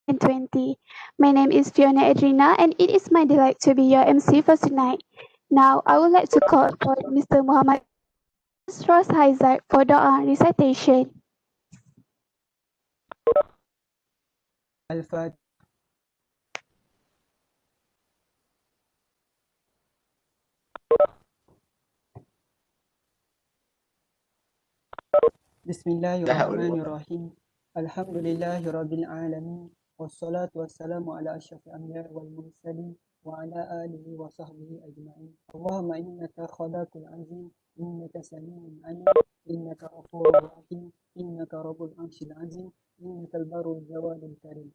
2020. My name is Fiona Adrina, and it is my delight to be your MC for tonight. Now, I would like to call upon Mr. Mohamad for the recitation. Alpha. Bismillahirrahmanirrahim. Alhamdulillahi Rabbil Alamin. Wassalatu wassalamu ala ashrafil anbiya wal mursalin wa ala alihi wa sahbihi ajma'in. Allahumma innaka khalaqul azim, innaka samiun alim, innaka ghafurur rahim, innaka rabbul arshil azim, innaka al-barrul jawadul karim.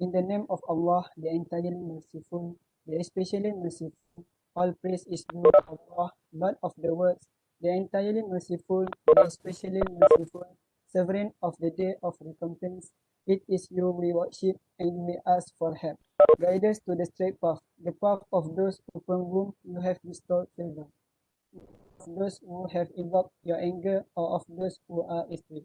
In the name of Allah, the entirely merciful, the especially merciful, all praise is due to Allah, Lord of the worlds, the entirely merciful, the especially merciful, sovereign of the day of recompense. It is you we worship and we ask for help. Guide us to the straight path, the path of those upon whom you have bestowed favor, of those who have evoked your anger, or of those who are astray.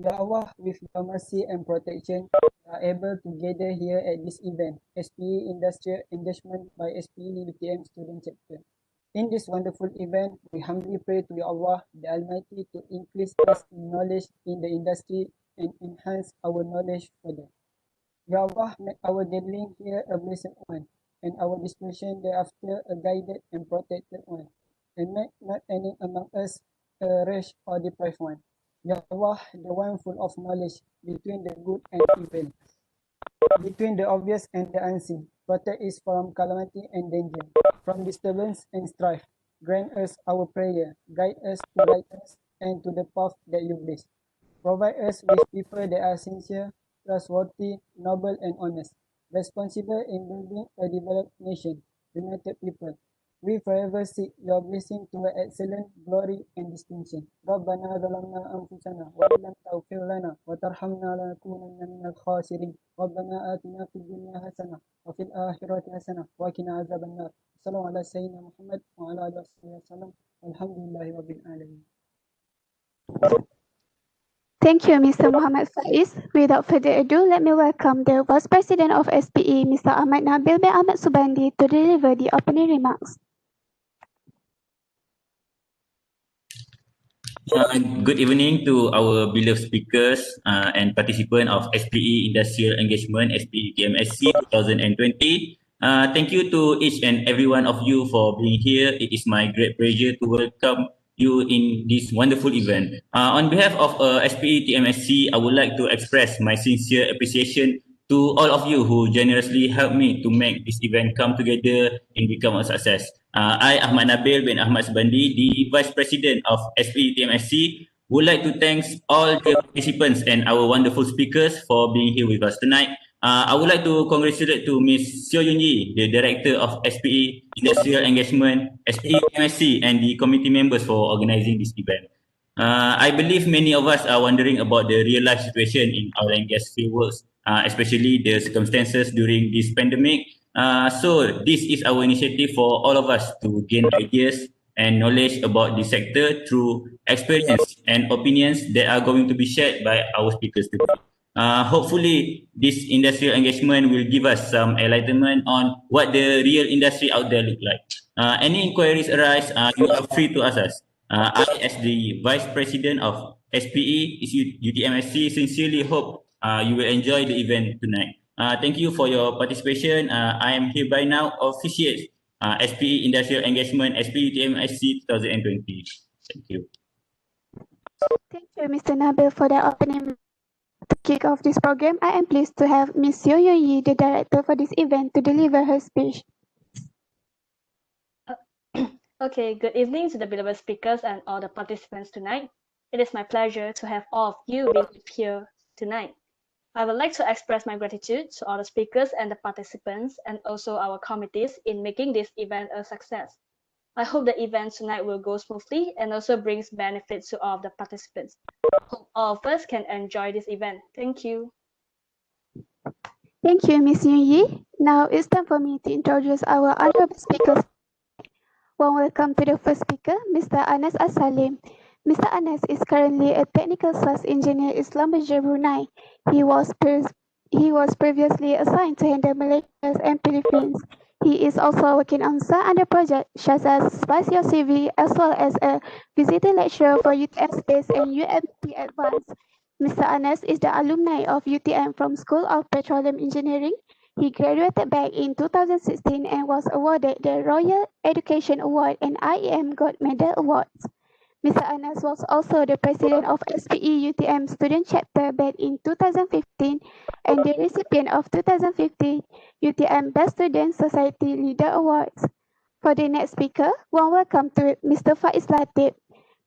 Ya Allah, with your mercy and protection, we are able to gather here at this event, SPE Industrial Engagement by SPE-UTM Student Chapter. In this wonderful event, we humbly pray to Allah, the Almighty, to increase us in knowledge in the industry and enhance our knowledge further. Ya Allah, make our gathering here a blessed one, and our dispersion thereafter a guided and protected one, and make not any among us a rash or deprived one. Ya Allah, the one full of knowledge between the good and evil, between the obvious and the unseen. Protect us from calamity and danger, from disturbance and strife. Grant us our prayer, guide us to righteousness and to the path that you bless. Provide us with people that are sincere, trustworthy, noble and honest, responsible in building a developed nation, united people. We forever seek your blessing to excellent glory and distinction. ربنا ظلمنا أنفسنا وإن لم تغفر لنا وترحمنا لنكونن من الخاسرين. ربنا آتنا في الدنيا حسنة وفي الآخرة حسنة وقنا عذاب النار. صلى الله على سيدنا محمد وعلى آله وصحبه وسلم. والحمد لله رب العالمين. Thank you, Mr. Mohamad Faiz. Without further ado, let me welcome the Vice President of SPE, Mr. Ahmad Nabil bin Ahmad Subandi, to deliver the opening remarks. Good evening to our beloved speakers and participants of SPE Industrial Engagement SPE-UTM SC 2020. Thank you to each and every one of you for being here. It is my great pleasure to welcome you in this wonderful event. On behalf of SPE-UTM SC, I would like to express my sincere appreciation to all of you who generously helped me to make this event come together and become a success. I, Ahmad Nabil bin Ahmad Subandi, the Vice President of SPE-UTM SC, would like to thank all the participants and our wonderful speakers for being here with us tonight. I would like to congratulate to Ms. Seo Yun Yi, the Director of SPE Industrial Engagement, SPE-UTM SC, and the committee members for organizing this event. I believe many of us are wondering about the real life situation in oil and gas fields, especially the circumstances during this pandemic. So this is our initiative for all of us to gain ideas and knowledge about the sector through experience and opinions that are going to be shared by our speakers today. Hopefully, this industrial engagement will give us some enlightenment on what the real industry out there look like. Any inquiries arise, you are free to ask us. I, as the Vice President of SPE-UTM SC, sincerely hope you will enjoy the event tonight. Thank you for your participation. I am hereby now officiate SPE Industrial Engagement SPE-UTM SC 2020. Thank you. Thank you, Mr. Nabil, for the opening. To kick off this program, I am pleased to have Ms. Seo Yun Yi, the director for this event, to deliver her speech. Okay, good evening to the beloved speakers and all the participants tonight. It is my pleasure to have all of you being here tonight. I would like to express my gratitude to all the speakers and the participants and also our committees in making this event a success. I hope the event tonight will go smoothly and also brings benefits to all of the participants. Hope all of us can enjoy this event. Thank you. Thank you, Ms. Yun Yi. Now it's time for me to introduce our honorable speakers. Warm welcome to the first speaker, Mr. Ernest Assalee. Mr. Ernest is currently a technical sales engineer in Schlumberger, Brunei. He was he was previously assigned to handle Malaysia and Philippines. He is also working on some other projects such as Spice Your CV as well as a visiting lecturer for UTM Space and UMP Advanced. Mr. Anas is the alumni of UTM from School of Petroleum Engineering. He graduated back in 2016 and was awarded the Royal Education Award and IEM Gold Medal Awards. Mr. Anas was also the president of SPE-UTM Student Chapter back in 2015 and the recipient of 2015 UTM Best Student Society Leader Awards. For the next speaker, warm welcome to Mr. Faiz Latip.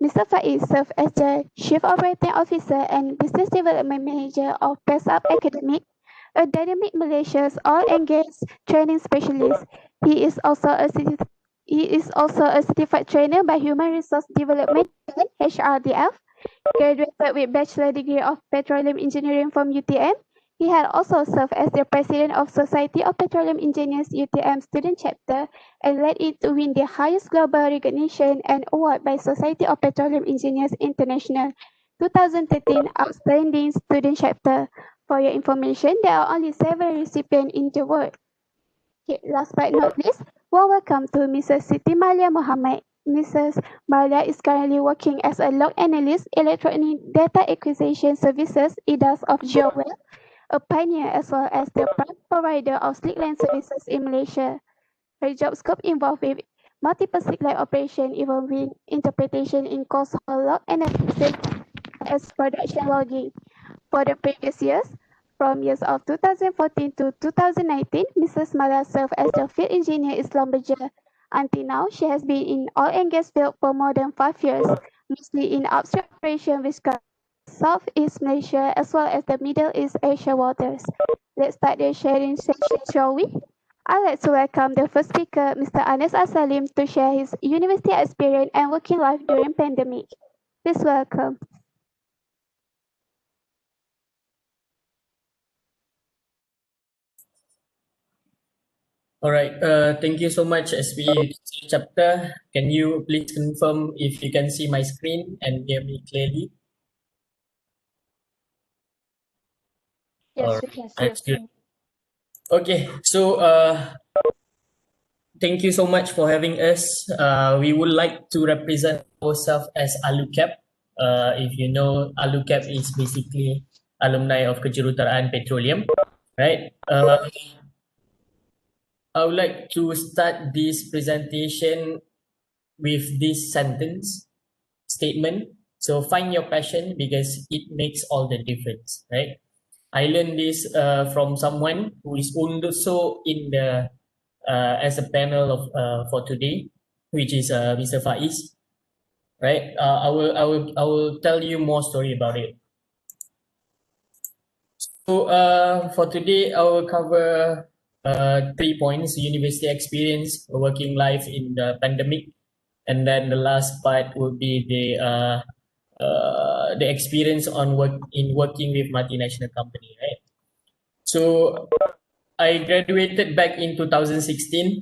Mr. Faiz served as the Chief Operating Officer and Business Development Manager of Press Up Academic, a dynamic Malaysia's all-engaged training specialist. He is also a certified trainer by Human Resource Development (HRDF), graduated with Bachelor degree of Petroleum Engineering from UTM. He had also served as the President of Society of Petroleum Engineers UTM Student Chapter and led it to win the highest global recognition and award by Society of Petroleum Engineers International 2013 Outstanding Student Chapter. For your information, there are only 7 recipients in the world. Okay, last but not least, welcome to Mrs. Siti Marlia Mohamad. Mrs. Marlia is currently working as a log analyst, electronic data acquisition services (EDAS) of Geowell, a pioneer as well as the prime provider of slickline services in Malaysia. Her job scope involves with multiple slickline operations involving interpretation in course hole log analysis as production logging. For the previous years, from years of 2014 to 2019, Mrs. Marlia served as the field engineer in Schlumberger. Until now, she has been in oil and gas field for more than 5 years, mostly in upstream operation which covers Southeast Malaysia as well as the Middle East Asia waters. Let's start the sharing session, shall we? I'd like to welcome the first speaker, Mr. Ernest Assalee, to share his university experience and working life during pandemic. Please welcome. All right. Thank you so much, SPE chapter. Can you please confirm if you can see my screen and hear me clearly? Yes, we can see your That's good. screen. Okay. So, thank you so much for having us. We would like to represent ourselves as AluCap. If you know, AluCap is basically alumni of Kejuruteraan Petroleum, right? I would like to start this presentation with this statement. So find your passion because it makes all the difference, right? I learned this from someone who is also in the as a panel of for today, which is Mr. Faiz, right? I will tell you more story about it. So for today, I will cover 3 points: university experience, working life in the pandemic, and then the last part will be the experience on working with multinational company, right? So I graduated back in 2016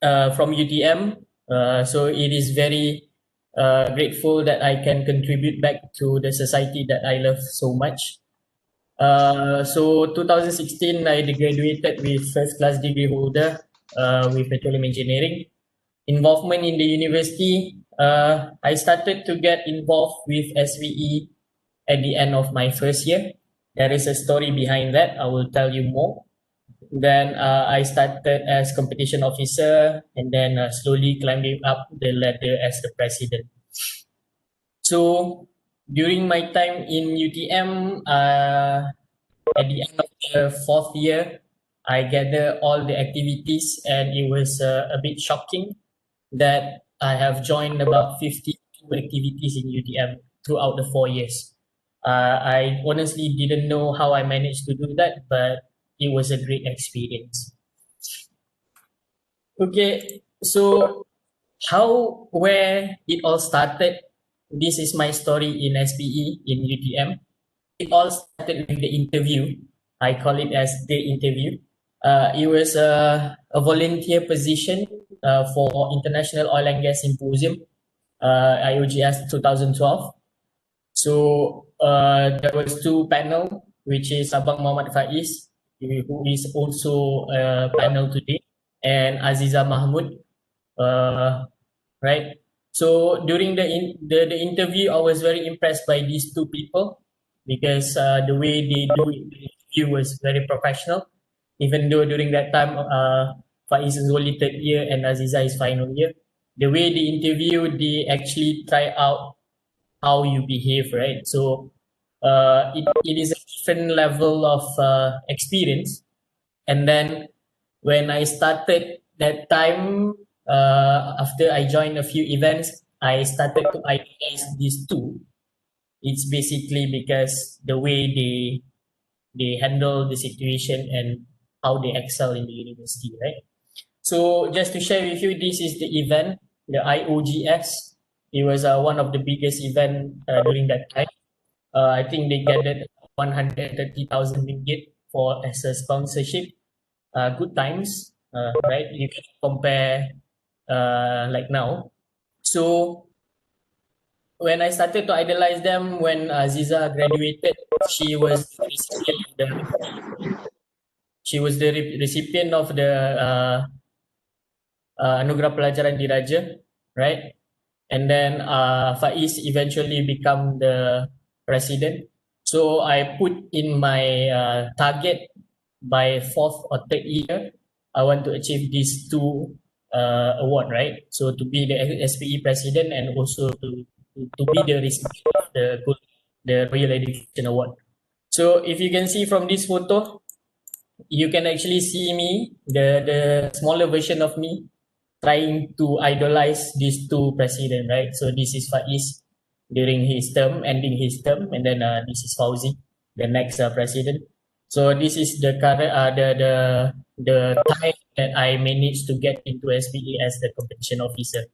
from UTM. So it is very grateful that I can contribute back to the society that I love so much. So 2016, I graduated with first class degree holder with petroleum engineering. Involvement in the university, I started to get involved with SPE at the end of my first year. There is a story behind that. I will tell you more. Then I started as competition officer and then slowly climbing up the ladder as the president. So during my time in UTM, at the end of the 4th year, I gathered all the activities and it was a bit shocking that I have joined about 52 activities in UTM throughout the 4 years. I honestly didn't know how I managed to do that, but it was a great experience. Okay, so where it all started, this is my story in SPE in UTM. It all started with the interview. I call it as the interview. It was a volunteer position for International Oil and Gas Symposium, IOGS 2012. So there was 2 panels. which is Abang Muhammad Faiz, who is also a panel today, and Aziza Mahmud, right? So during the interview, I was very impressed by these two people because the way they do the interview was very professional. Even though during that time, Faiz is only third year and Aziza is final year, the way they interview, they actually try out how you behave, right? So it is a different level of experience. And then when I started that time, after I joined a few events, I started to idolize these two. It's basically because the way they handle the situation and how they excel in the university, right? So just to share with you, this is the event, the IOGS. It was one of the biggest event during that time. I think they gathered 130,000 ringgit for as a sponsorship. Good times, right? You can compare like now. So when I started to idolize them, when Aziza graduated, she was the recipient of the recipient of the Anugerah Pelajaran Diraja, right? And then Faiz eventually become the president. So I put in my target by fourth or third year, I want to achieve these two award, right? So to be the SPE president and also to be the recipient of the Royal Education Award. So if you can see from this photo, you can actually see me, the smaller version of me, trying to idolize these two president, right? So this is Faiz during his term, ending his term, and then this is Fauzi, the next president. So this is the current the time that I managed to get into SPE as the competition officer.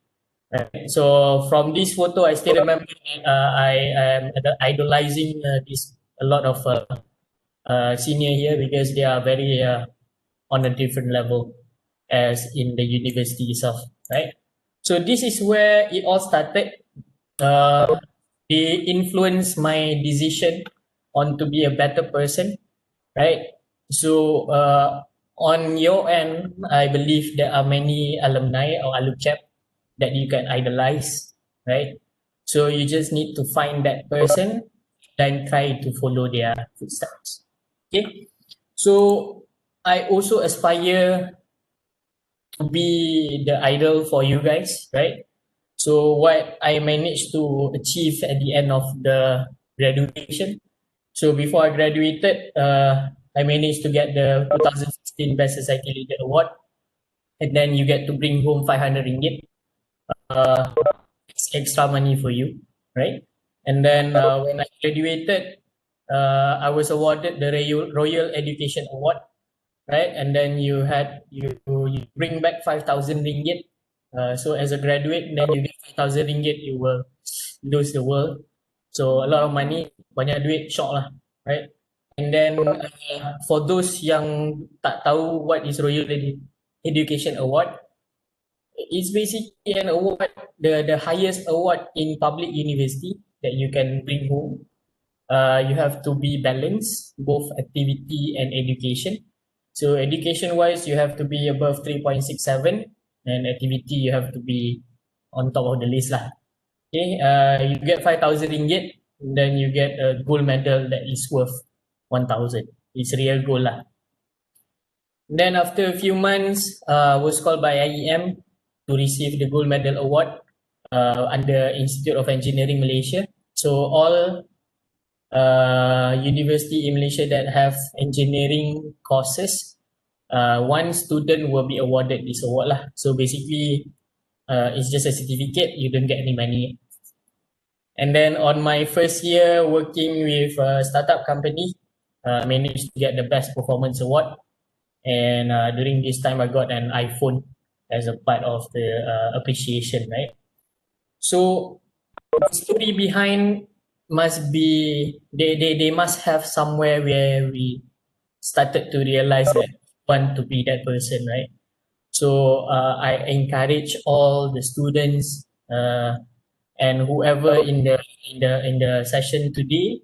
Right? So from this photo, I still remember I am idolizing this a lot of senior here because they are very on a different level as in the university itself, right? So this is where it all started. They influenced my decision on to be a better person, right? So on your end, I believe there are many alumni or alumchap that you can idolize, right? So you just need to find that person and try to follow their footsteps. Okay. So I also aspire to be the idol for you guys, right? So what I managed to achieve at the end of the graduation. So before I graduated, I managed to get the 2016 Best Society Leader Award. And then you get to bring home 500 ringgit. It's extra money for you, right? And then when I graduated, I was awarded the Royal Education Award, right? And then you bring back 5,000 ringgit. So as a graduate, then you get 5,000 ringgit, you will lose the world. So a lot of money, banyak duit, shock lah, right? And then for those yang tak tahu what is Royal Education Award, it's basically an award, the highest award in public university that you can bring home. You have to be balanced, both activity and education. So education-wise, you have to be above 3.67, and activity, you have to be on top of the list lah. Okay, you get 5,000 ringgit, then you get a gold medal that is worth 1,000. It's real gold lah. Then after a few months, was called by IEM to receive the gold medal award under Institute of Engineering Malaysia. So all university in Malaysia that have engineering courses, one student will be awarded this award lah. So basically, it's just a certificate, you don't get any money. And then on my first year working with a startup company, managed to get the Best Performance Award. And during this time, I got an iPhone as a part of the appreciation, right? So the story behind must be, they must have somewhere where we started to realize that we want to be that person, right? So I encourage all the students and whoever in the session today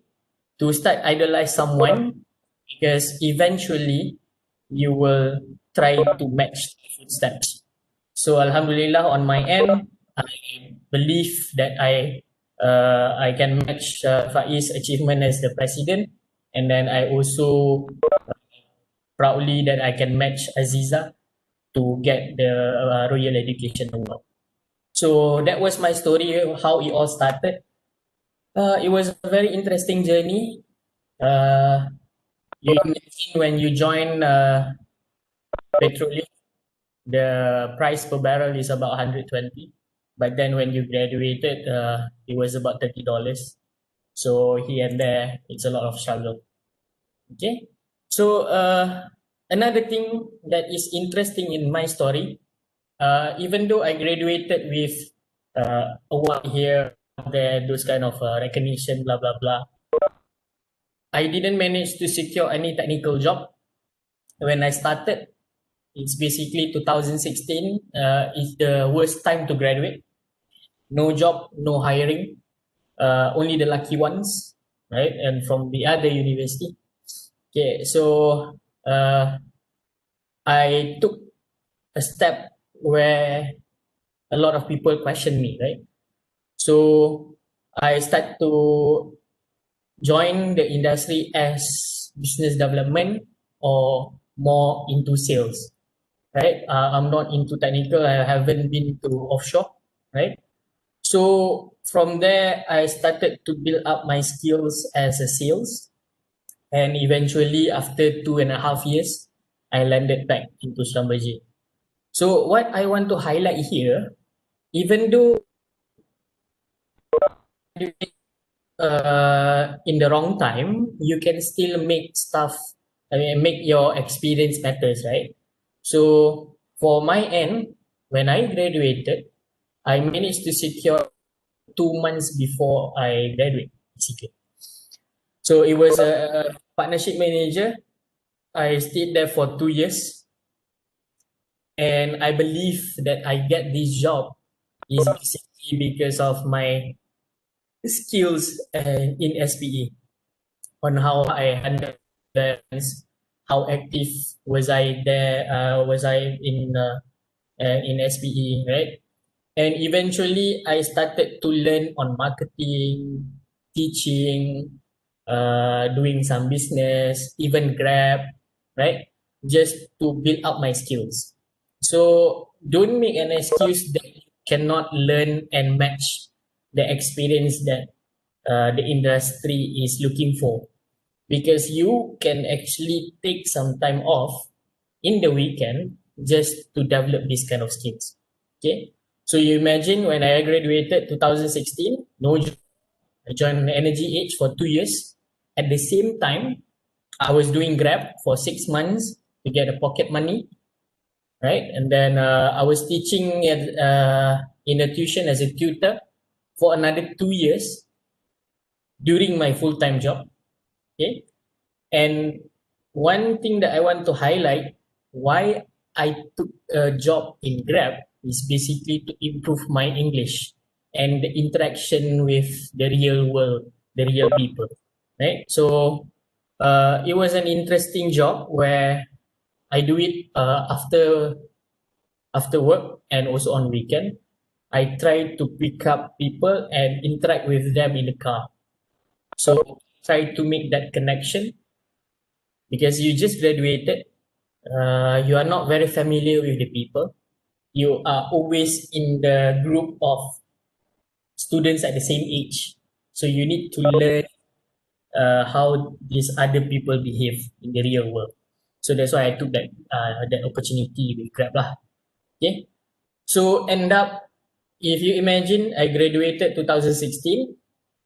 to start idolize someone, because eventually you will try to match the footsteps. So Alhamdulillah, on my end, I believe that I can match Faiz achievement as the president, and then I also proudly that I can match Aziza to get the Royal Education Award. So that was my story, how it all started. It was a very interesting journey. You imagine when you join petroleum, the price per barrel is about 120. But then when you graduated, it was about $30. So here and there, it's a lot of struggle. Okay. So another thing that is interesting in my story, even though I graduated with award here, there, those kind of recognition, blah blah blah, I didn't manage to secure any technical job when I started. It's basically 2016 is the worst time to graduate. No job, no hiring, only the lucky ones, right? And from the other university. Okay, so I took a step where a lot of people question me, right? So I start to join the industry as business development or more into sales, right? I'm not into technical. I haven't been to offshore, right? So from there, I started to build up my skills as a sales, and eventually, after 2.5 years, I landed back into Schlumberger. So what I want to highlight here, even though in the wrong time, you can still make stuff, I mean, make your experience matters, right? So for my end, when I graduated, I managed to secure 2 months before I graduate, basically. So it was a partnership manager. I stayed there for 2 years, and I believe that I get this job is basically because of my skills in SPE, on how I handle events, how active was I there, was I in SPE, right? And eventually, I started to learn on marketing, teaching, doing some business, even Grab, right? Just to build up my skills. So don't make an excuse that you cannot learn and match the experience that the industry is looking for, because you can actually take some time off in the weekend just to develop these kind of skills. Okay. So you imagine when I graduated 2016, no job. I joined Energy Age for 2 years. At the same time, I was doing Grab for 6 months to get a pocket money, right? And then I was teaching in a tuition as a tutor for another 2 years during my full-time job. Okay. And one thing that I want to highlight, why I took a job in Grab, is basically to improve my English and the interaction with the real world, the real people, right? So it was an interesting job where I do it after work and also on weekend. I try to pick up people and interact with them in the car. So try to make that connection, because you just graduated, you are not very familiar with the people. You are always in the group of students at the same age. So you need to learn how these other people behave in the real world. So that's why I took that opportunity with Grab lah. Okay. So end up, if you imagine, I graduated 2016.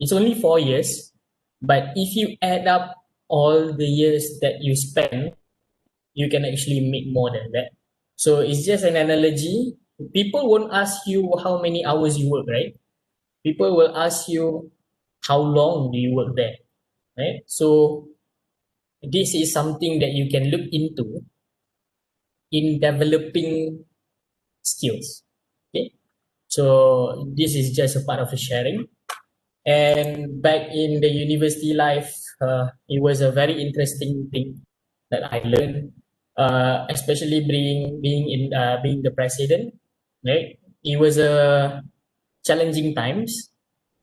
It's only 4 years, but if you add up all the years that you spend, you can actually make more than that. So it's just an analogy. People won't ask you how many hours you work, right? People will ask you how long do you work there, right? So this is something that you can look into in developing skills. Okay. So this is just a part of the sharing. And back in the university life, it was a very interesting thing that I learned, especially being the president, right? It was a challenging times.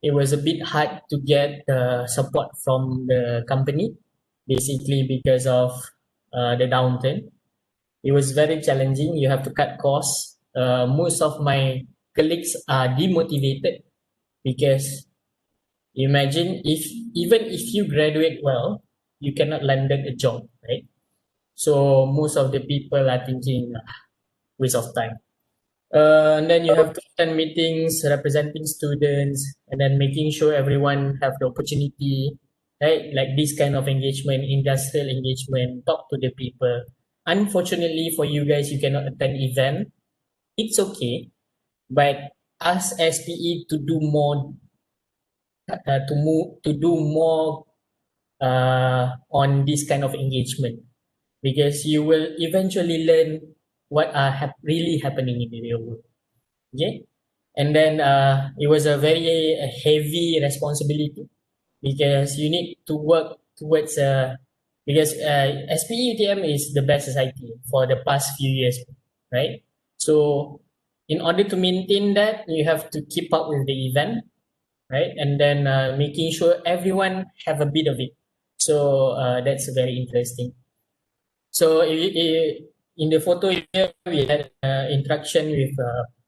It was a bit hard to get support from the company, basically because of the downturn. It was very challenging. You have to cut costs. Most of my colleagues are demotivated because imagine if even if you graduate well, you cannot land a job, right? So most of the people are thinking, waste of time. And then you have to attend meetings representing students and then making sure everyone have the opportunity, right? Like this kind of engagement, industrial engagement, talk to the people. Unfortunately for you guys, you cannot attend event. It's okay, but ask SPE to do more, to do more on this kind of engagement because you will eventually learn what are really happening in the real world. Okay, and then it was a very heavy responsibility because you need to work towards because SPE-UTM is the best society for the past few years, right? So in order to maintain that, you have to keep up with the event, right? And then making sure everyone have a bit of it. So that's very interesting. So in the photo here, we had interaction with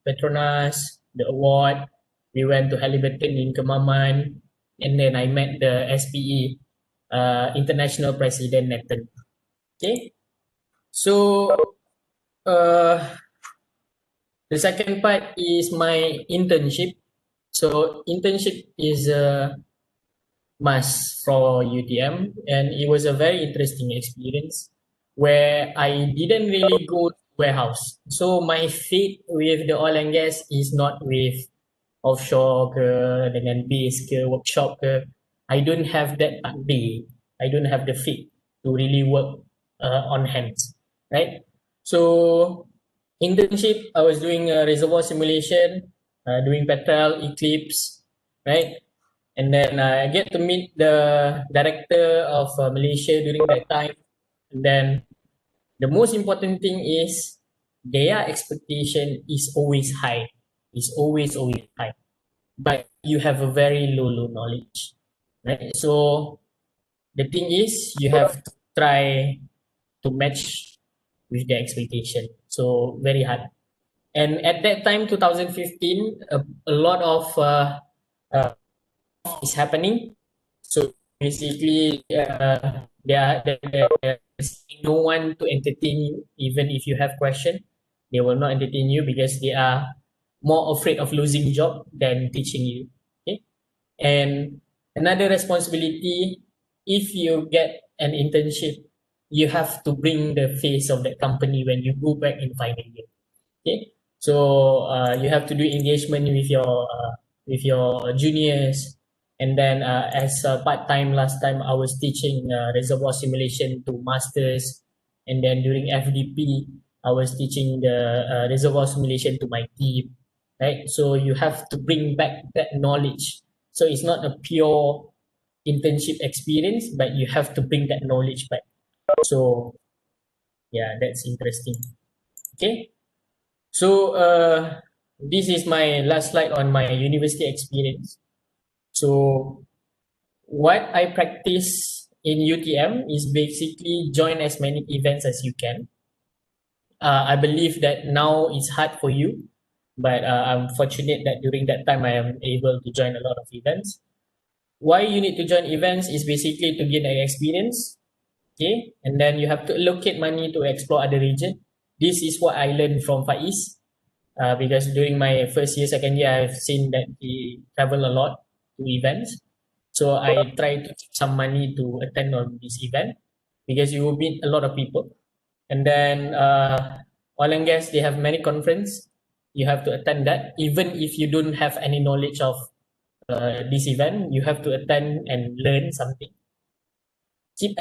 Petronas, the award. We went to Halliburton in Kemaman, and then I met the SPE International President Nathan. Okay, so uh, the second part is my internship. So internship is a must for UTM, and it was a very interesting experience where I didn't really go to warehouse. So my fit with the oil and gas is not with offshore ke, dengan base ke, workshop ke. I don't have that takdir. I don't have the fit to really work on hands, right? So internship, I was doing a reservoir simulation, doing petrol, eclipse, right? And then I get to meet the director of Malaysia during that time. And then the most important thing is their expectation is always high. Is always high. But you have a very low knowledge, right? So the thing is you have to try to match with their expectation. So very hard. And at that time, 2015, a lot of uh, is happening. So basically, there's no one to entertain you. Even if you have question, they will not entertain you because they are more afraid of losing job than teaching you. Okay, and another responsibility, if you get an internship, you have to bring the face of that company when you go back in final year. Okay, so you have to do engagement with your juniors, and then as a part time last time I was teaching reservoir simulation to masters, and then during FDP I was teaching the reservoir simulation to my team, right? So you have to bring back that knowledge. So it's not a pure internship experience, but you have to bring that knowledge back. So yeah, that's interesting. Okay. So this is my last slide on my university experience. So what I practice in UTM is basically join as many events as you can. I believe that now it's hard for you, but I'm fortunate that during that time I am able to join a lot of events. Why you need to join events is basically to gain an experience, okay? And then you have to allocate money to explore other region. This is what I learned from Faiz. Because during my first year, second year, I've seen that he travel a lot to events. So I try to keep some money to attend on this event because you will meet a lot of people. And then oil and gas, they have many conference. You have to attend that. Even if you don't have any knowledge of this event, you have to attend and learn something. Keep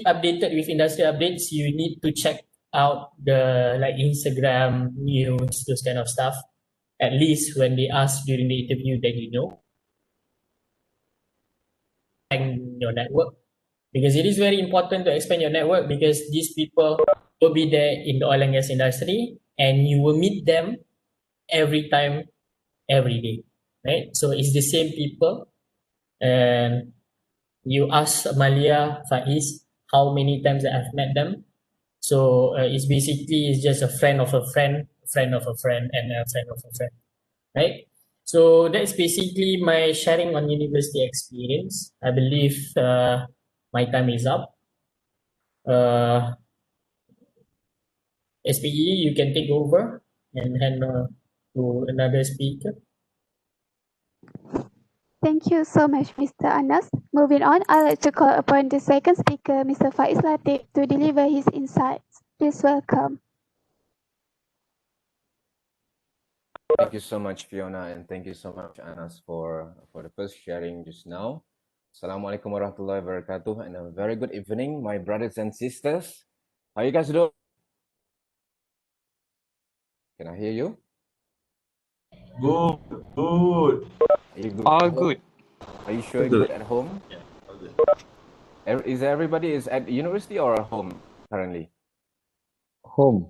updated with industry updates. You need to check out the like Instagram news, those kind of stuff. At least when they ask during the interview, then you know. And your network. because it is very important to expand your network, because these people will be there in the oil and gas industry and you will meet them every time, every day, right? So it's the same people. And you ask Marlia, Faiz, how many times that I've met them. So it's basically it's just a friend of a friend, friend of a friend, and a friend of a friend, right? So that's basically my sharing on university experience. I believe my time is up. SPE, you can take over and hand to another speaker. Thank you so much, Mr. Anas. Moving on, I'd like to call upon the second speaker, Mr. Faiz Latip, to deliver his insights. Please welcome. Thank you so much, Fiona, and thank you so much, Anas, for the first sharing just now. Assalamualaikum warahmatullahi wabarakatuh, and a very good evening, my brothers and sisters. How you guys doing? Can I hear you? Good. Are you good? All good. Are you sure Good. good at home? Yeah, all good. Is everybody at university or at home currently? Home.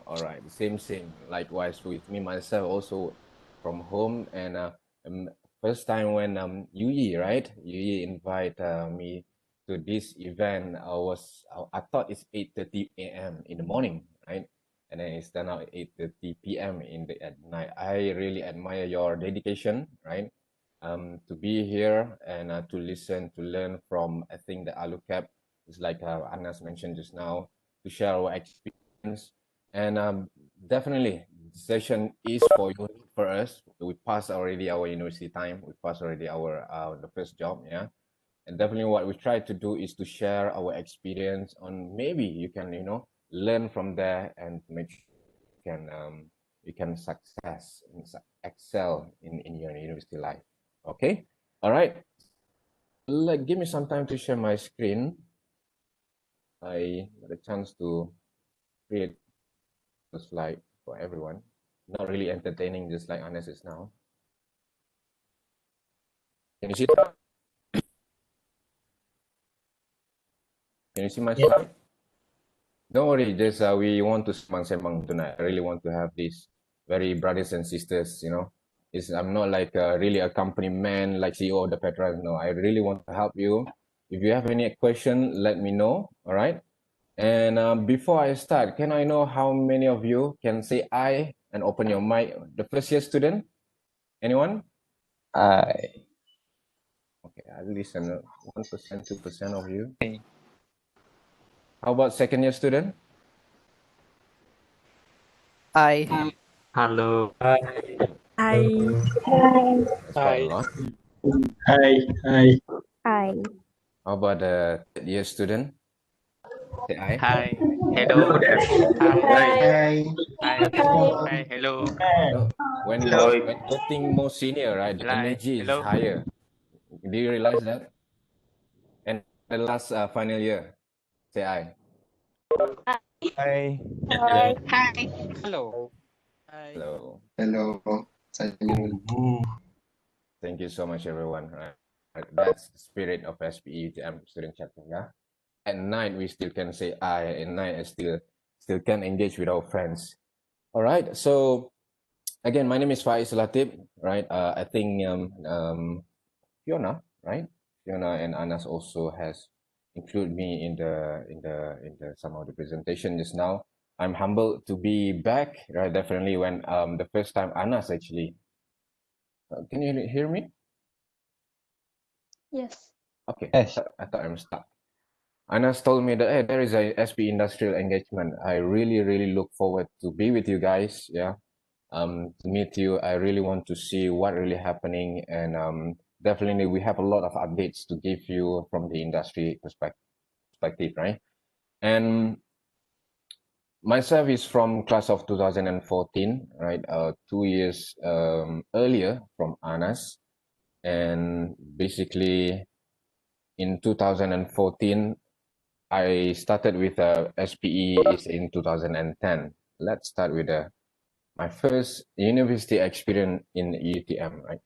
All right, same. Likewise with me myself, also from home. And first time when Yui, right? Yui invite me to this event. I thought it's 8:30 a.m. in the morning, right? And then it's turned out 8:30 p.m. at night. I really admire your dedication, right? To be here and to listen, to learn from, I think the AluCap is like Anas mentioned just now, to share our experience. And definitely, the session is for us. We passed already our university time. We passed already our the first job, yeah. And definitely, what we try to do is to share our experience on, maybe you can learn from there and make sure you can excel in your university life. Okay, all right. Give me some time to share my screen. I got a chance to create a slide for everyone. Not really entertaining, just like Anas is now. Can you see that? Can you see my slide? Don't worry, just we want to semang tonight. I really want to have these very brothers and sisters, I'm not like really a company man like CEO of the Petra. No, I really want to help you. If you have any question, let me know. All right. And before I start, can I know how many of you can say I and open your mic? The first year student? Anyone? I. Okay, at least 1%, 2% of you. Okay. How about second year student? I. Hello. Hi. That's quite a lot. Hi. Hi. How about the third year student? Say I. Hi. Hello. Hi. Hi. Hi. Hello. No, when getting more senior, right, the energy is Hello. higher. Do you realize that? And the last final year, say I. Hi. Hello. Hello. Hello. Thank you so much, everyone. Right. That's the spirit of SPE-UTM student chapter. Yeah. At night we still can say I. At night I still can engage with our friends. All right. So again, my name is Faiz Latip. Right. I think Fiona, right? Fiona and Anas also has included me in the some of the presentation just now. I'm humbled to be back. Right. Definitely when the first time Anas actually. Can you hear me? Yes. Okay. Yes. I thought I'm stuck. Anas told me that, hey, there is a SPE Industrial Engagement. I really look forward to be with you guys. Yeah. To meet you. I really want to see what really happening, and definitely we have a lot of updates to give you from the industry perspective, right? And myself is from class of 2014, right? 2 years earlier from Anas, and basically in 2014 I started with SPE is in 2010. Let's start with my first university experience in UTM, right?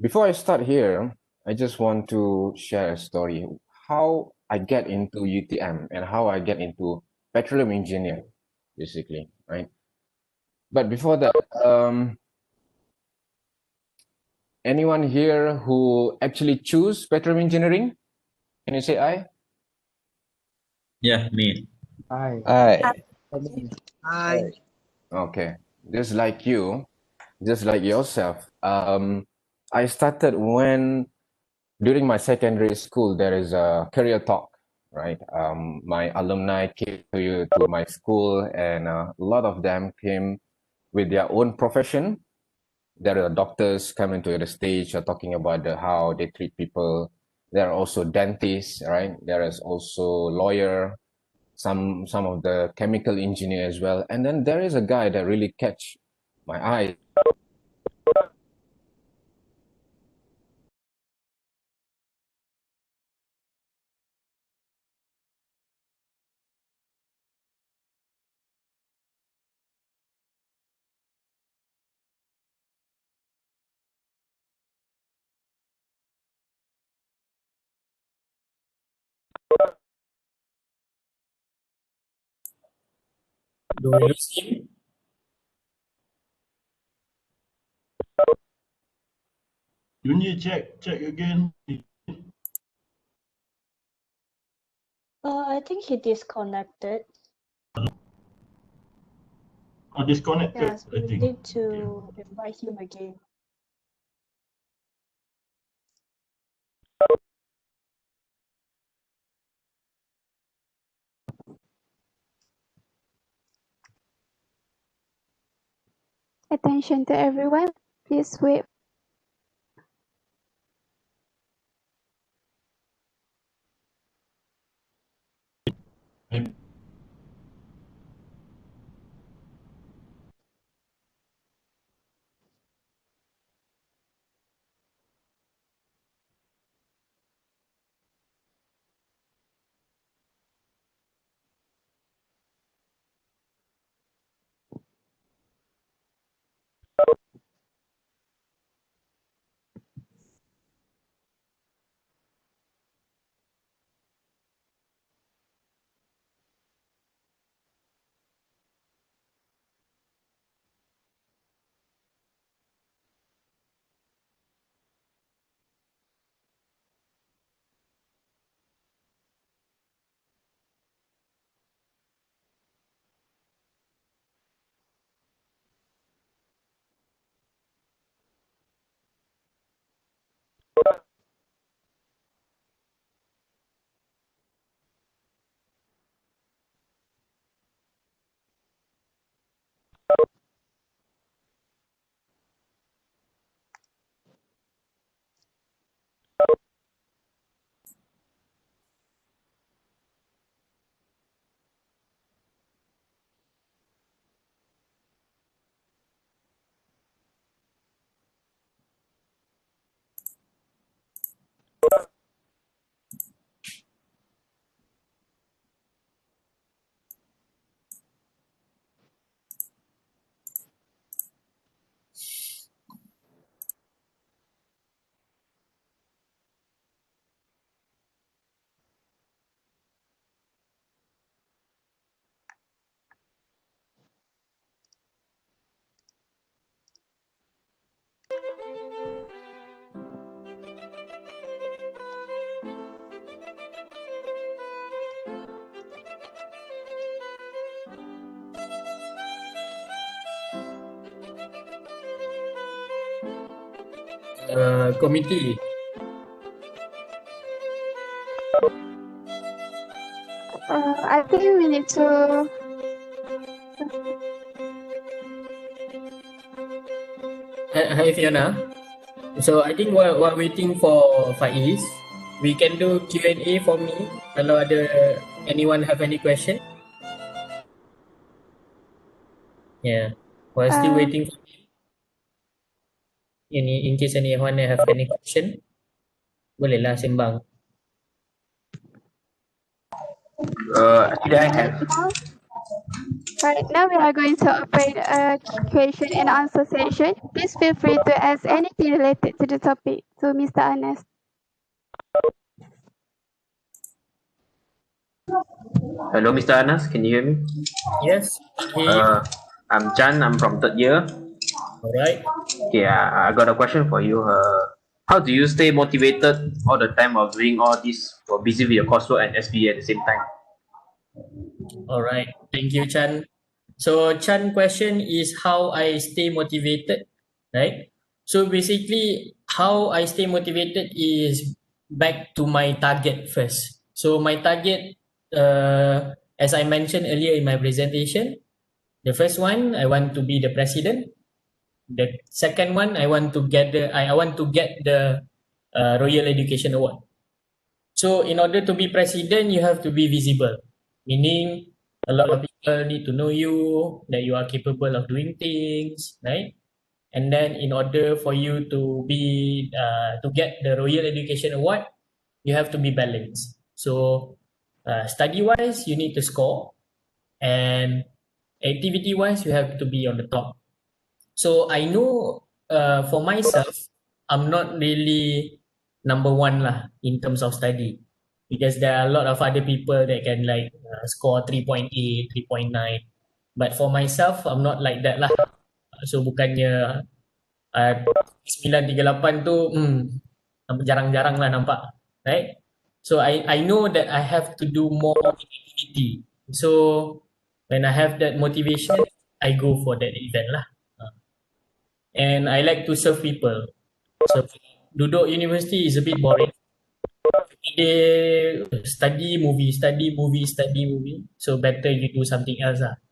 Before I start here, I just want to share a story. how I get into UTM and how I get into petroleum engineer, basically, right? But before that, anyone here who actually choose petroleum engineering? Can you say I? Yeah, me. I. Hi. Okay, just like you, just like yourself. I started when during my secondary school there is a career talk, right? My alumni came to my school, and a lot of them came with their own profession. There are doctors coming to the stage talking about how they treat people. There are also dentists, right? There is also lawyer, some of the chemical engineer as well. And then there is a guy that really catch my eye. Do we lose him? You need to check again. I think he disconnected. Disconnected, Yes, I we think. need to invite him again. Attention to everyone. Please wait. Committee. I think we need to. Hi Fiona. So I think while waiting for Faiz, we can do Q&A for me. Kalau ada anyone have any question? Yeah. While still waiting for in case anyone have any question, bolehlah sembang. Actually, I have. Right now we are going to open a question and answer session. Please feel free to ask anything related to the topic to Mr. Ernest. Hello, Mr. Anas. Can you hear me? Yes, can hear you. I'm Chan. I'm from third year. All right. Okay, I got a question for you. How do you stay motivated all the time of doing all this or busy with your coursework and SPE at the same time? All right. Thank you, Chan. So Chan question is how I stay motivated, right? So basically, how I stay motivated is back to my target first. So my target, as I mentioned earlier in my presentation, the first one I want to be the president. The second one I want to get I want to get the Royal Education Award. So in order to be president, you have to be visible, meaning a lot of people need to know you, that you are capable of doing things, right? And then in order for you to be to get the Royal Education Award, you have to be balanced. So study-wise, you need to score, and activity-wise, you have to be on the top. So I know for myself, I'm not really number one lah in terms of study, because there are a lot of other people that can like score 3.8, 3.9. But for myself, I'm not like that lah. So bukannya 938 tu jarang-jarang lah nampak, right? So I know that I have to do more activity. So when I have that motivation, I go for that event lah. And I like to serve people. So duduk university is a bit boring. They study movie, study movie, study movie. So better you do something else lah.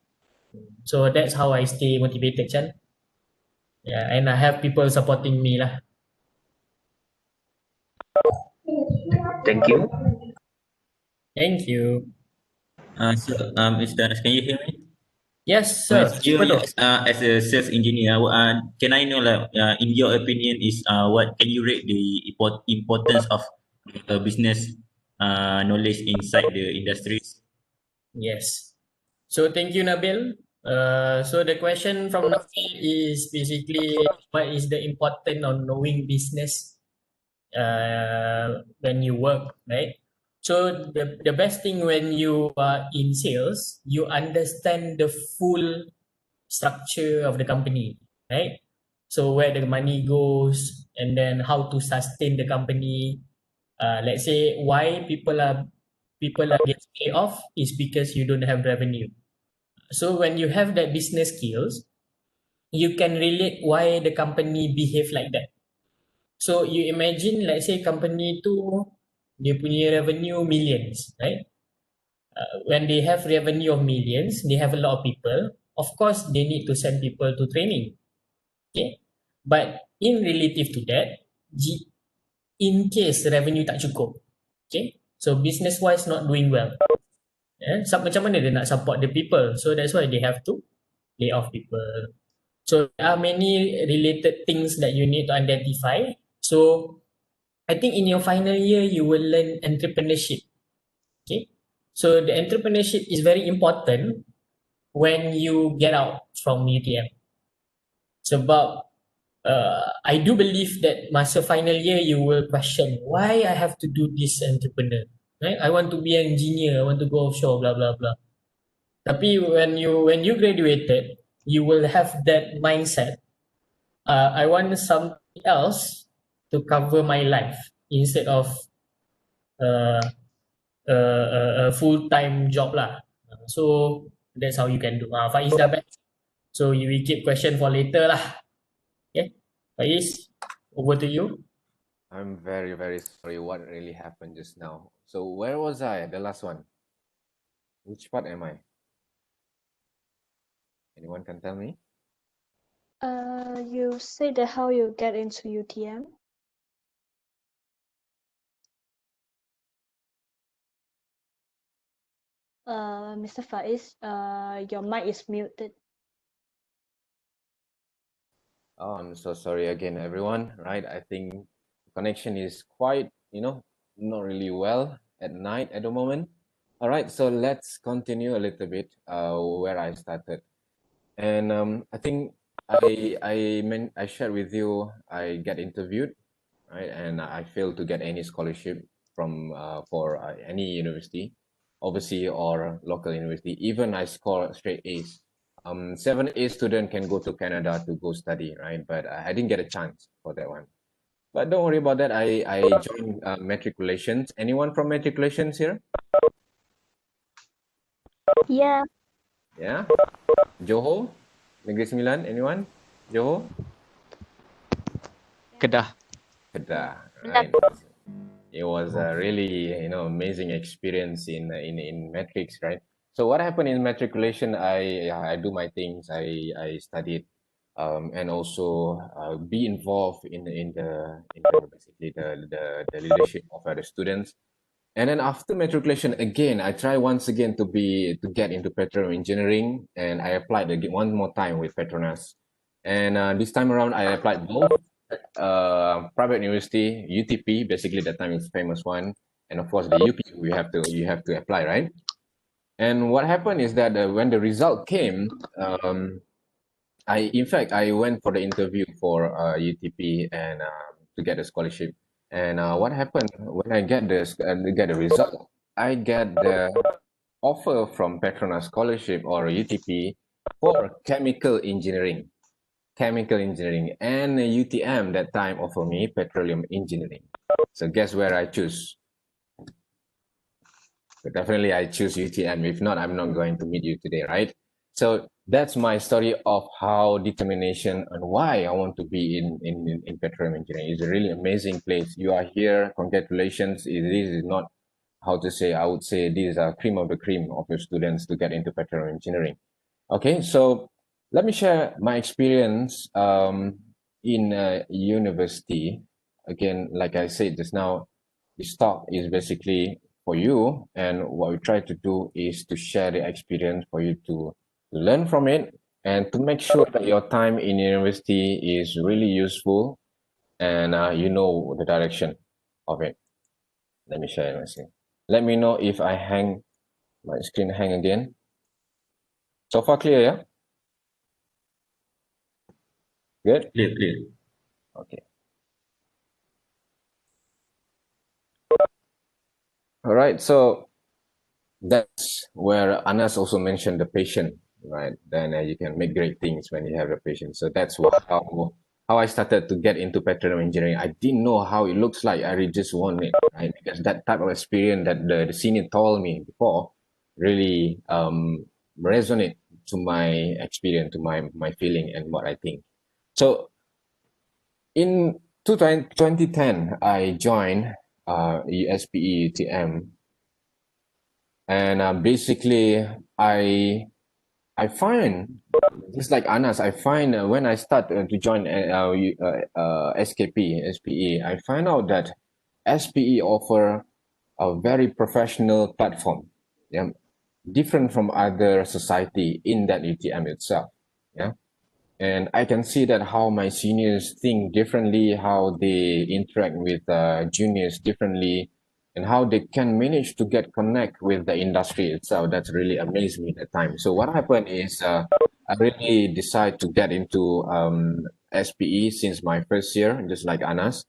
So that's how I stay motivated, Chan. Yeah, and I have people supporting me lah. Thank you. Thank you. Mr. Anas, can you hear me? Yes, sir. You, as a sales engineer, can I know, like, in your opinion, what can you rate the importance of business knowledge inside the industries? Yes. So thank you, Nabil. So the question from Nabil is basically what is the importance of knowing business when you work, right? So the best thing when you are in sales, you understand the full structure of the company, right? So where the money goes, and then how to sustain the company. Let's say why people are getting laid off is because you don't have revenue. So when you have that business skills, you can relate why the company behave like that. So you imagine, let's say company tu dia punya revenue millions, right? When they have revenue of millions, they have a lot of people. Of course, they need to send people to training. Okay, but in relative to that, in case revenue tak cukup, okay, so business wise not doing well, macam mana dia nak support the people? So that's why they have to lay off people. So there are many related things that you need to identify. So I think in your final year you will learn entrepreneurship. Okay, so the entrepreneurship is very important when you get out from UTM. Sebab I do believe that masa final year you will question why I have to do this entrepreneur, right? I want to be an engineer, I want to go offshore, blah blah blah. Tapi when you graduated, you will have that mindset. I want something else to cover my life instead of a full-time job lah. So that's how you can do. Faiz dah back. So you will keep question for later lah. Okay, Faiz, over to you. I'm very, very sorry what really happened just now. So where was I? The last one. Which part am I? Anyone can tell me? You say that how you get into UTM. Mr. Faiz, your mic is muted. Oh, I'm so sorry again, everyone. Right, I think connection is quite, not really well at night at the moment. All right, so let's continue a little bit where I started. And I think I shared with you I get interviewed, right, and I failed to get any scholarship from for any university. overseas or local university. Even I score straight A's. 7A student can go to Canada to go study, right? But I didn't get a chance for that one. But don't worry about that. I joined matriculations. Anyone from matriculations here? Yeah. Yeah. Johor, Negeri Sembilan. Anyone? Johor? Kedah. Kedah, right? It was a really amazing experience in matrix, right? So what happened in matriculation? I do my things. I studied, and also be involved in basically the leadership of other students. And then after matriculation, again, I try once again to get into petroleum engineering, and I applied again one more time with Petronas. And this time around, I applied both private university, UTP, basically that time is famous one, and of course the UP you have to apply, right? And what happened is that when the result came, I went for the interview for UTP and to get a scholarship. And what happened when I get the result, I get the offer from Petronas scholarship or UTP for chemical engineering. And UTM that time offered me petroleum engineering. So guess where I choose? But definitely I choose UTM. If not, I'm not going to meet you today, right? So that's my story of how determination and why I want to be in petroleum engineering. It's a really amazing place. You are here. Congratulations. This is not how to say, I would say these are cream of the cream of your students to get into petroleum engineering. Okay, so let me share my experience in university. Again, like I said just now, this talk is basically for you, and what we try to do is to share the experience for you to learn from it and to make sure that your time in university is really useful and you know the direction of it. Let me share my screen. Let me know if I hang my screen again. So far clear, yeah? Good? Clear. Okay. All right, so that's where Anas also mentioned the patient, right? Then you can make great things when you have the patient. So that's how I started to get into petroleum engineering. I didn't know how it looks like. I really just wanted it, right? Because that type of experience that the senior told me before really resonate to my experience, to my feeling and what I think. So in 2010, I joined SPE-UTM, and basically I find, just like Anas, I find when I start to join SPE, I find out that SPE offer a very professional platform, yeah, different from other society in that UTM itself, yeah. And I can see that how my seniors think differently, how they interact with juniors differently, and how they can manage to get connect with the industry itself. That's really amazed me at the time. So what happened is I really decided to get into SPE since my first year, just like Anas.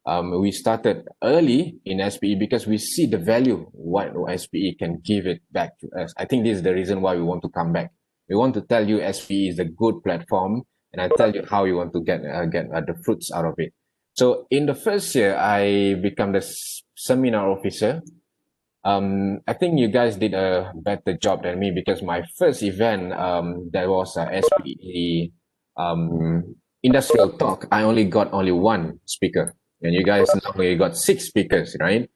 We started early in SPE because we see the value what SPE can give it back to us. I think this is the reason why we want to come back. We want to tell you SPE is a good platform, and I tell you how you want to get the fruits out of it. So in the first year, I become the seminar officer. I think you guys did a better job than me because my first event, there was a SPE industrial talk. I only got one speaker, and you guys normally got 6 speakers, right?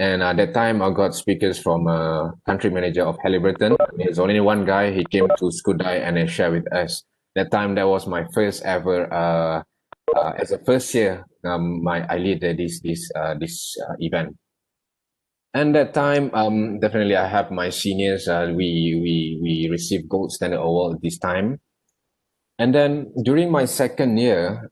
And at that time, I got speakers from country manager of Halliburton. There's only one guy. He came to Skudai and then shared with us. That time, that was my first ever, as a first year, I lead this event. And that time, definitely I have my seniors. We received gold standard award this time. And then during my second year,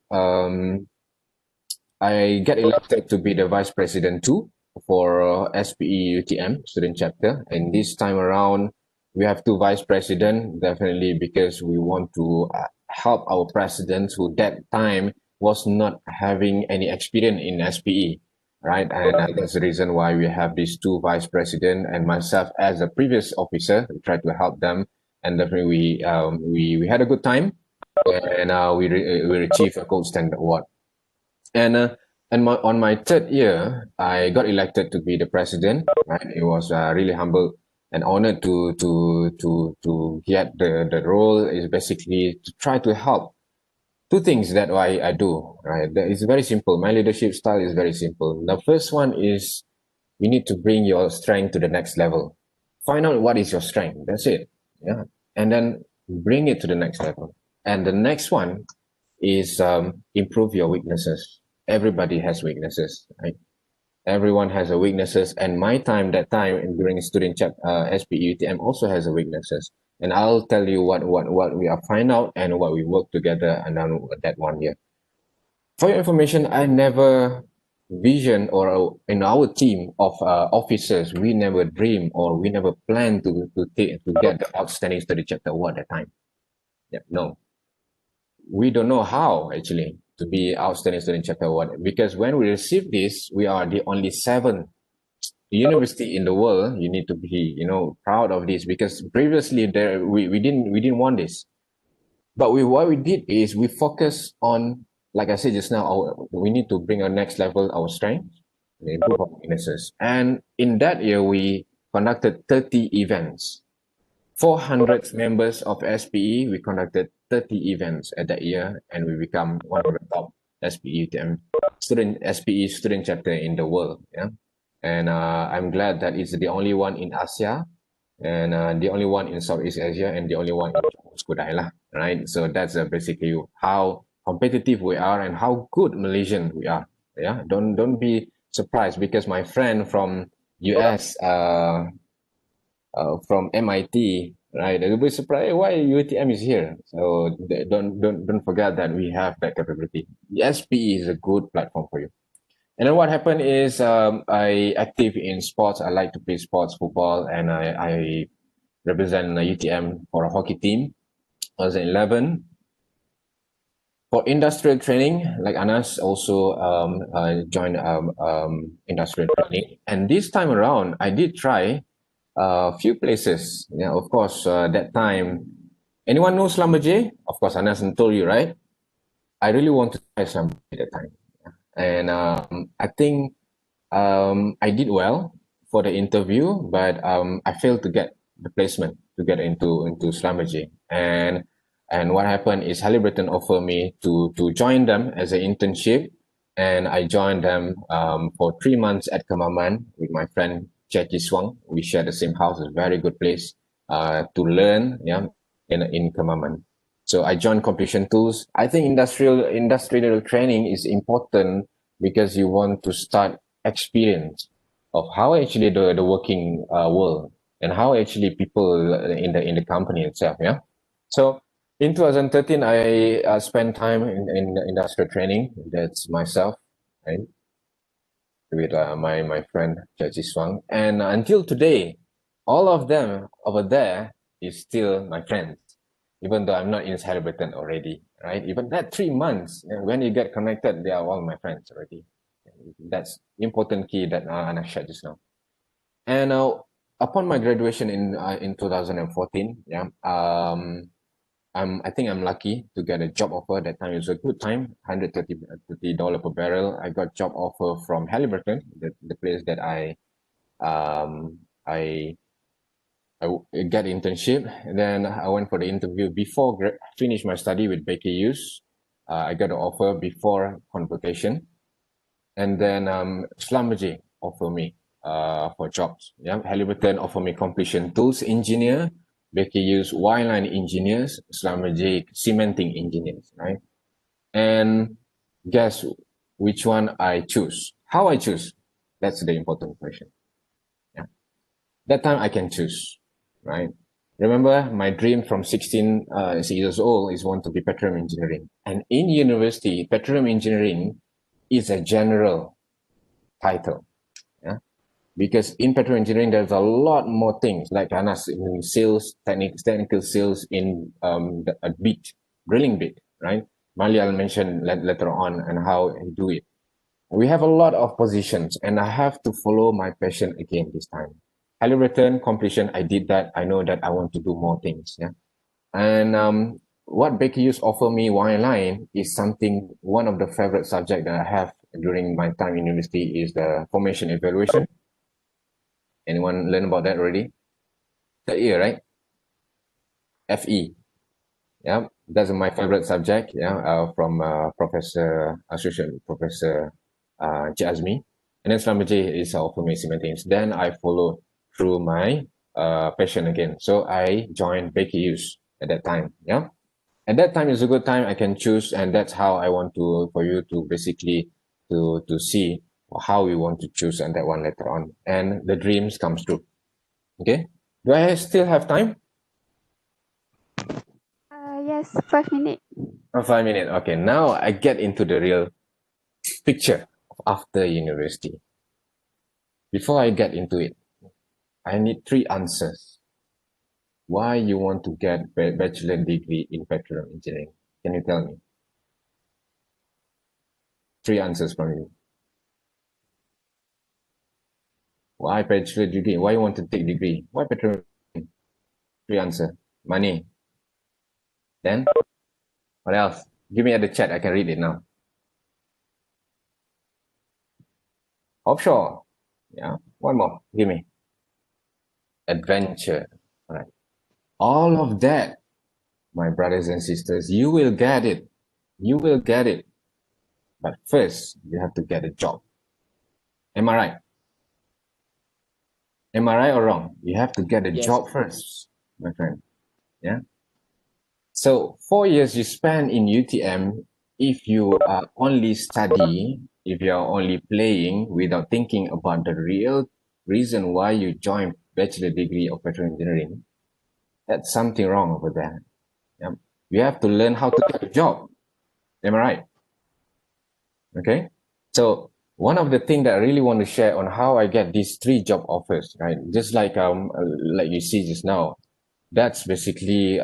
I get elected to be the vice president too for SPE-UTM student chapter. And this time around, we have 2 vice president, definitely because we want to help our president who that time was not having any experience in SPE, right? And that's the reason why we have these two vice president and myself as a previous officer. We try to help them, and definitely we had a good time, and we achieved a gold standard award. And on my third year, I got elected to be the president. Right, it was really humble and honored to get the role. Is basically to try to help. Two things that I do. Right, it's very simple. My leadership style is very simple. The first one is you need to bring your strength to the next level. Find out what is your strength. That's it. Yeah, and then bring it to the next level. And the next one is improve your weaknesses. Everybody has weaknesses, right? Everyone has a weaknesses, and my time that time during student chap SPE-UTM also has a weaknesses, and I'll tell you what we are find out and what we work together and then that 1 year. For your information, I never vision or in our team of officers, we never dream or we never plan to get the outstanding study chapter award at that time. Yeah, no, we don't know how actually to be outstanding student chapter award, because when we receive this, we are the only 7 university in the world. You need to be, proud of this, because previously there we didn't want this, but what we did is we focus on, like I said just now, we need to bring our next level our strength and improve our weaknesses. And in that year we conducted 30 events. 400 members of SPE, we conducted 30 events at that year, and we become one of the top SPE-UTM SPE student chapter in the world. Yeah, and I'm glad that it's the only one in Asia, and the only one in Southeast Asia, and the only one in Skudai lah. Right, so that's basically how competitive we are and how good Malaysian we are. Yeah, don't be surprised, because my friend from US, from MIT, right? They'll be surprised why UTM is here. So don't forget that we have that capability. The SPE is a good platform for you. And then what happened is I active in sports. I like to play sports, football, and I represent UTM for a hockey team. I was 11. For industrial training, like Anas also joined industrial training. And this time around, I did try a few places. Yeah, of course, that time, anyone know Slumberjay? Of course, Anas told you, right? I really want to try Slumberjay at that time. And I think I did well for the interview, but I failed to get the placement to get into Slumberjay. And what happened is Halliburton offered me to join them as an internship, and I joined them for 3 months at Kemaman with my friend Jackie Swang. We share the same house. It's a very good place to learn, yeah, in Kemaman. So I joined Completion Tools. I think industrial training is important because you want to start experience of how actually the working world and how actually people in the company itself. Yeah. So in 2013, I spent time in industrial training. That's myself, right? With my friend Jackie Swang. And until today, all of them over there is still my friends, even though I'm not in Halliburton already, right? Even that 3 months, when you get connected, they are all my friends already. That's important key that Anna shared just now. And upon my graduation in 2014, yeah, I think I'm lucky to get a job offer. That time it was a good time, $130 per barrel. I got job offer from Halliburton, the place that I get internship. And then I went for the interview before finish my study with Baker Hughes. I got an offer before convocation, and then Schlumberger offered me for jobs. Yeah, Halliburton offered me completion tools engineer, Baker Hughes wireline engineers, Schlumberger cementing engineers, right? And guess which one I choose? How I choose? That's the important question. Yeah, that time I can choose. Right? Remember, my dream from 16 years old is want to be petroleum engineering. And in university, petroleum engineering is a general title. Yeah? Because in petroleum engineering, there's a lot more things like Anas in sales, technical sales in a bit, drilling bit, right? Marlia mentioned later on and how he do it. we have a lot of positions and I have to follow my passion again this time. Highly written completion, I did that. I know that I want to do more things. Yeah. And what Baker Hughes offer me line is something, one of the favorite subject that I have during my time in university is the formation evaluation. Anyone learn about that already? Third year, right? FE. Yeah, that's my favorite subject. Yeah, from Associate Professor Azmi. And then Selama J is our formation maintenance. Then I followed through my passion again. So I joined Baker Hughes at that time. Yeah. At that time is a good time I can choose, and that's how I want to for you to basically to see how you want to choose and that one later on. And the dreams comes true. Okay. Do I still have time? Yes, 5 minutes. 5 minutes. Okay. Now I get into the real picture of after university. Before I get into it, I need 3 answers. Why you want to get bachelor degree in petroleum engineering? Can you tell me? 3 answers from you. Why bachelor degree? Why you want to take degree? Why petroleum? 3 answer. Money. Then what else? Give me at the chat. I can read it now. Offshore. Yeah. One more. Give me. Adventure. All right. All of that, my brothers and sisters, you will get it. You will get it. But first, you have to get a job. Am I right? Am I right or wrong? You have to get a job first, my friend. Yeah. So 4 years you spend in UTM, if you are only studying, if you are only playing without thinking about the real reason why you joined bachelor degree of petroleum engineering, that's something wrong over there. Yeah. You have to learn how to get a job. Am I right? Okay. So one of the things that I really want to share on how I get these 3 job offers, right? Just like you see just now, that's basically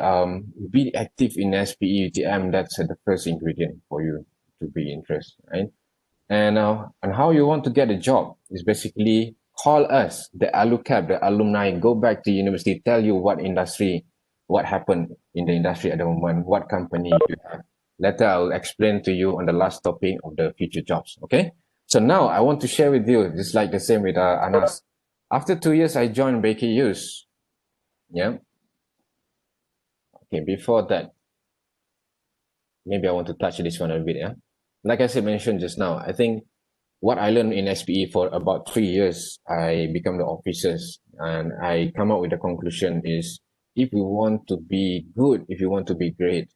be active in SPE-UTM. That's the first ingredient for you to be interested, right? And how you want to get a job is basically call us, the AluCap, the alumni, go back to university, tell you what industry, what happened in the industry at the moment, what company you have. Later, I'll explain to you on the last topic of the future jobs, okay? So now I want to share with you, just like the same with Anas. After 2 years, I joined Baker Hughes. Yeah. Okay, before that, maybe I want to touch this one a bit. Yeah, like I said, mentioned just now, I think what I learned in SPE for about 3 years, I become the officers, and I come up with the conclusion is if you want to be good, if you want to be great,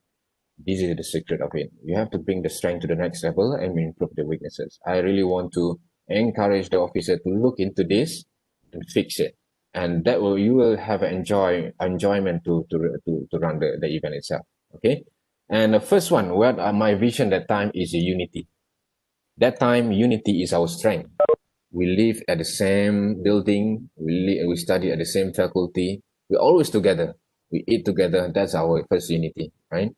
this is the secret of it. You have to bring the strength to the next level and improve the weaknesses. I really want to encourage the officer to look into this and fix it. And that will, you will have enjoyment to run the event itself. Okay. And the first one, what my vision that time is unity. That time, unity is our strength. We live at the same building. We study at the same faculty. We're always together. We eat together. That's our first unity, right?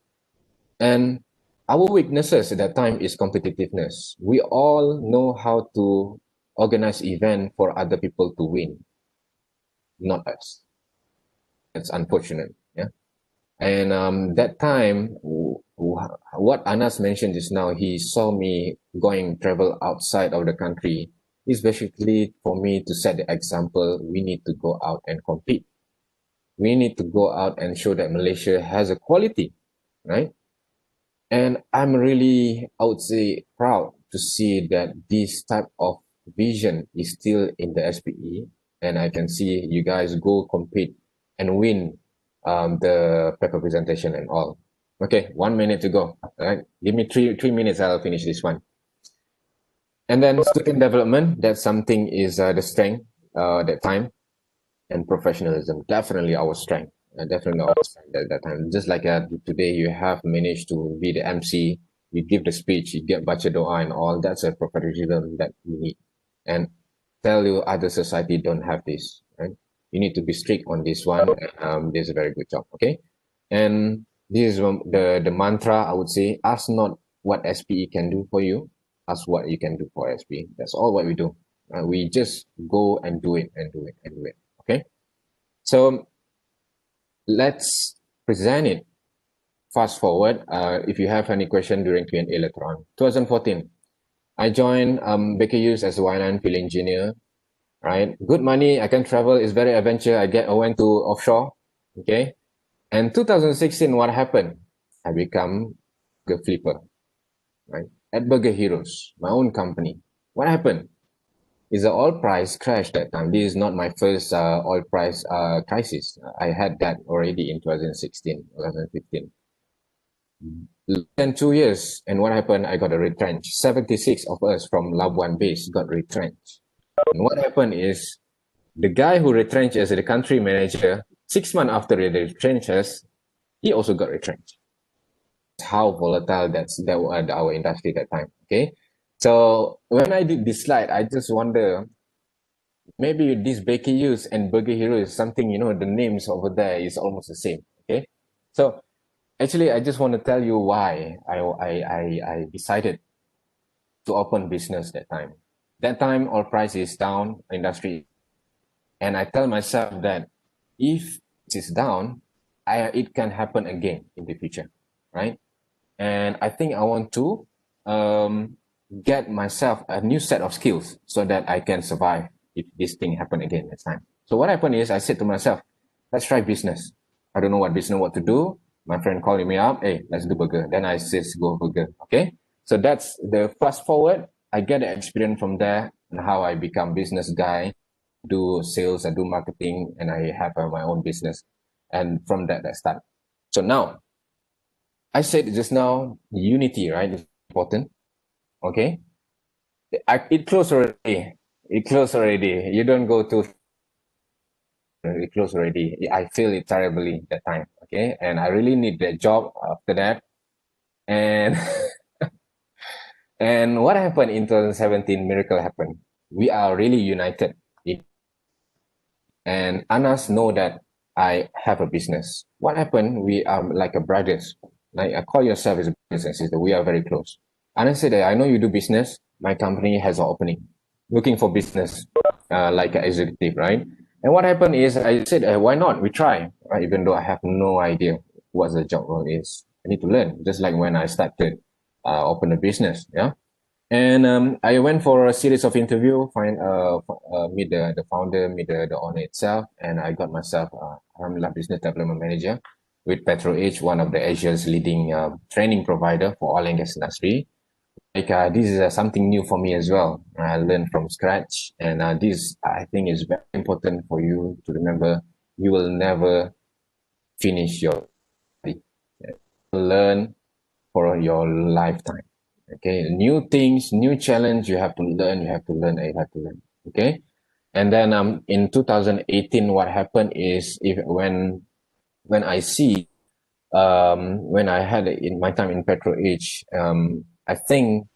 And our weaknesses at that time is competitiveness. We all know how to organize event for other people to win, not us. That's unfortunate. Yeah. And that time, what Anas mentioned just now, he saw me going travel outside of the country. Is basically for me to set the example. We need to go out and compete. We need to go out and show that Malaysia has a quality, right? And I'm really, I would say, proud to see that this type of vision is still in the SPE. And I can see you guys go compete and win the paper presentation and all. Okay, 1 minute to go. All right, give me three minutes. I'll finish this one. And then student development. That's something is the strength that time, and professionalism. Definitely our strength. Definitely our strength at that time. Just like today, you have managed to be the MC. You give the speech. You get baca doa and all. That's a professionalism that you need. And tell you other society don't have this. Right? You need to be strict on this one. This is a very good job. Okay. And this is the mantra, I would say. Ask not what SPE can do for you. ask what you can do for SPE. That's all what we do. We just go and do it and do it and do it. Okay. So let's present it. Fast forward. If you have any question during Q&A later on. 2014, I joined Baker Hughes as a wireline field engineer. Right, good money. I can travel. It's very adventure. I went to offshore. Okay, and 2016, what happened? I become a flipper. Right, at Burger Heroes, my own company. What happened? Is the oil price crashed that time. This is not my first oil price crisis. I had that already in 2016, 2015. Less than 2 years, and what happened? I got a retrench. 76 of us from Labuan base got retrenched. And what happened is the guy who retrenched as the country manager, 6 months after he retrenched us, he also got retrenched. How volatile that was our industry at that time. Okay, so when I did this slide, I just wonder, maybe this Baker Hughes and Burger Hero is something, the names over there is almost the same. Okay, so actually, I just want to tell you why I decided to open business that time. That time, oil price is down, industry, and I tell myself that if it is down, it can happen again in the future, right? And I think I want to get myself a new set of skills so that I can survive if this thing happen again next time. So what happened is I said to myself, let's try business. I don't know what business, what to do. My friend calling me up, hey, let's do burger. Then I said, go burger. Okay. So that's the fast forward. I get the experience from there and how I become business guy, do sales, I do marketing, and I have my own business. And from that, I start. So now, I said just now, unity, right, is important. Okay. It closed already. It closed already. You don't go to it closed already. I feel it terribly that time. Okay. And I really need that job after that. And and what happened in 2017, miracle happened. We are really united. And Anas know that I have a business. What happened? We are like a brothers. Like I call yourself as a brother and sister. We are very close. Anas said that I know you do business. My company has an opening, looking for business, like an executive, right? And what happened is I said, why not? We try, right? Even though I have no idea what the job role is. I need to learn, just like when I started open a business, yeah. And I went for a series of interview, meet the founder, meet the owner itself, and I got myself Alhamdulillah business development manager with PetroH, one of the Asia's leading training provider for oil and gas industry. Like this is something new for me as well. I learned from scratch, and this I think is very important for you to remember. You will never finish your study. Learn for your lifetime. Okay, new things, new challenge, you have to learn, okay. And then in 2018, what happened is when I see when I had in my time in PetroH, I think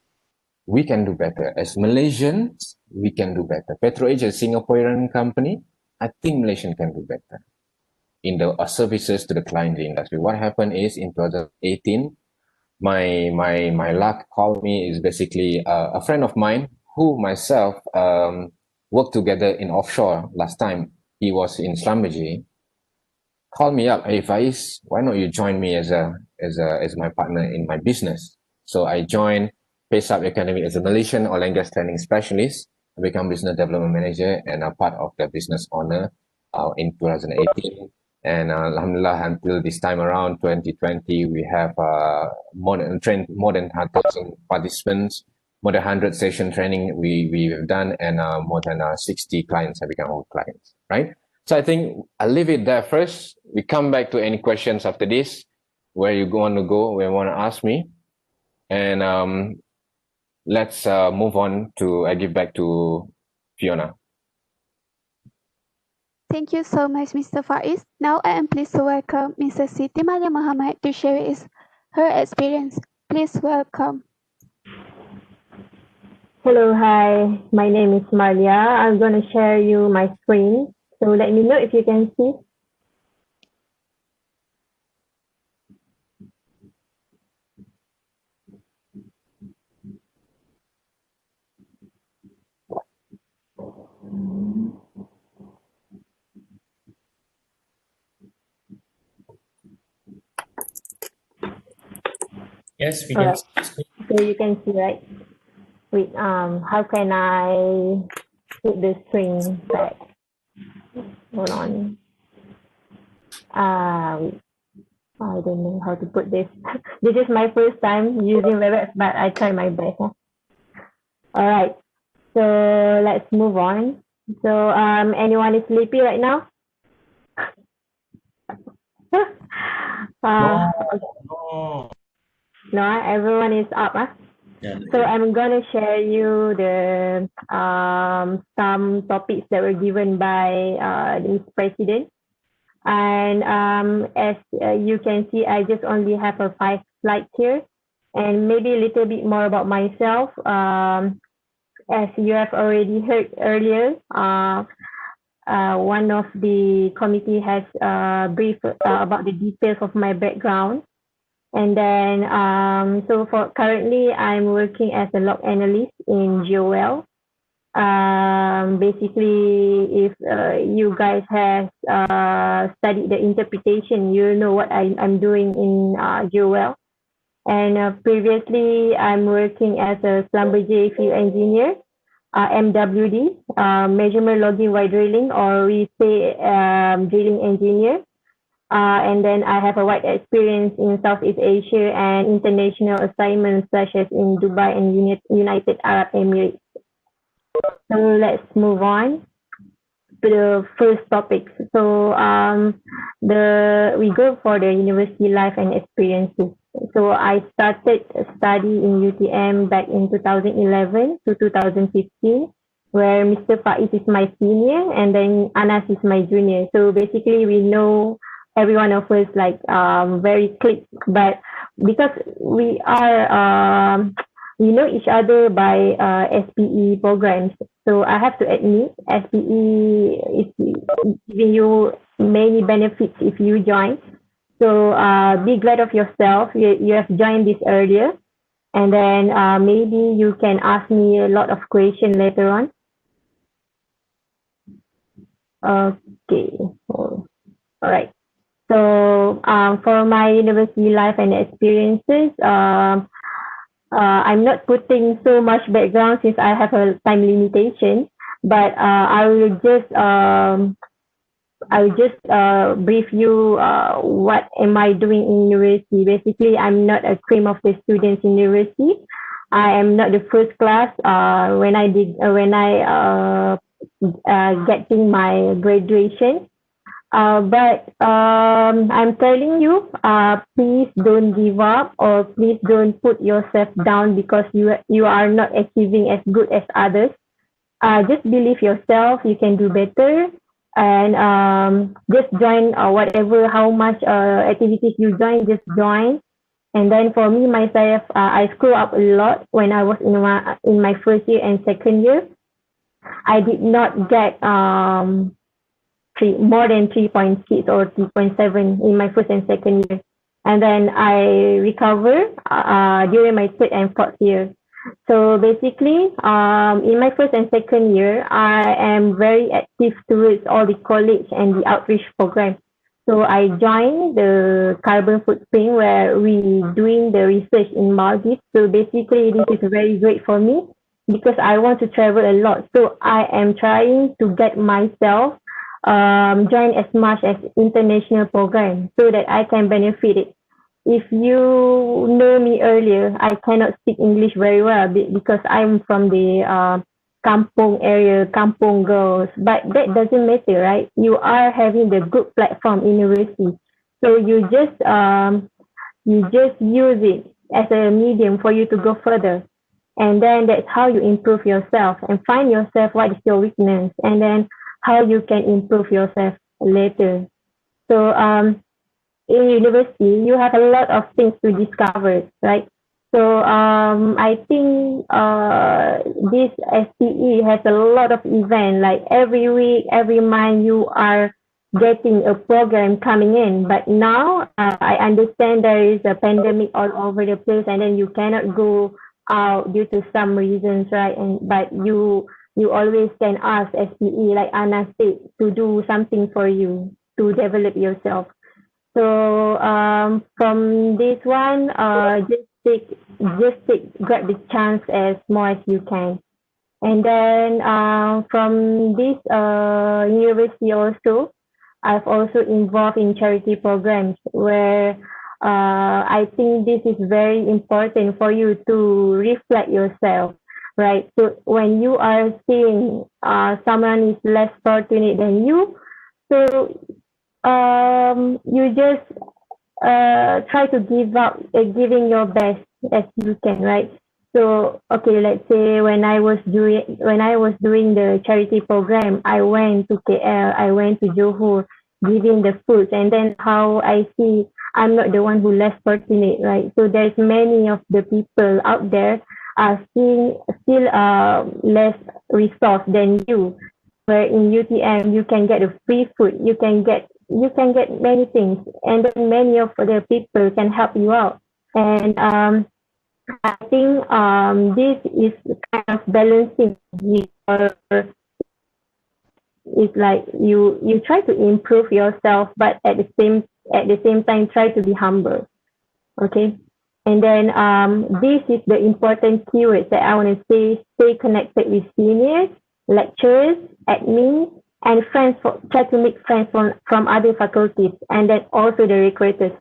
we can do better as Malaysians. We can do better. PetroH is a Singaporean company. I think Malaysian can do better in the services to the client in the industry. What happened is in 2018, my luck called me is basically a friend of mine who myself worked together in offshore last time. He was in Schlumberger. Called me up, hey Faiz, why not you join me as my partner in my business? So I joined PaySub Academy as a Malaysian oil and gas training specialist. I become business development manager and a part of the business owner in 2018. And Alhamdulillah, until this time around 2020, we have more than 1,000 participants, more than 100 session training we have done, and more than 60 clients have become our clients, right? So I think I'll leave it there first. We come back to any questions after this, where you want to go, where you want to ask me. And let's move on to, I give back to Fiona. Thank you so much, Mr. Faiz. Now I am pleased to welcome Mrs. Siti Mohamad to share her experience. Please welcome. Hello, hi. My name is Marlia. I'm going to share you my screen. So let me know if you can see. Yes, we can Alright. see the screen. So you can see, right? Wait, how can I put the string back? Hold on. Wait. I don't know how to put this. This is my first time using WebEx, but I try my best. Huh? All right. So let's move on. So anyone is sleepy right now? No, Okay. no. No, everyone is up. Huh? Yeah. So I'm gonna share you the some topics that were given by the President. And as you can see, I just only have a 5 slides here, and maybe a little bit more about myself. As you have already heard earlier, one of the committee has briefed about the details of my background. And then, so for currently, I'm working as a log analyst in GOL. Basically, if you guys have studied the interpretation, you know what I'm doing in GOL. And previously, I'm working as a Schlumberger field engineer, MWD, measurement logging while drilling, or we say drilling engineer. And then I have a wide experience in Southeast Asia and international assignments such as in Dubai and United Arab Emirates. So let's move on to the first topic. So we go for the university life and experiences. So I started study in UTM back in 2011 to 2015, where Mr. Faiz is my senior and then Anas is my junior. So basically we know every one of us like very click, but because we are we know each other by SPE programs. So I have to admit, SPE is giving you many benefits if you join. So be glad of yourself. You have joined this earlier. And then maybe you can ask me a lot of questions later on. Okay. All right. So for my university life and experiences, I'm not putting so much background since I have a time limitation, but I will just brief you what am I doing in university. Basically, I'm not a cream of the students in university. I am not the first class when I getting my graduation. But I'm telling you, please don't give up, or please don't put yourself down because you are not achieving as good as others. Just believe yourself, you can do better, and just join whatever, how much activities you join, just join. And then for me myself, I screw up a lot when I was in my first year and second year. I did not get more than 3.6 or 3.7 in my first and second year. And then I recover during my third and fourth year. So basically, in my first and second year, I am very active towards all the college and the outreach program. So I joined the carbon footprint where we doing the research in Maldives. So basically, this is very great for me because I want to travel a lot. So I am trying to get myself join as much as international program so that I can benefit it. If you know me earlier, I cannot speak English very well because I'm from the kampong area, kampong girls. But that doesn't matter, right? You are having the good platform in university, so you just use it as a medium for you to go further. And then that's how you improve yourself and find yourself what is your weakness, and then how you can improve yourself later. So in university, you have a lot of things to discover, right? So I think this SPE has a lot of events, like every week, every month you are getting a program coming in. But now I understand there is a pandemic all over the place, and then you cannot go out due to some reasons, right? But you always can ask SPE, like Anna said, to do something for you to develop yourself. So from this one, just grab the chance as more as you can. And then from this university also, I've also involved in charity programs where I think this is very important for you to reflect yourself, right? So when you are seeing someone is less fortunate than you, so you just try to giving your best as you can, right? So okay, let's say when I was doing the charity program, I went to KL, I went to Johor, giving the food, and then how I see I'm not the one who less fortunate, right? So there's many of the people out there are still less resource than you. Where in UTM you can get a free food, you can get many things, and then many of the people can help you out. And I think this is kind of balancing. It's like you try to improve yourself, but at the same time try to be humble. Okay, and then this is the important keywords that I want to say: stay connected with seniors, lecturers, admin, and friends. Try to make friends from other faculties, and then also the recruiters.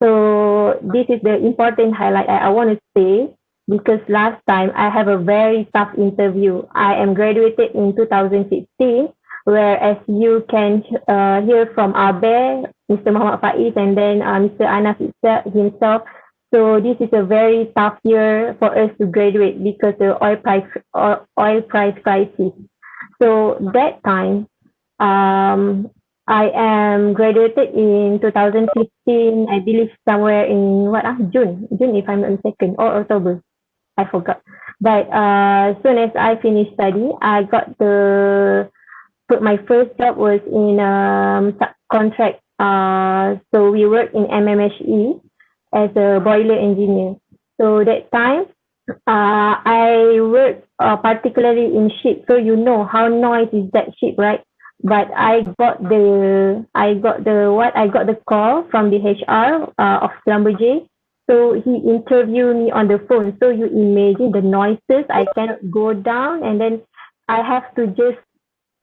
So this is the important highlight I want to say, because last time I have a very tough interview. I am graduated in 2016, where as you can hear from Abe, Mr. Mohamad Faiz, and then Mr. Anas himself. So this is a very tough year for us to graduate because the oil price crisis. So that time, I am graduated in 2015, I believe somewhere in June if I'm not mistaken, or October, I forgot. But as soon as I finished study, I got my first job was in contract. So we worked in MMHE as a boiler engineer. So that time, I worked particularly in ship. So you know how noisy is that ship, right? But I got the call from the HR of Schlumberger. So he interviewed me on the phone. So you imagine the noises. I cannot go down, and then I have to just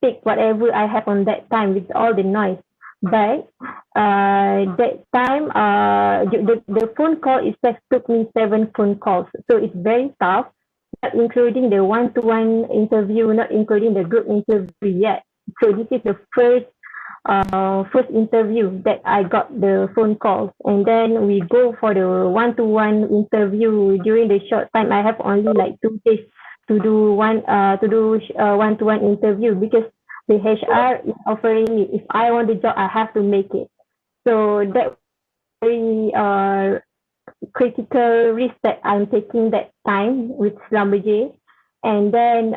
take whatever I have on that time with all the noise. But that time, the phone call itself took me 7 phone calls. So it's very tough, not including the one-to-one interview, not including the group interview yet. So this is the first interview that I got the phone calls, and then we go for the one-to-one interview. During the short time, I have only like 2 days to do one-to-one interview, because the HR is offering me, if I want the job, I have to make it. So that very critical risk that I'm taking that time with Schlumberger. And then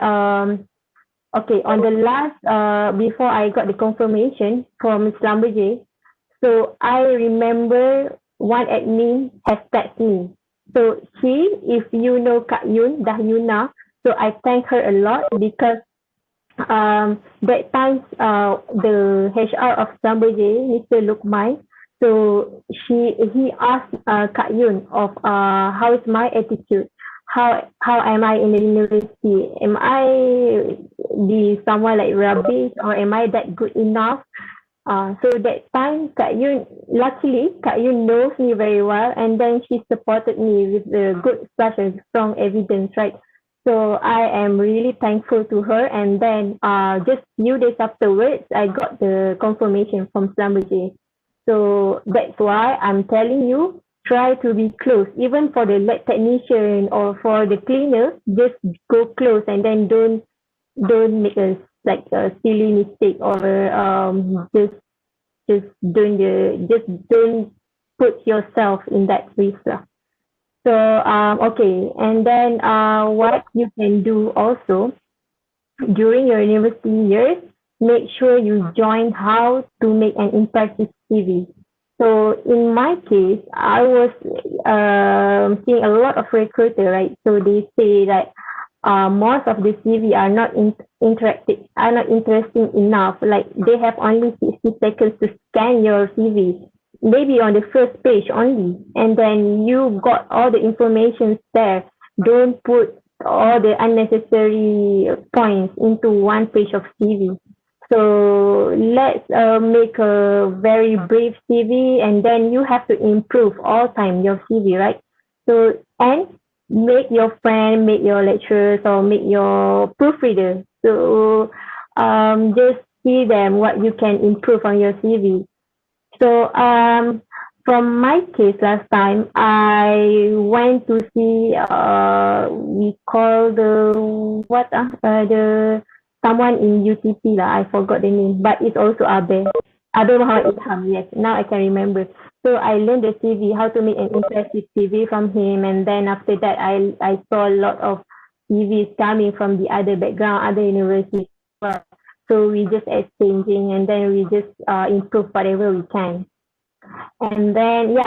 okay, on the last before I got the confirmation from Schlumberger, so I remember one admin has texted me. So she, if you know Kak Yun, Dahyuna, so I thank her a lot, because that time the HR of Schlumberger, Mr. Lukman, so he asked Kak Yun of how is my attitude, how am I in the university, am I be someone like rubbish, or am I that good enough? So that time, luckily Kak Yun knows me very well, and then she supported me with the good such and strong evidence, right? So I am really thankful to her. And then just few days afterwards, I got the confirmation from Schlumberger. So that's why I'm telling you, try to be close. Even for the lab technician or for the cleaner, just go close, and then don't make a silly mistake, or just don't put yourself in that risk. So okay, and then what you can do also during your university years, make sure you join how to make an impressive CV. So in my case, I was seeing a lot of recruiter, right? So they say that most of the CV are not interesting enough. Like they have only 60 seconds to scan your CV. maybe on the first page only, and then you got all the information there. Don't put all the unnecessary points into one page of CV. So let's make a very brief CV, and then you have to improve all time your CV, right? So, and make your friend, make your lecturers, or make your proofreader. So just see them what you can improve on your CV. So from my case last time, I went to see we call the someone in UTP lah. I forgot the name, but it's also Abe. Abe Mohamad Ilham. Yes, now I can remember. So I learned the CV, how to make an impressive CV from him, and then after that, I saw a lot of CVs coming from the other background, other universities. So we just exchanging, and then we just improve whatever we can. And then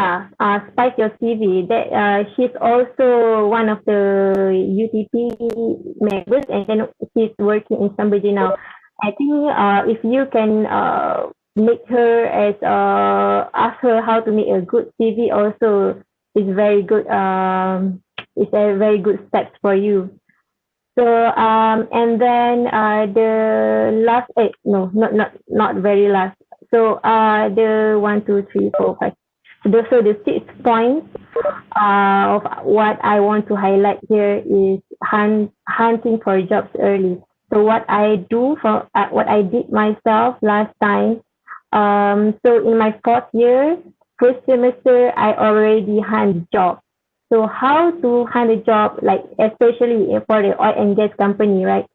spice your CV. That she's also one of the UTP members, and then she's working in Sambaji now. I think if you can make her as ask her how to make a good CV, also is very good. It's a very good step for you. So and then the last no, not very last. So the 1, 2, 3, 4, 5. So the 6 points of what I want to highlight here is hunting for jobs early. So what I do for what I did myself last time. So in my 4th year, first semester, I already hunt job. So how to hunt a job, like especially for the oil and gas company, right?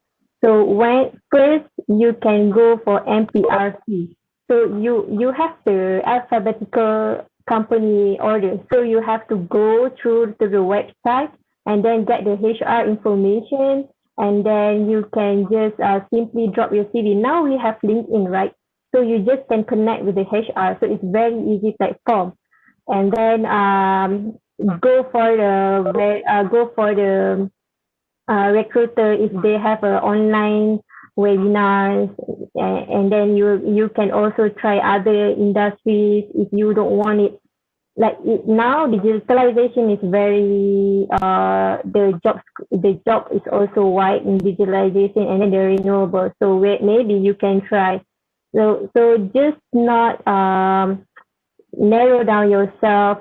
So when first you can go for MPRC. So you have the alphabetical company order. So you have to go through to the website and then get the HR information, and then you can just simply drop your CV. Now we have LinkedIn, right? So you just can connect with the HR. So it's very easy platform. And then go for the recruiter if they have an online webinars, and then you can also try other industries if you don't want it. Like now, digitalization is very the job is also wide in digitalization, and then the renewable. So maybe you can try. So just not narrow down yourself.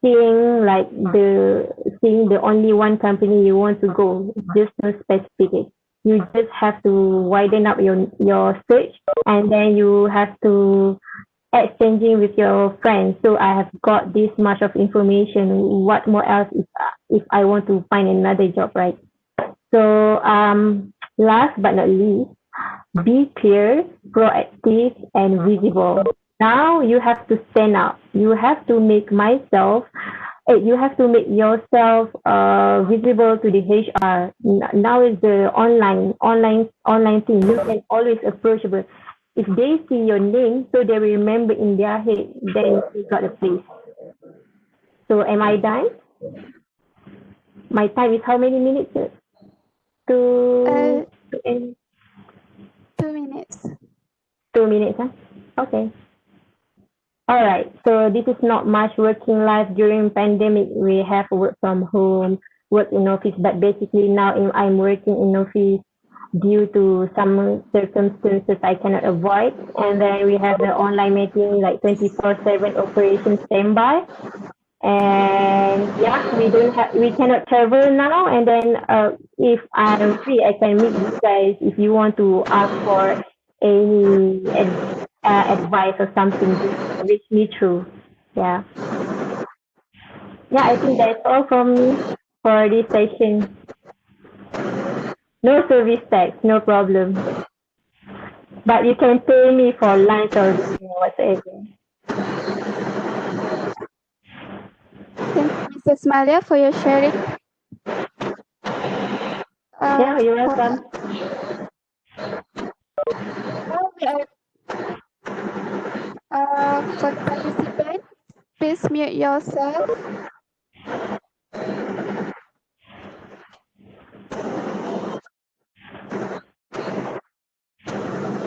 Seeing the only one company you want to go, just no specific. You just have to widen up your search, and then you have to exchanging with your friends. So I have got this much of information. What more else if I want to find another job, right? So last but not least, be clear, proactive, and visible. Now you have to stand out. You have to make you have to make yourself visible to the HR. Now is the online thing. You can always approachable. If they see your name, so they will remember in their head, then you got a place. So am I done? My time is how many minutes? 2 minutes. 2 minutes, huh? Okay. All right. So this is not much working life during pandemic. We have work from home, work in office, but basically now I'm working in office due to some circumstances I cannot avoid. And then we have the online meeting, like 24/7 operation standby. And we cannot travel now. And then if I'm free, I can meet you guys if you want to ask for any advice or something. Just reach me through. Yeah, I think that's all from me for this session. No service tax, no problem. But you can pay me for lunch or whatever. Thank you, Mrs. Marlia, for your sharing. You're welcome. For the participants, please mute yourself.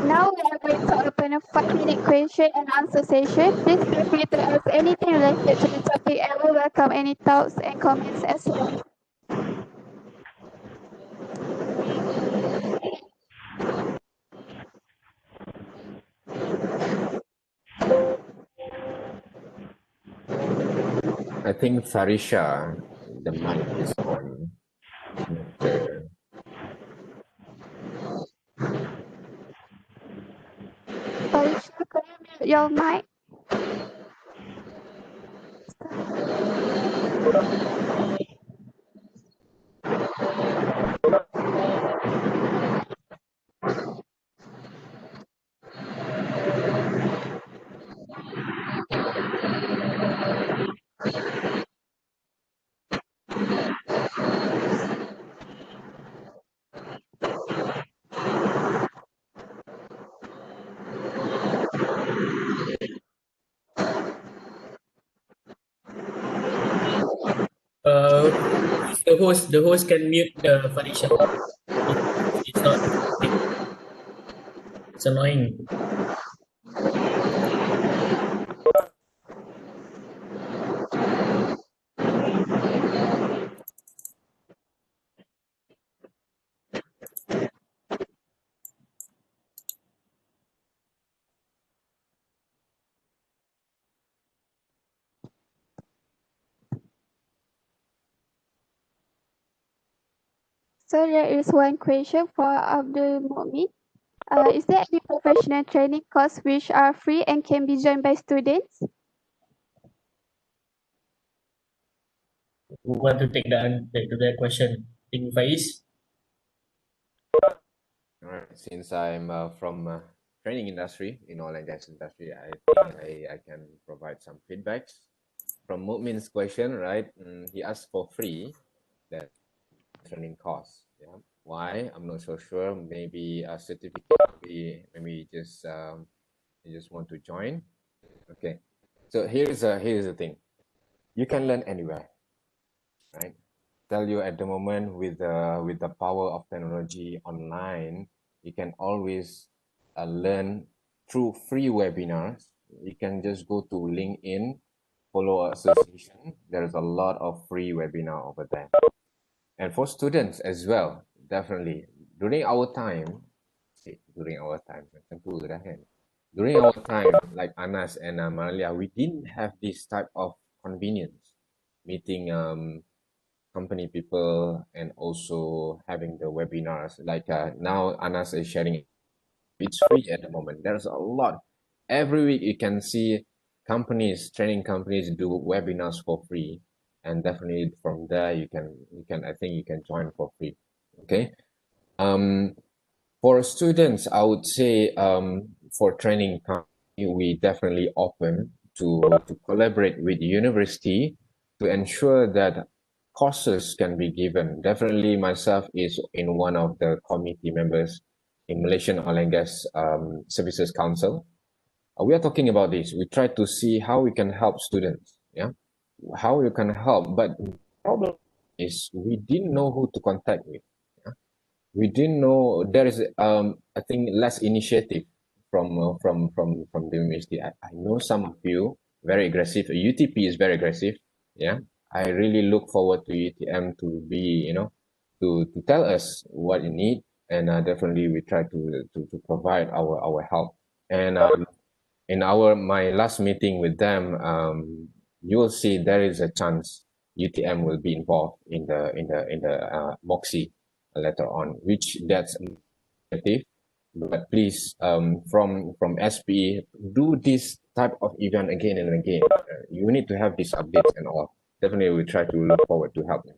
Now we are going to open open a 5-minute question and answer session. Please feel free to ask anything related to the topic and we welcome any thoughts and comments as well. I think Farisha, the mic is on. Okay. Felicia, can you mute your mic? The host can mute the Farisha. It's not. It's annoying. So there is one question for Abdul Mu'min. Is there any professional training courses which are free and can be joined by students? Who want to take that question? In Faiz? All right. Since I'm from training industry, in oil and gas industry, I think I can provide some feedbacks. From Mu'min's question, right? He asked for free that training course. Yeah. Why? I'm not so sure. Maybe a certificate. Maybe just you just want to join. Okay. So here's the thing. You can learn anywhere, right? Tell you at the moment with the power of technology online, you can always learn through free webinars. You can just go to LinkedIn, follow our association. There's a lot of free webinar over there. And for students as well, definitely. During our time, like Anas and Marlia, we didn't have this type of convenience, meeting company people and also having the webinars. Like now Anas is sharing, it's free at the moment. There's a lot. Every week you can see training companies do webinars for free. And definitely from there I think you can join for free. Okay. For students, I would say for training company, we definitely open to collaborate with university to ensure that courses can be given. Definitely myself is in one of the committee members in Malaysian Oil and Gas Services Council. We are talking about this. We try to see how we can help students. Yeah, how we can help. But the problem is we didn't know who to contact with. Yeah? We didn't know there is I think less initiative from the university. I know some of you very aggressive. UTP is very aggressive. Yeah, I really look forward to UTM to be to tell us what you need, and definitely we try to provide our help. And in my last meeting with them, you will see there is a chance UTM will be involved in the MOXIE later on, which that's negative. But please, from SPE, do this type of event again and again. You need to have these updates and all. Definitely, we try to look forward to help them.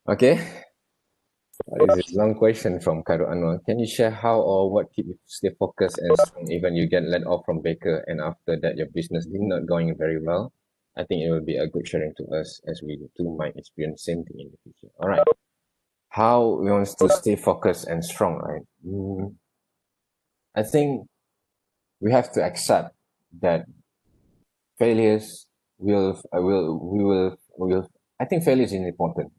Okay. This is a long question from Khairul Anwar. Can you share how or what keep you stay focused and strong even you get let off from Baker and after that your business did not going very well? I think it will be a good sharing to us as we too might experience same thing in the future. All right. How we want to stay focused and strong, right? I think we have to accept that failures I think failures is important.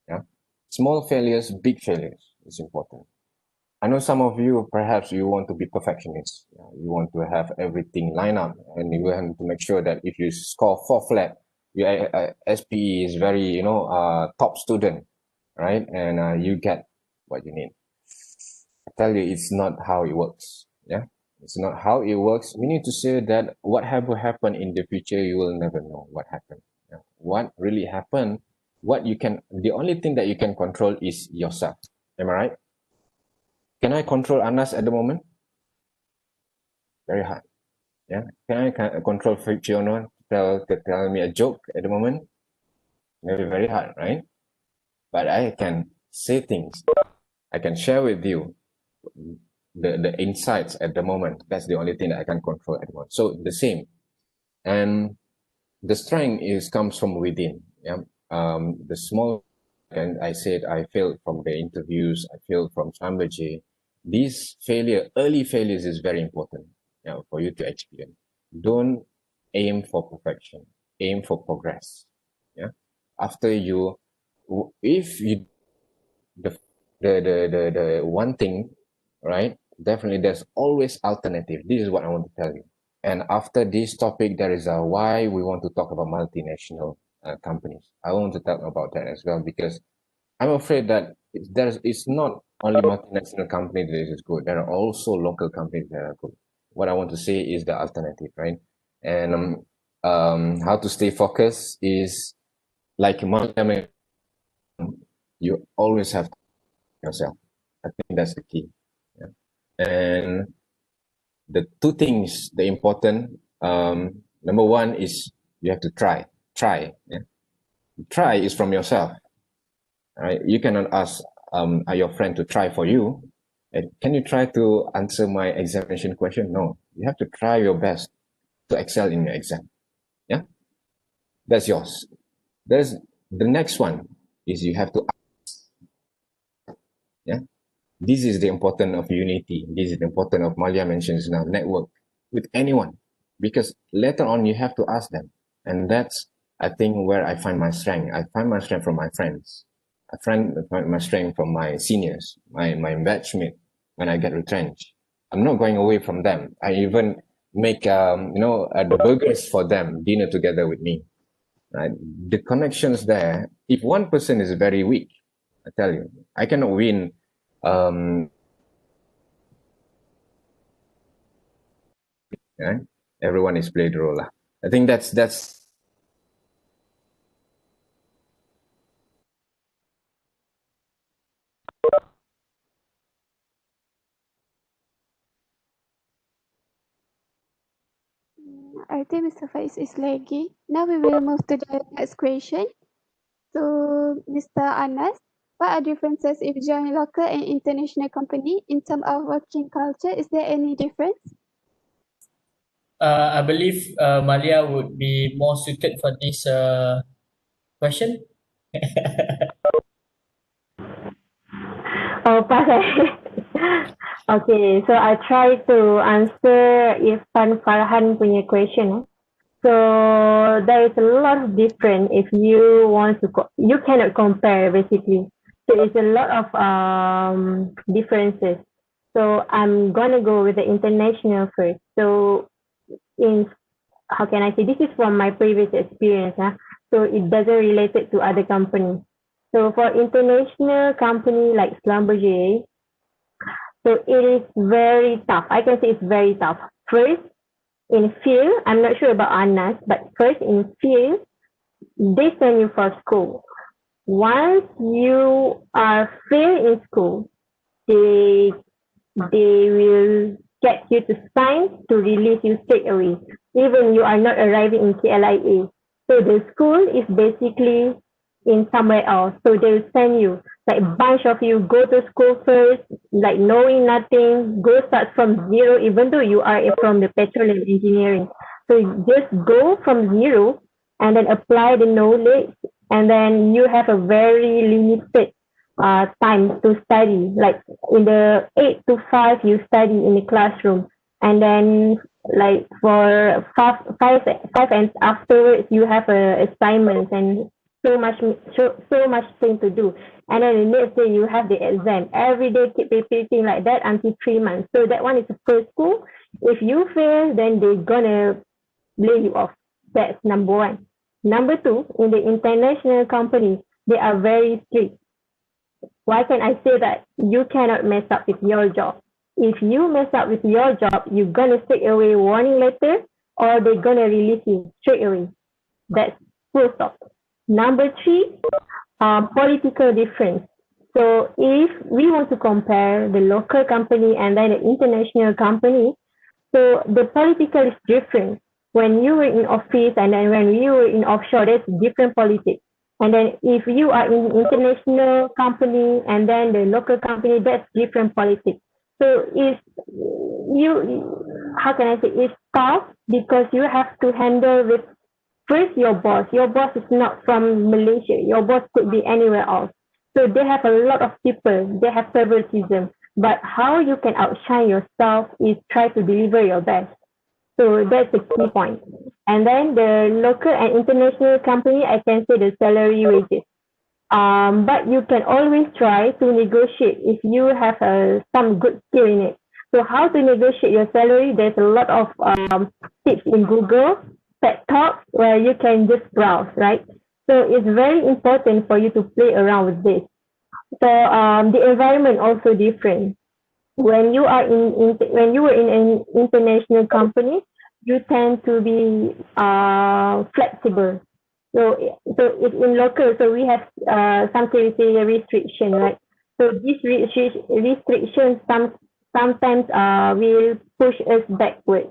Yeah. Small failures, big failures is important. I know some of you, perhaps you want to be perfectionists. You want to have everything lined up, and you want to make sure that if you score 4 flat, your SPE is very, top student, right? And you get what you need. I tell you, it's not how it works. Yeah, it's not how it works. We need to say that what will happen in the future, you will never know what happened. Yeah. What really happened, the only thing that you can control is yourself. Am I right? Can I control Anas at the moment? Very hard. Yeah. Can I control Fiona to tell me a joke at the moment? Maybe very hard, right? But I can say things. I can share with you the insights at the moment. That's the only thing that I can control at the moment. So the same. And the strength comes from within. Yeah. The small, and I said I failed from the interviews, I failed from Sambaji. These early failures is very important, for you to experience. Don't aim for perfection, aim for progress. Yeah. After if you, the one thing, right? Definitely there's always alternative. This is what I want to tell you. And after this topic, there is a why we want to talk about multinational companies. I want to talk about that as well, because I'm afraid that it's not only multinational companies that is good. There are also local companies that are good. What I want to say is the alternative, right? And how to stay focused is like Marlia, you always have to yourself. I think that's the key. Yeah. And the two things, the important, number one is you have to try. Yeah. Try is from yourself. Right? You cannot ask your friend to try for you. Can you try to answer my examination question? No, you have to try your best to excel in your exam. Yeah, that's yours. There's the next one is you have to ask. Yeah, this is the importance of unity. This is the importance of Marlia mentions now, network with anyone, because later on you have to ask them. And that's, I think, where I find my strength. I find my strength from my friends. I find my strength from my seniors, my batchmate when I get retrenched. I'm not going away from them. I even make, the burgers for them, dinner together with me. Right? The connections there, if one person is very weak, I tell you, I cannot win everyone is played the role. I think that's I think Mr. Faiz is lagging. Now we will move to the next question. To Mr. Anas, what are differences if join local and international company in terms of working culture? Is there any difference? I believe Marlia would be more suited for this question. Oh, pakai. Okay, so I try to answer Irfan Farhan punya question. So there is a lot of difference if you want to, you cannot compare basically. So it's a lot of differences. So I'm gonna go with the international first. So how can I say, this is from my previous experience. So it doesn't relate it to other companies. So for international company like Schlumberger, so it is very tough. I can say it's very tough. First, in field, I'm not sure about Anas, but first in field, they send you for school. Once you are fail in school, they will get you to sign to release you straight away, even you are not arriving in KLIA. So the school is basically in somewhere else. So they'll send you, like a bunch of you go to school first, like knowing nothing, go start from zero, even though you are from the petroleum engineering. So you just go from zero and then apply the knowledge, and then you have a very limited time to study. Like in the 8 to 5, you study in the classroom, and then like for five and afterwards you have a assignment, and so much thing to do. And then the next day you have the exam. Every day keep repeating like that until 3 months. So that one is the first school. If you fail, then they're gonna lay you off. That's number one. Number two, in the international company, they are very strict. Why can I say that? You cannot mess up with your job. If you mess up with your job, you're gonna straight away warning letter, or they're gonna release you straight away. That's full stop. Number three, political difference. So if we want to compare the local company and then the international company, so the political is different. When you were in office and then when you were in offshore, there's different politics. And then if you are in international company and then the local company, that's different politics. So it's how can I say, it's tough because you have to handle with first your boss. Your boss is not from Malaysia. Your boss could be anywhere else. So they have a lot of people. They have favoritism. But how you can outshine yourself is try to deliver your best. So that's the key point. And then the local and international company, I can say the salary wages. But you can always try to negotiate if you have some good skill in it. So how to negotiate your salary? There's a lot of tips in Google, TED Talks, where you can just browse, right? So it's very important for you to play around with this. So the environment also different. When you are when you were in an international company, you tend to be flexible. So it's in local, so we have something say restriction, right? So this restriction sometimes will push us backward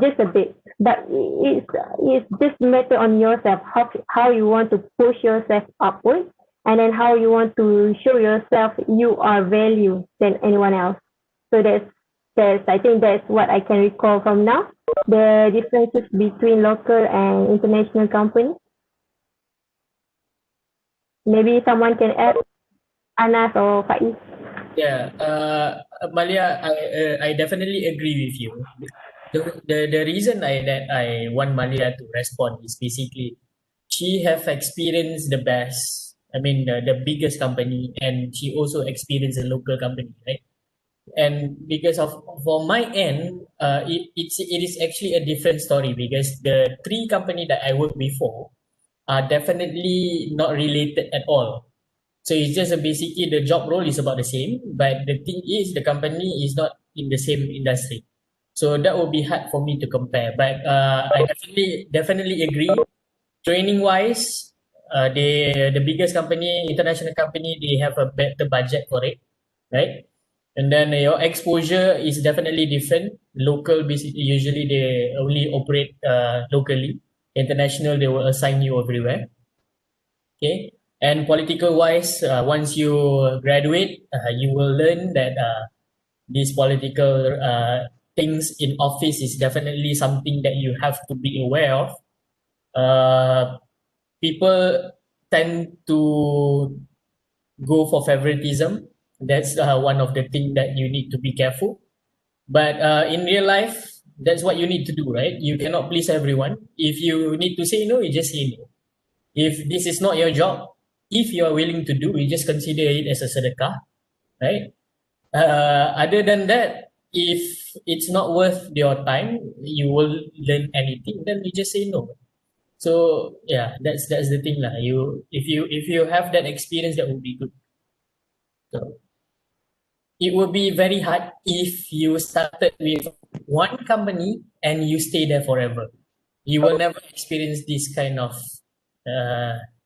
just a bit. But it's just matter on yourself how you want to push yourself upward, and then how you want to show yourself you are value than anyone else. So I think that's what I can recall from now. The differences between local and international companies. Maybe someone can add, Anas or Faiz. Yeah, Malia, I definitely agree with you. The reason that I want Malia to respond is basically she have experienced the best. I mean the biggest company, and she also experienced a local company, right? And because of for my end, it is actually a different story because the three company that I worked before are definitely not related at all. So it's just basically the job role is about the same, but the thing is the company is not in the same industry. So that would be hard for me to compare. But I definitely agree. Training wise, the biggest company, international company, they have a better budget for it, right? And then your exposure is definitely different. Local, basically, usually they only operate locally. International, they will assign you everywhere. Okay. And political wise, once you graduate, you will learn that these political things in office is definitely something that you have to be aware of. People tend to go for favoritism. That's one of the things that you need to be careful. But in real life, that's what you need to do, right? You cannot please everyone. If you need to say no, you just say no. If this is not your job, if you are willing to do, you just consider it as a sedekah, right? Other than that, if it's not worth your time, you will learn anything, then you just say no. So yeah, that's the thing lah. If you have that experience, that would be good. So it would be very hard if you started with one company and you stay there forever. You will never experience this kind of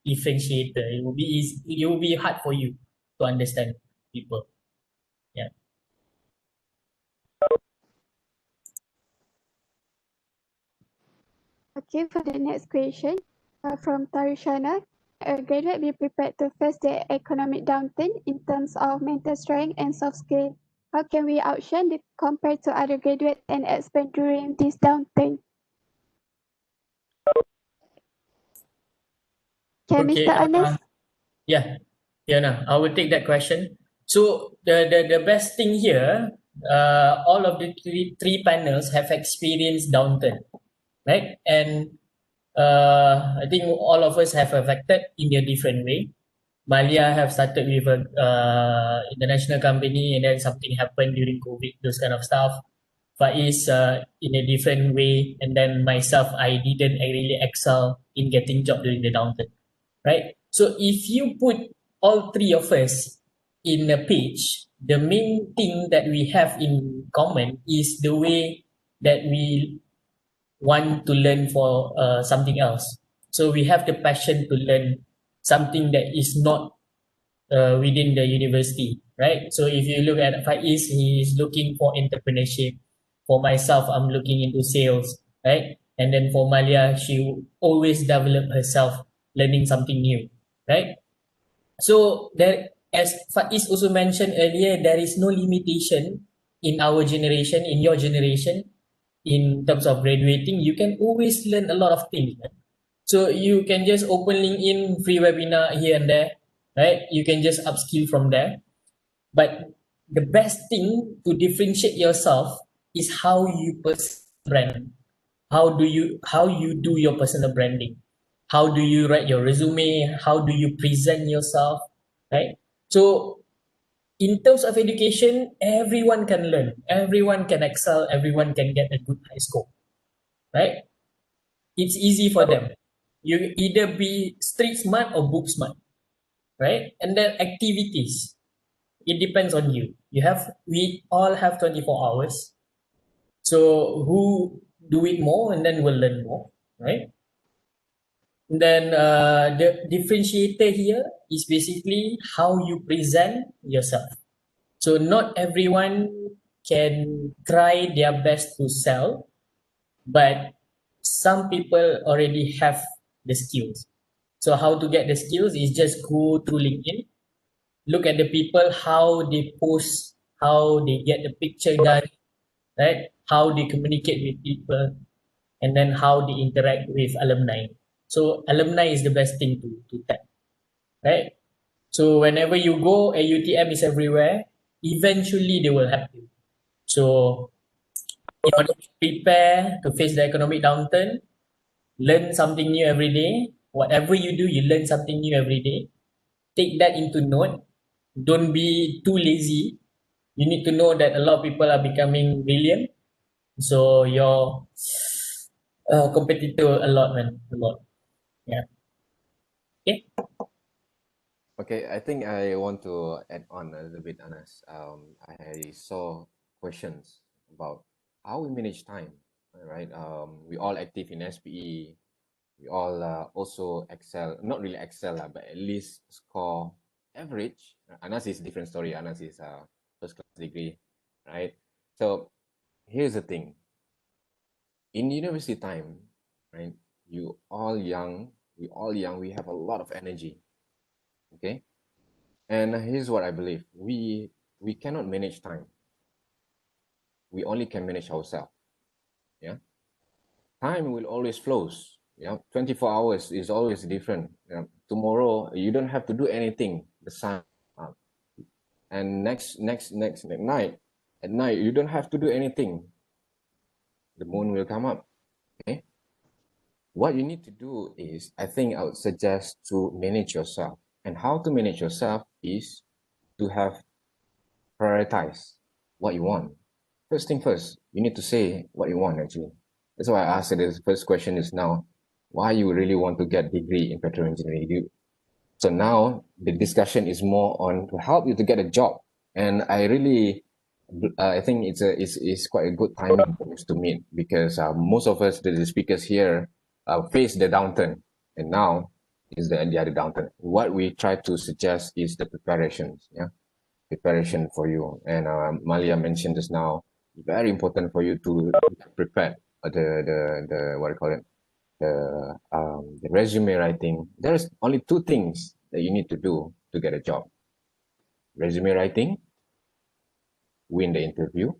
differentiator. It will be easy. It will be hard for you to understand people. Yeah. Okay, for the next question from Tarishana. A graduate be prepared to face the economic downturn in terms of mental strength and soft skill. How can we outshine compared to other graduates and expand during this downturn? Okay, Okay. Mr. Ernest. Yeah, Fiona, I will take that question. So the best thing here, all of the three panels have experienced downturn, right? And I think all of us have affected in a different way. Marlia have started with a international company, and then something happened during COVID, those kind of stuff. Faiz in a different way, and then myself, I didn't really excel in getting job during the downturn, right? So if you put all three of us in a page, the main thing that we have in common is the way that we want to learn for something else. So we have the passion to learn something that is not within the university, right? So if you look at Faiz, he is looking for entrepreneurship. For myself, I'm looking into sales, right? And then for Malia, she always develop herself learning something new, right? So there, as Faiz also mentioned earlier, there is no limitation in our generation, in your generation, in terms of graduating. You can always learn a lot of things. Right? So you can just open LinkedIn, free webinar here and there, right? You can just upskill from there. But the best thing to differentiate yourself is how you brand. How you do your personal branding? How do you write your resume? How do you present yourself? Right? So in terms of education, everyone can learn, everyone can excel, everyone can get a good high score. Right? It's easy for them. You either be street smart or book smart, right? And then activities, it depends on you. We all have 24 hours. So who do it more and then will learn more, right? And then the differentiator here is basically how you present yourself. So not everyone can try their best to sell, but some people already have the skills. So how to get the skills is just go through LinkedIn, look at the people, how they post, how they get the picture done, right? How they communicate with people, and then how they interact with alumni. So alumni is the best thing to tap, right? So whenever you go, UTM is everywhere. Eventually, they will help you. So in order to prepare to face the economic downturn, learn something new every day. Whatever you do, you learn something new every day. Take that into note. Don't be too lazy. You need to know that a lot of people are becoming brilliant. So your competitor a lot, man, a lot. Yeah. Okay. Okay, I think I want to add on a little bit, Anas. I saw questions about how we manage time, right? We all active in SPE. We all also excel, not really excel, but at least score average. Anas is a different story. Anas is a first class degree, right? So here's the thing. In university time, right? You all young, we have a lot of energy. Okay. And here's what I believe. We cannot manage time. We only can manage ourselves. Yeah. Time will always flows. Yeah. 24 hours is always different. Yeah. Tomorrow you don't have to do anything. The sun up. And next night, at night, you don't have to do anything. The moon will come up. Okay. What you need to do is, I think I would suggest to manage yourself. And how to manage yourself is to have prioritize what you want. First thing first, you need to say what you want actually. That's why I asked the first question is now, why you really want to get degree in petrol engineering? So now the discussion is more on to help you to get a job. And I really, I think it's quite a good timing for us to meet because most of us, the speakers here, face the downturn, and now is the other downturn. What we try to suggest is the preparations, yeah, preparation for you. And Malia mentioned just now, very important for you to prepare the what do you call it, the resume writing. There's only two things that you need to do to get a job: resume writing, win the interview.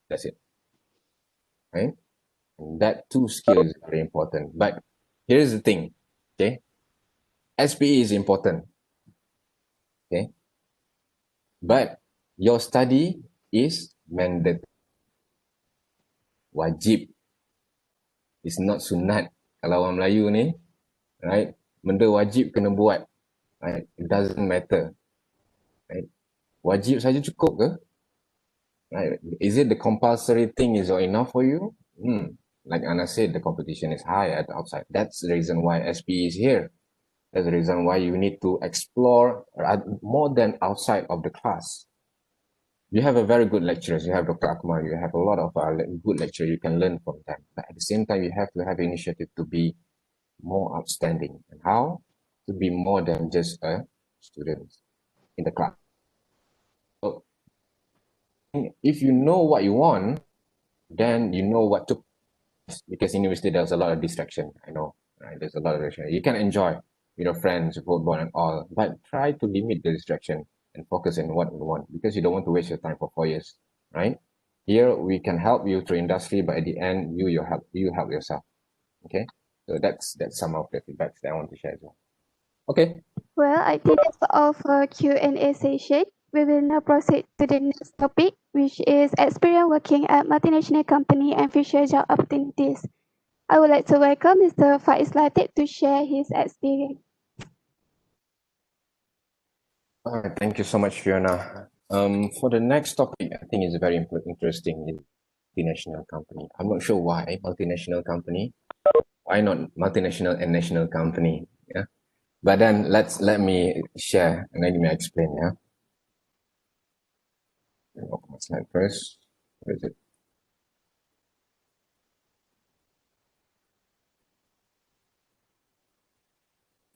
That's it, right? And that two skills is very important. But here's the thing, okay? SPE is important, okay? But your study is mandatory. Wajib. It's not sunat. Kalau orang Melayu ni, right, benda wajib kena buat, right, it doesn't matter, right. Wajib saja cukup ke? Right. Is it the compulsory thing is enough for you? Like Anna said, the competition is high at the outside. That's the reason why SPE is here. That's the reason why you need to explore more than outside of the class. You have a very good lecturers. You have Dr. Akmal. You have a lot of good lecturers. You can learn from them. But at the same time, you have to have initiative to be more outstanding. And how? To be more than just a student in the class. So if you know what you want, then you know what to, because in university there's a lot of distraction. I know, right? There's a lot of distraction. You can enjoy with your friends, football and all, but try to limit the distraction and focus on what you want, because you don't want to waste your time for 4 years, right? Here we can help you through industry, but at the end you help yourself. Okay, so that's some of the feedbacks that I want to share as well. Okay. Well, I think that's all for Q&A session. We will now proceed to the next topic, which is experience working at multinational company and future job opportunities. I would like to welcome Mr. Faiz Latip to share his experience. Thank you so much, Fiona. For the next topic, I think it's very interesting. Multinational company. I'm not sure why multinational company. Why not multinational and national company? Yeah. But then let me share and let me explain. Yeah. Open my slide first. Where is it?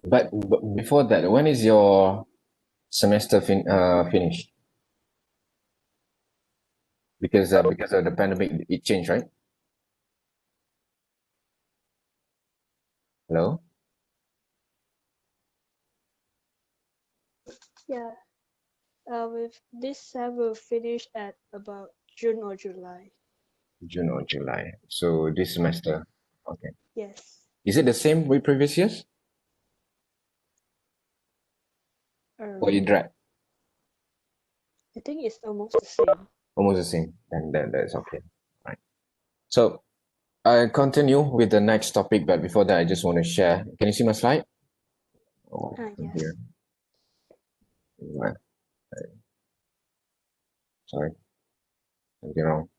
But before that, when is your semester finished? Because of the pandemic, it changed, right? Hello? Yeah. With this sem will finish at about June or July. June or July. So this semester. Okay. Yes. Is it the same with previous years? Or you drag? I think it's almost the same. Almost the same. Then that's okay. Right. So I continue with the next topic, but before that, I just want to share. Can you see my slide? Oh, Yes. here. Right. Sorry. Something wrong.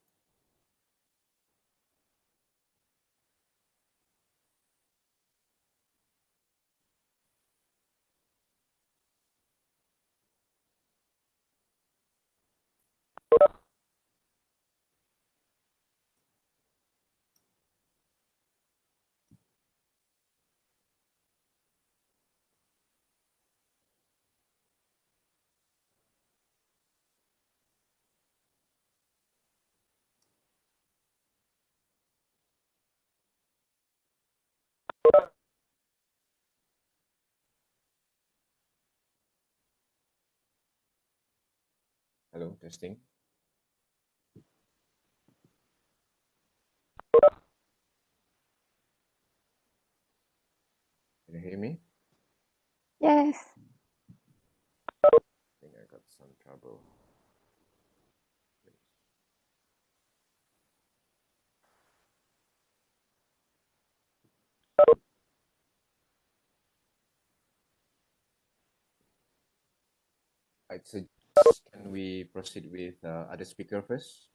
Hello, testing. Can you hear me? Yes. I think I got some trouble. I'd suggest, can we proceed with other speaker first?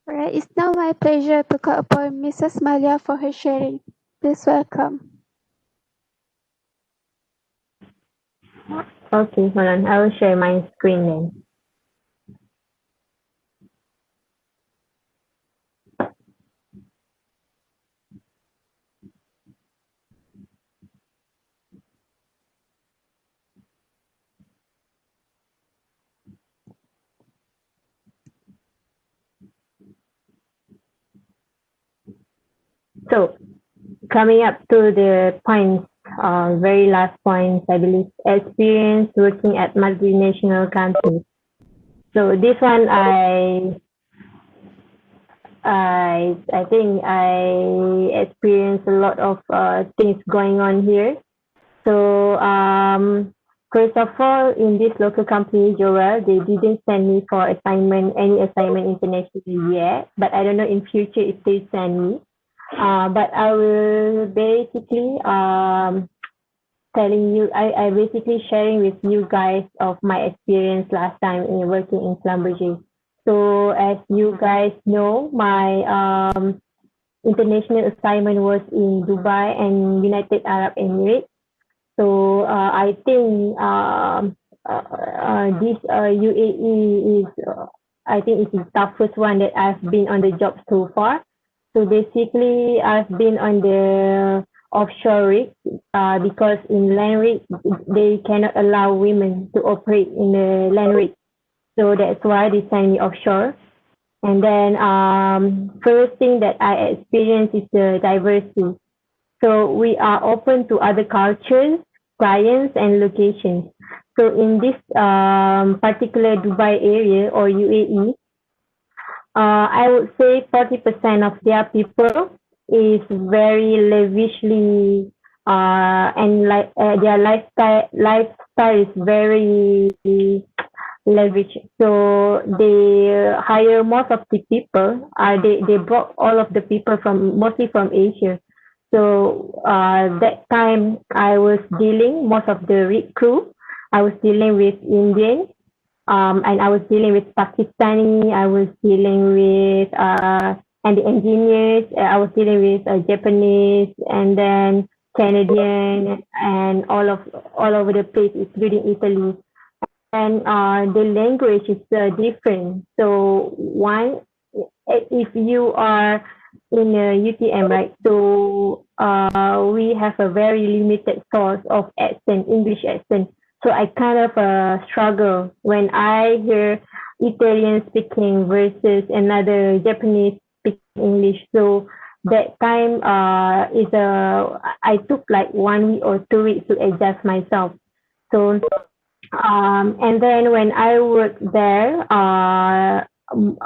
All right, it's now my pleasure to call upon Mrs. Marlia for her sharing. Please welcome. Okay, hold on. I will share my screen then. So, coming up to the points, very last points, I believe, experience working at multinational companies. So this one, I think I experienced a lot of things going on here. So first of all, in this local company, Joel, they didn't send me for any assignment internationally yet. But I don't know in future if they send me. But I will basically telling you, I basically sharing with you guys of my experience last time in working in Schlumberger. So as you guys know, my international assignment was in Dubai and United Arab Emirates. So I think this UAE is, I think it's the toughest one that I've been on the job so far. So basically, I've been on the offshore rig because in land rig, they cannot allow women to operate in the land rig. So that's why they send me offshore. And then first thing that I experienced is the diversity. So we are open to other cultures, clients, and locations. So in this particular Dubai area or UAE, I would say 40% of their people is very lavishly and like their lifestyle is very lavish. So they hire most of the people. They brought all of the people from mostly from Asia. So that time I was dealing most of the rig crew. I was dealing with Indians, and I was dealing with Pakistani. I was dealing with and the engineers. I was dealing with Japanese and then Canadian and all over the place, including Italy. And the language is different. So one, if you are in a UTM, right? So we have a very limited source of accent, English accent. So I kind of struggle when I hear Italian speaking versus another Japanese speaking English. So that time I took like 1 week or 2 weeks to adjust myself. So and then when I worked there,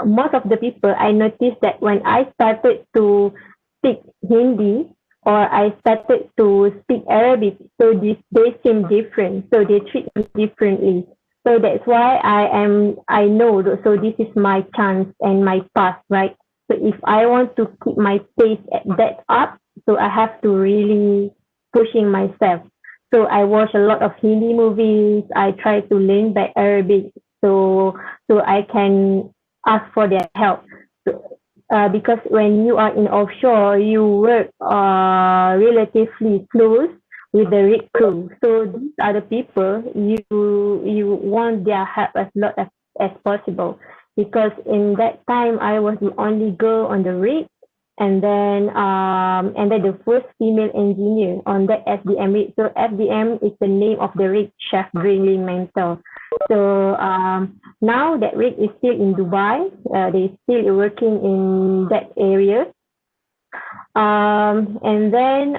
most of the people, I noticed that when I started to speak Hindi or I started to speak Arabic, so they seem different. So they treat me differently. So that's why I know, so this is my chance and my path, right? So if I want to keep my pace at that up, so I have to really pushing myself. So I watch a lot of Hindi movies. I try to learn back Arabic so I can ask for their help. So, because when you are in offshore, you work relatively close with the rig crew. So these are the people you want their help as lot as possible. Because in that time I was the only girl on the rig, and then the first female engineer on that FDM rig. So FDM is the name of the rig, Chef Drilling Mentor. So now that rig is still in Dubai. They still working in that area. And then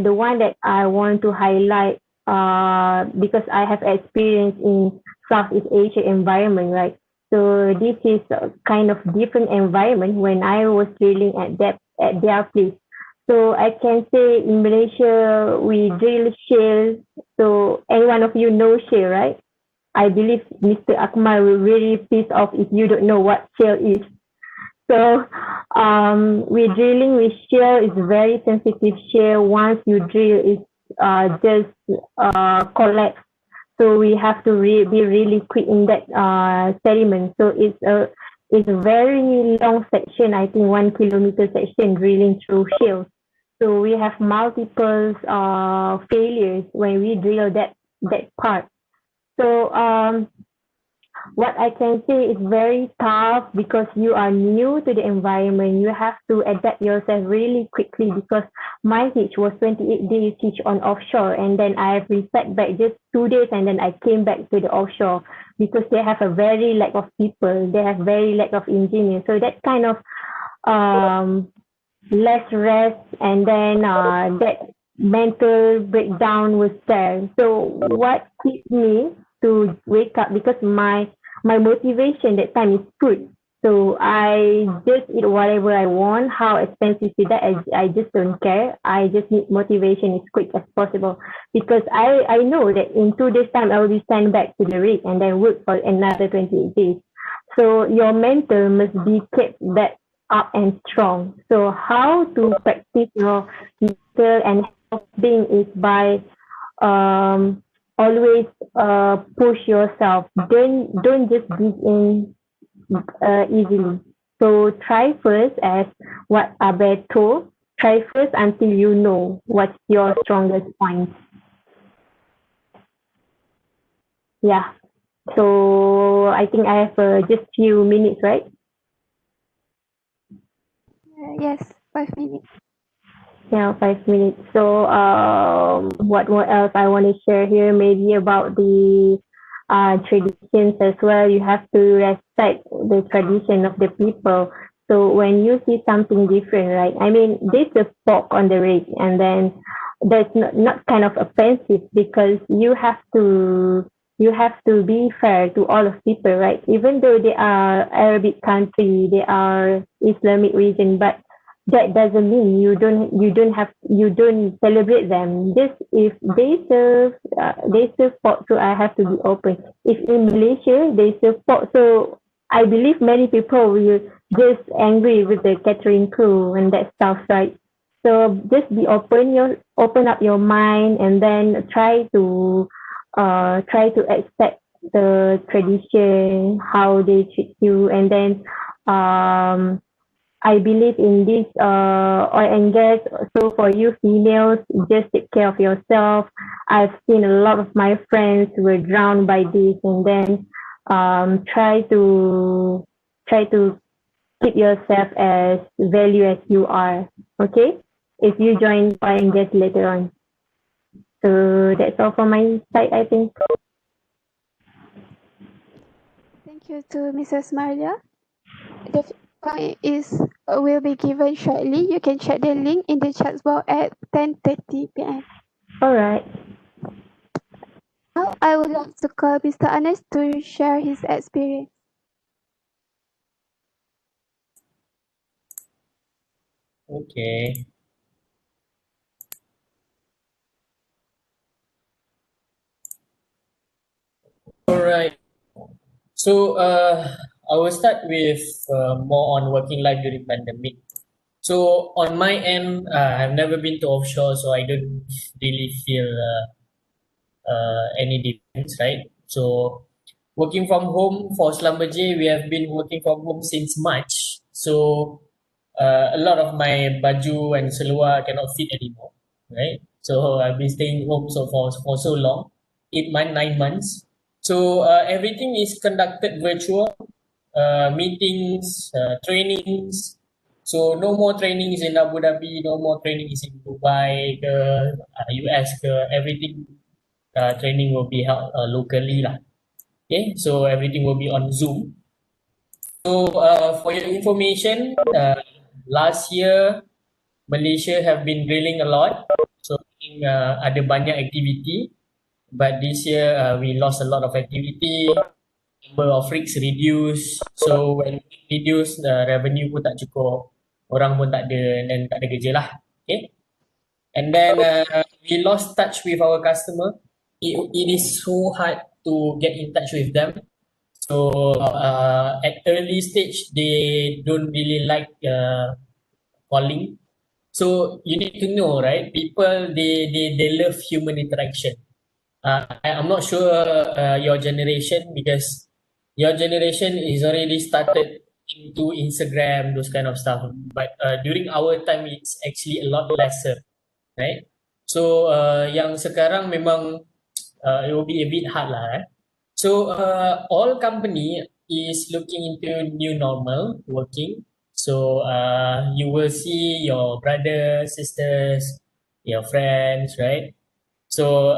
the one that I want to highlight because I have experience in Southeast Asia environment, right? So this is a kind of different environment when I was drilling at their place. So I can say in Malaysia we drill shale. So any one of you know shale, right? I believe Mr. Akmal will really piss off if you don't know what shale is. So we're drilling with shale. It's very sensitive shale. Once you drill, it's just collapse. So we have to be really quick in that sediment. So it's a very long section. I think 1 kilometer section drilling through shale. So we have multiple failures when we drill that part. So what I can say is very tough because you are new to the environment. You have to adapt yourself really quickly because my hitch was 28 days hitch on offshore, and then I have reset back just 2 days, and then I came back to the offshore because they have a very lack of people. They have very lack of engineers. So that kind of less rest, and then that mental breakdown was there. So what keeps me to wake up, because my motivation that time is food. So I just eat whatever I want. How expensive is that? I just don't care. I just need motivation as quick as possible because I know that in 2 days time I will be sent back to the rig and then work for another 28 days. So your mental must be kept that up and strong. So how to practice your mental and health being is by always push yourself. Don't just give in easily. So try first, as what Abe told. Try first until you know what's your strongest point. Yeah. So I think I have just few minutes, right? Yes, 5 minutes. Yeah, 5 minutes. So what else I want to share here? Maybe about the traditions as well. You have to respect the tradition of the people. So when you see something different, right? I mean, there's a fork on the rig, and then that's not kind of offensive, because you have to be fair to all of people, right? Even though they are Arabic country, they are Islamic region, but that doesn't mean you don't celebrate them. Just if they serve pork, so I have to be open. If in Malaysia they serve pork, so I believe many people will just angry with the catering crew and that stuff, right? So just be open up your mind, and then try to accept the tradition, how they treat you, and then I believe in this oil and gas. So for you females, just take care of yourself. I've seen a lot of my friends were drowned by this, and then try to keep yourself as value as you are. Okay, if you join oil and gas later on. So that's all from my side, I think. Thank you to Mrs. Marlia. The feedback will be given shortly. You can check the link in the chat box at 10:30 p.m. All right. Now I would like to call Mr. Ernest to share his experience. Okay. All right. So I will start with more on working life during pandemic. So on my end, I've never been to offshore, so I don't really feel any difference, right? So working from home for Slumberjay, we have been working from home since March. So a lot of my baju and seluar cannot fit anymore, right? So I've been staying home for so long, 8 months, 9 months. So everything is conducted virtual, meetings, trainings. So no more trainings in Abu Dhabi, no more trainings in Dubai, US, everything training will be held locally lah. Okay, so everything will be on Zoom. So for your information, last year Malaysia have been drilling a lot, so ada banyak activity. But this year we lost a lot of activity. Number of rigs reduce. So when reduce, the revenue pun tak cukup, orang pun tak ada, and then tak ada kerja lah. Okay. And then we lost touch with our customer. It is so hard to get in touch with them. So at early stage, they don't really like calling. So you need to know, right? People, they love human interaction. I'm not sure your generation, because your generation is already started into Instagram, those kind of stuff. But during our time, it's actually a lot lesser, right? So yang sekarang memang it will be a bit hard lah. So all company is looking into new normal working. So you will see your brothers, sisters, your friends, right? So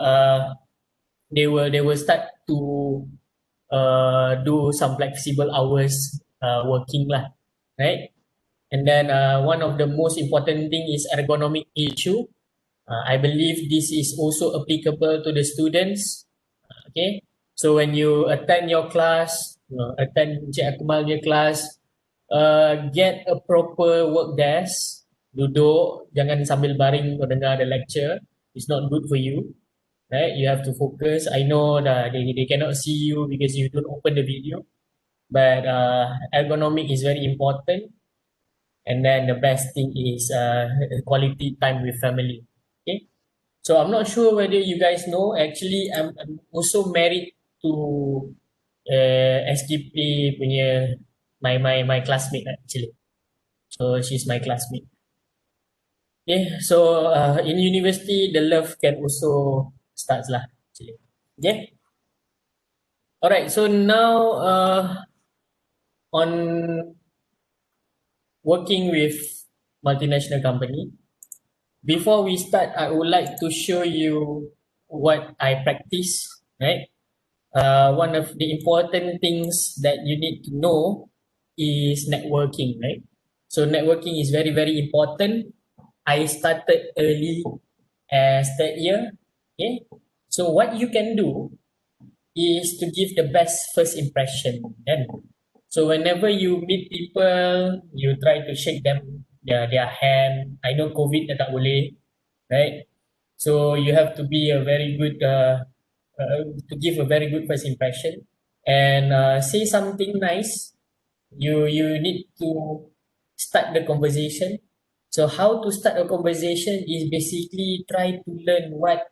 they will start to do some flexible hours working lah, right? And then one of the most important thing is ergonomic issue. I believe this is also applicable to the students. Okay, so when you attend your class, attend Encik Akmal punya class, get a proper work desk, duduk, jangan sambil baring dengar the lecture. It's not good for you, right? You have to focus. I know that they cannot see you because you don't open the video, but ergonomic is very important. And then the best thing is quality time with family. Okay. So I'm not sure whether you guys know. Actually, I'm also married to SKP punya my classmate actually. So she's my classmate. Okay. So in university, the love can also start lah actually. Okay. Alright. So now on working with multinational company. Before we start, I would like to show you what I practice, right? One of the important things that you need to know is networking, right? So networking is very, very important. I started early as third year, okay? So what you can do is to give the best first impression. Then, so whenever you meet people, you try to shake their hand. I know COVID dah tak boleh, right? So you have to be a very good to give a very good first impression and say something nice. You need to start the conversation. So how to start a conversation is basically try to learn what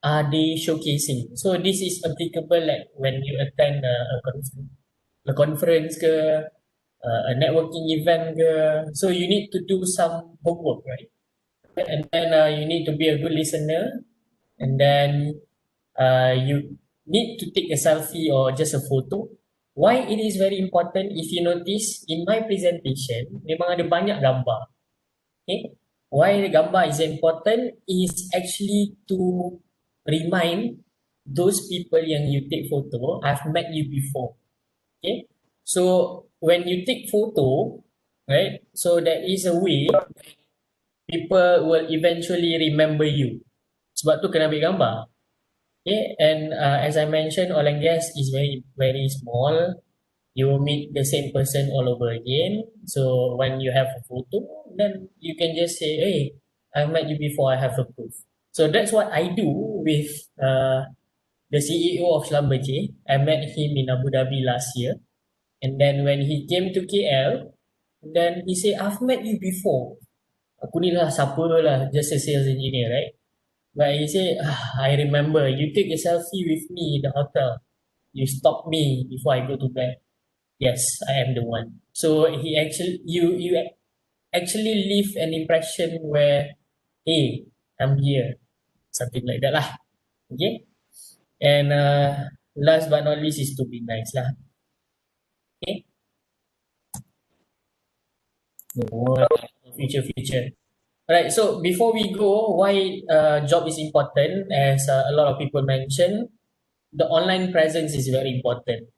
are they showcasing. So this is applicable like when you attend a conference ke, a networking event ke. So you need to do some homework, right? And then you need to be a good listener, and then you need to take a selfie or just a photo. Why it is very important? If you notice in my presentation, memang ada banyak gambar. Okay, why the gambar is important is actually to remind those people yang you take photo, I've met you before. Okay, so when you take photo, right? So there is a way people will eventually remember you. Sebab tu kena ambil gambar. Okay, and as I mentioned, oil and gas is very, very small. You will meet the same person all over again. So when you have a photo, then you can just say, hey, I met you before, I have a proof. So that's what I do with the CEO of Schlumberger. I met him in Abu Dhabi last year. And then when he came to KL, then he said, I've met you before. Aku ni lah siapa lah, just a sales engineer, right? But he said, I remember, you take a selfie with me in the hotel. You stop me before I go to bed. Yes, I am the one. So he actually, you actually leave an impression where, hey, I'm here. Something like that lah. Okay? And last but not least is to be nice lah. Okay? No, future. Alright, so before we go, why job is important, as a lot of people mentioned, the online presence is very important.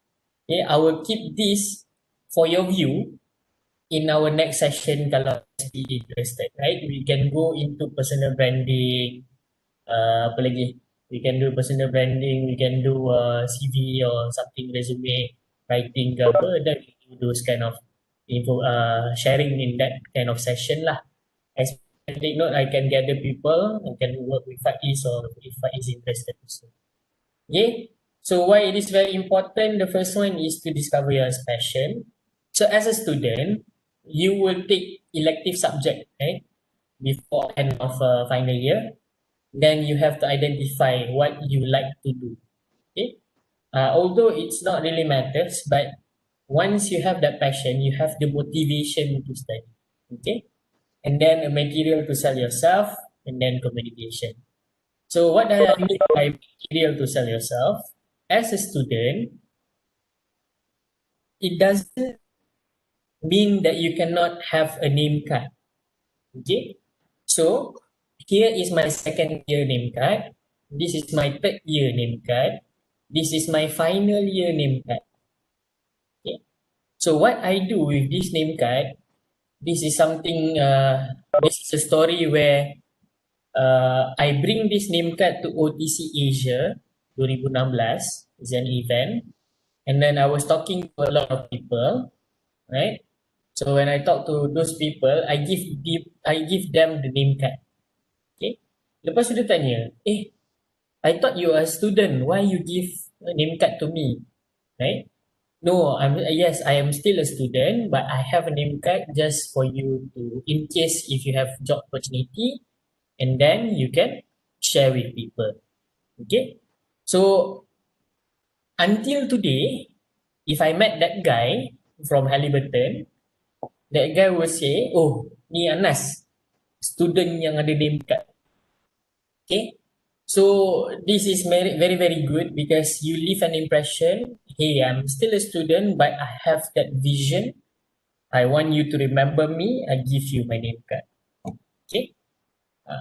Okay, I will keep this for your view in our next session kalau SPE interested, right? We can go into personal branding, apa lagi? We can do personal branding, we can do CV or something, resume, writing ke apa, then we do those kind of info, sharing in that kind of session lah. As I take note, I can gather people, I can work with Faiz or if Faiz is interested also. Okay, so why it is very important, the first one is to discover your passion. So as a student, you will take elective subject, right? Before end of final year, then you have to identify what you like to do. Okay, although it's not really matters, but once you have that passion, you have the motivation to study. Okay, and then a material to sell yourself, and then communication. So what do I mean by material to sell yourself? As a student, it doesn't mean that you cannot have a name card. Okay, so here is my second year name card. This is my third year name card. This is my final year name card. Okay, so what I do with this name card, this is something, this is a story where I bring this name card to OTC Asia 2016. It's an event. And then I was talking to a lot of people, right? So when I talk to those people, I give them the name card. Okay. Lepas tu dia tanya, I thought you are a student. Why you give a name card to me? Right? No, yes, I am still a student, but I have a name card just for you to, in case if you have job opportunity, and then you can share with people. Okay, so until today, if I met that guy from Halliburton, that guy will say, oh, ni Anas, student yang ada name card. Okay, so this is very, very, very good because you leave an impression. Hey, I'm still a student, but I have that vision. I want you to remember me. I give you my name card. Okay.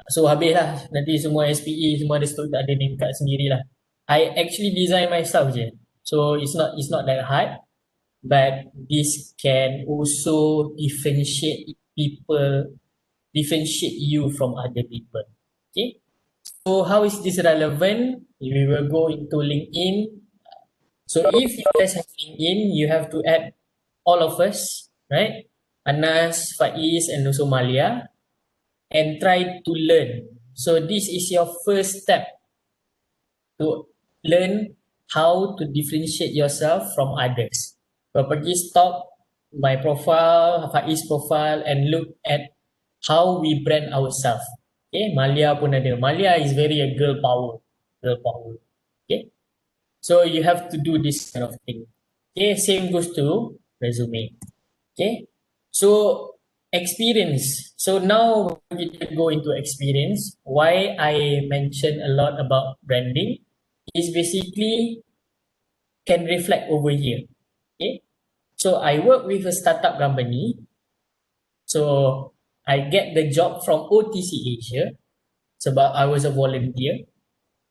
So habislah nanti semua SPE semua ada name card sendirilah. I actually design myself je. So it's not that hard, but this can also differentiate you from other people. Okay. So how is this relevant? We will go into LinkedIn. So if you guys have LinkedIn, you have to add all of us, right? Anas, Faiz, and also Marlia, and try to learn. So this is your first step to learn how to differentiate yourself from others. So pergi stop my profile, Faiz profile, and look at how we brand ourselves. Okay, Marlia pun ada. Marlia is very a girl power. Okay, so you have to do this kind of thing. Okay, same goes to resume. Okay, so experience. So now we can go into experience. Why I mention a lot about branding is basically can reflect over here. Okay, so I work with a startup company. So I get the job from OTC Asia sebab I was a volunteer,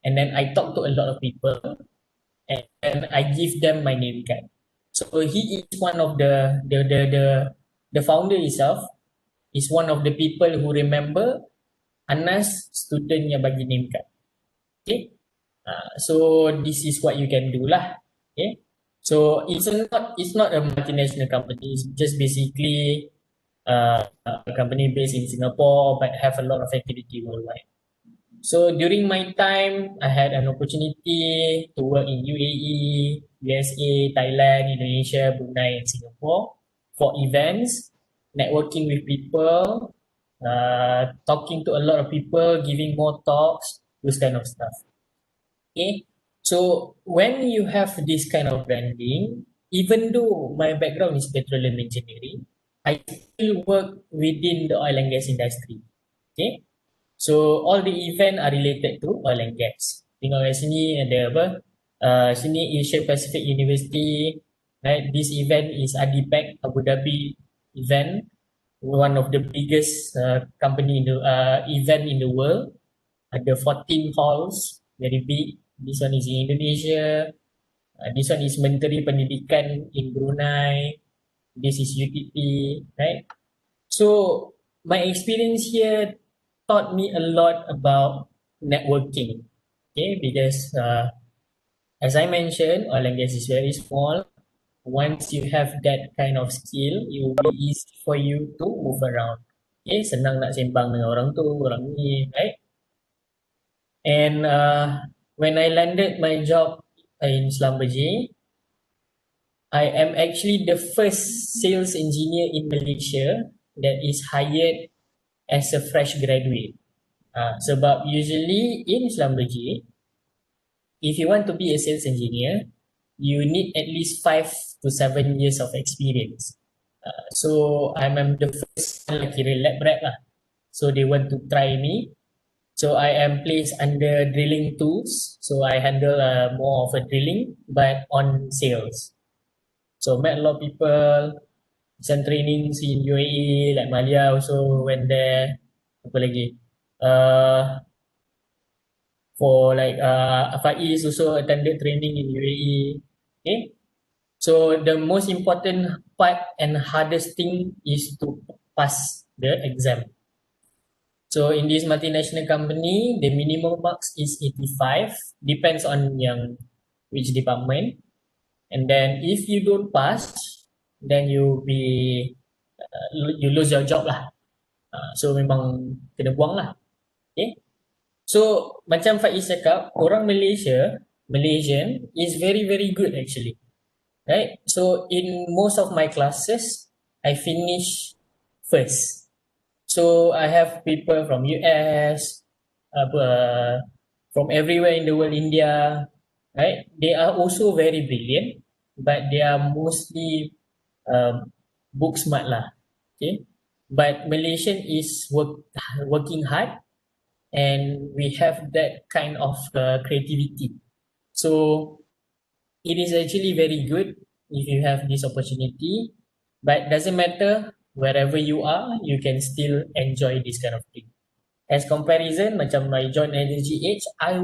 and then I talk to a lot of people, and I give them my name card. So he is one of the founder itself is one of the people who remember Anas student yang bagi name card. Okay, so this is what you can do lah. Okay, so it's not a multinational company. It's just basically a company based in Singapore but have a lot of activity worldwide. So during my time, I had an opportunity to work in UAE, USA, Thailand, Indonesia, Brunei, and Singapore for events, networking with people, talking to a lot of people, giving more talks, those kind of stuff. Okay, so when you have this kind of branding, even though my background is petroleum engineering, I still work within the oil and gas industry. Okay, so all the event are related to oil and gas. Tengok kat sini ada apa? Sini Asia Pacific University, right? This event is ADIPEC Abu Dhabi event, one of the biggest company in the event in the world. Ada 14 halls, very big. This one is in Indonesia. This one is Menteri Pendidikan in Brunei. This is UTP, right? So my experience here taught me a lot about networking. Okay, because as I mentioned, oil and gas is very small. Once you have that kind of skill, it will be easy for you to move around. Okay, senang nak sembang dengan orang tu, orang ni, right? And when I landed my job in Schlumberger, I am actually the first sales engineer in Malaysia that is hired as a fresh graduate. Sebab usually in Schlumberger, if you want to be a sales engineer, you need at least 5 to 7 years of experience. So I'm the first kira lab rat lah. So they want to try me. So I am placed under drilling tools. So I handle more of a drilling, but on sales. So met a lot of people, some trainings in UAE, like Marlia also went there. Apa lagi? For like Faiz also attended training in UAE. Okay. So the most important part and hardest thing is to pass the exam. So in this multinational company, the minimum marks is 85, depends on which department. And then if you don't pass, then you lose your job lah. So memang kena buang lah. Okay. So macam Faiz cakap, orang Malaysian is very very good actually. right? So in most of my classes, I finish first. So I have people from US, from everywhere in the world, India, right? They are also very brilliant, but they are mostly book smart lah. Okay, but Malaysian is working hard, and we have that kind of creativity. So it is actually very good if you have this opportunity, but doesn't matter wherever you are, you can still enjoy this kind of thing. As comparison, macam my joint energy age, I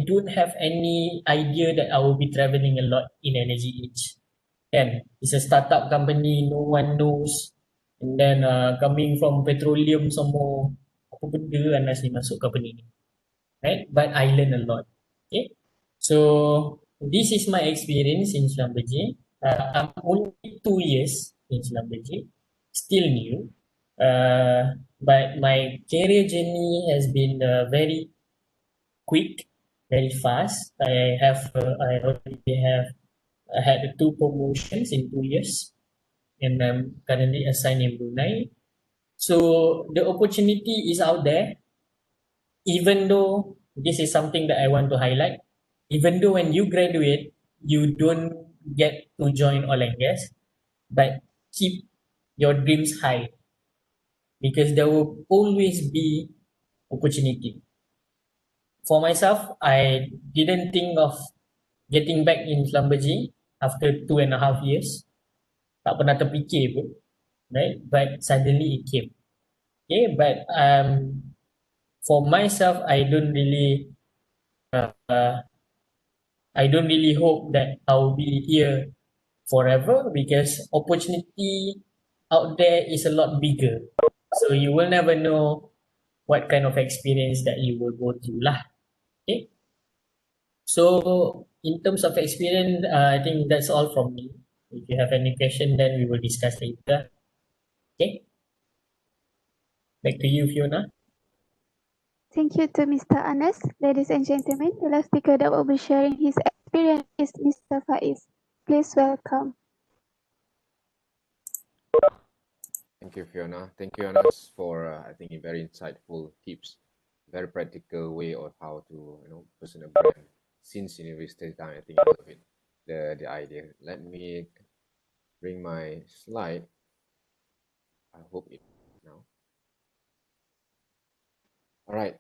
don't have any idea that I will be traveling a lot in energy age. Kan? It's a startup company, no one knows. And then coming from petroleum some more, apa benda Anas ni masuk company ni. Right? But I learn a lot. Okay? So this is my experience in Schlumberger. I'm only 2 years in Schlumberger, still new. But my career journey has been very quick, very fast. I already have had 2 promotions in 2 years, and I'm currently assigned in Brunei. So the opportunity is out there, even though this is something that I want to highlight. Even though when you graduate, you don't get to join oil and gas, but keep your dreams high, because there will always be opportunity. For myself, I didn't think of getting back in Schlumberger after 2.5 years. Tak pernah terfikir pun, right? But suddenly it came. Okay, but for myself, I don't really hope that I'll be here forever, because opportunity out there is a lot bigger. So you will never know what kind of experience that you will go through lah. Okay. So in terms of experience, I think that's all from me. If you have any question, then we will discuss later. Okay. Back to you, Fiona. Thank you to Mr. Anas. Ladies and gentlemen, the last speaker that will be sharing his experience is Mr. Faiz. Please welcome. Thank you, Fiona. Thank you, Anas, for I think a very insightful tips, very practical way of how to personal brand since university time. I think I love it, the idea. Let me bring my slide. I hope it now. All right.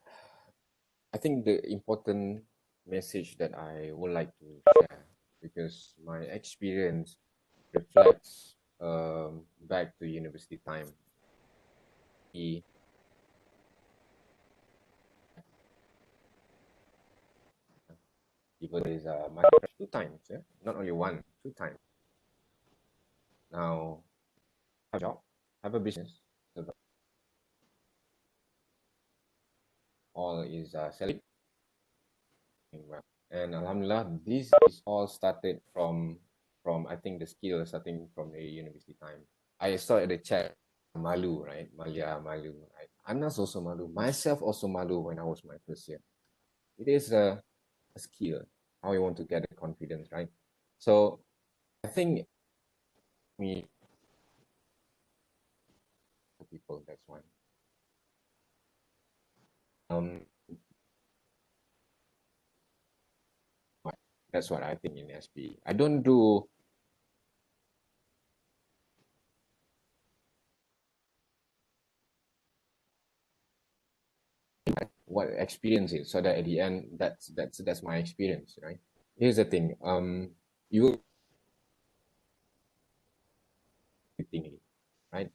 I think the important message that I would like to share, because my experience reflects back to university time. Even is my 2 times, yeah? Not only 1, 2 times. Now, have a job, have a business, all is selling well. And alhamdulillah, this is all started from I think the skill starting from the university time. I saw at the chat, malu, right? Marlia, malu, right? Anas also malu. Myself also malu when I was my first year. It is a skill, how you want to get the confidence, right? So I think people, that's one. That's what I think in SPE. I don't do what experience is, so that at the end, that's my experience, right? Here's the thing, you right?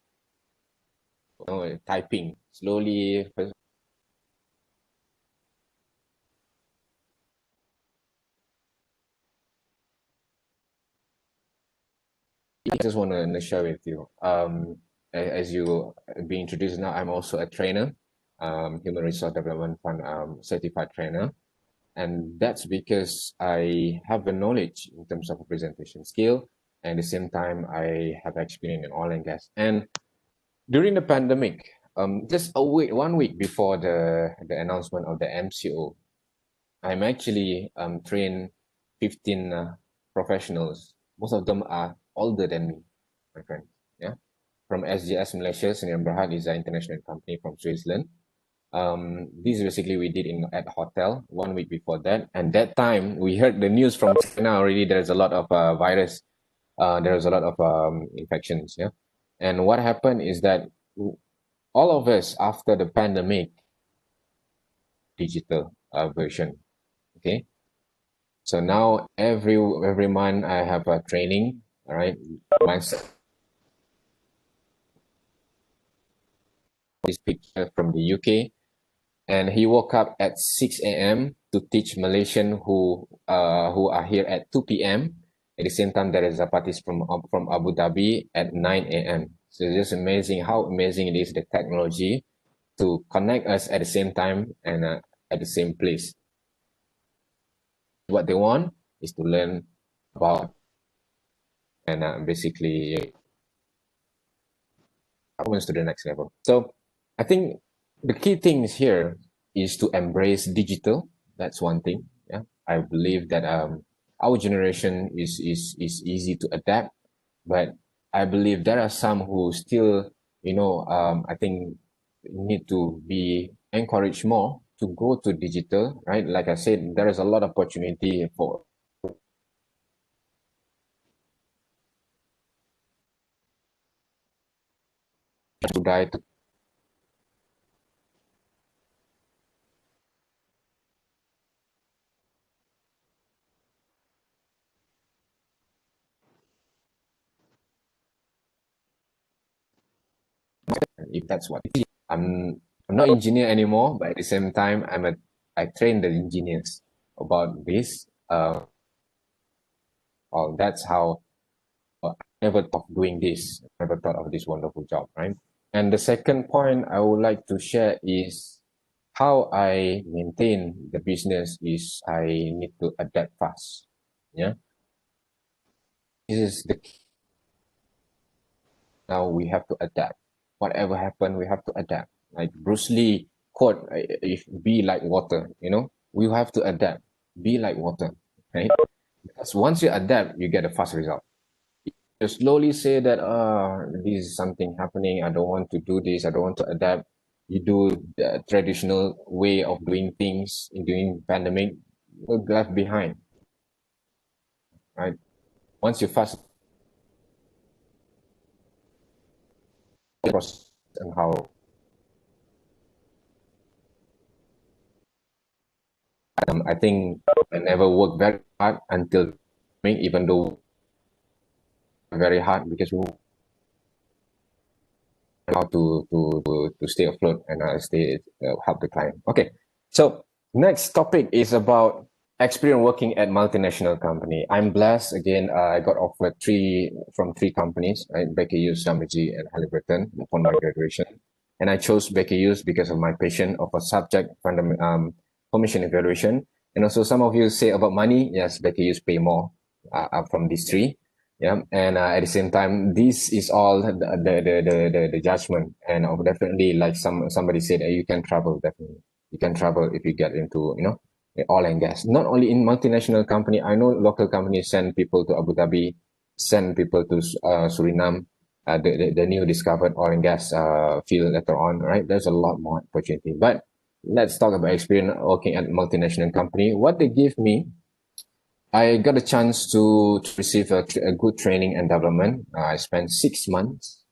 Typing slowly. I just want to share with you. As you being introduced now, I'm also a trainer, Human Resource Development Fund certified trainer, and that's because I have the knowledge in terms of a presentation skill, and at the same time I have experience in oil and gas. And during the pandemic, just 1 week before the announcement of the MCO, I'm actually trained 15 professionals. Most of them are older than me, my friend. Yeah, from SGS Malaysia, Sdn Bhd is an international company from Switzerland. This basically we did in at hotel 1 week before that, and that time we heard the news from China already. There's a lot of virus. There's a lot of infections. Yeah, and what happened is that all of us after the pandemic, digital version. Okay, so now every month I have a training. All right, myself. This picture from the UK, and he woke up at 6 a.m. to teach Malaysian who are here at 2 p.m. At the same time, there is a parties from Abu Dhabi at 9 a.m. So it's just amazing how amazing it is, the technology to connect us at the same time and at the same place. What they want is to learn about and basically performance to the next level. So I think the key things here is to embrace digital. That's one thing. Yeah, I believe that our generation is easy to adapt, but I believe there are some who still, I think need to be encouraged more to go to digital, right? Like I said, there is a lot of opportunity for budaya to if that's what it is. I'm not engineer anymore, but at the same time, I train the engineers about this. That's how I never thought of doing this. Never thought of this wonderful job, right? And the second point I would like to share is how I maintain the business is I need to adapt fast. Yeah. This is the key. Now we have to adapt. Whatever happened, we have to adapt. Like Bruce Lee quote, if be like water, we have to adapt. Be like water, right? Because once you adapt, you get a fast result. You slowly say that, this is something happening. I don't want to do this. I don't want to adapt. You do the traditional way of doing things in doing pandemic, you're left behind, right? Once you fast and how I think I never worked very hard until even though very hard because we how to stay afloat and help the client. Okay, so next topic is about experience working at multinational company. I'm blessed again. I got offered from three companies, right? Baker Hughes, Schlumberger, and Halliburton upon my graduation, and I chose Baker Hughes because of my passion of a subject formation evaluation. And also, some of you say about money. Yes, Baker Hughes pay more from these three. Yeah, and at the same time, this is all the judgment, and definitely, like somebody said, you can travel. Definitely, you can travel if you get into oil and gas. Not only in multinational company, I know local companies send people to Abu Dhabi, send people to Suriname, the new discovered oil and gas field later on. Right, there's a lot more opportunity. But let's talk about experience working at multinational company. What they give me. I got a chance to receive a good training and development. I spent 6 months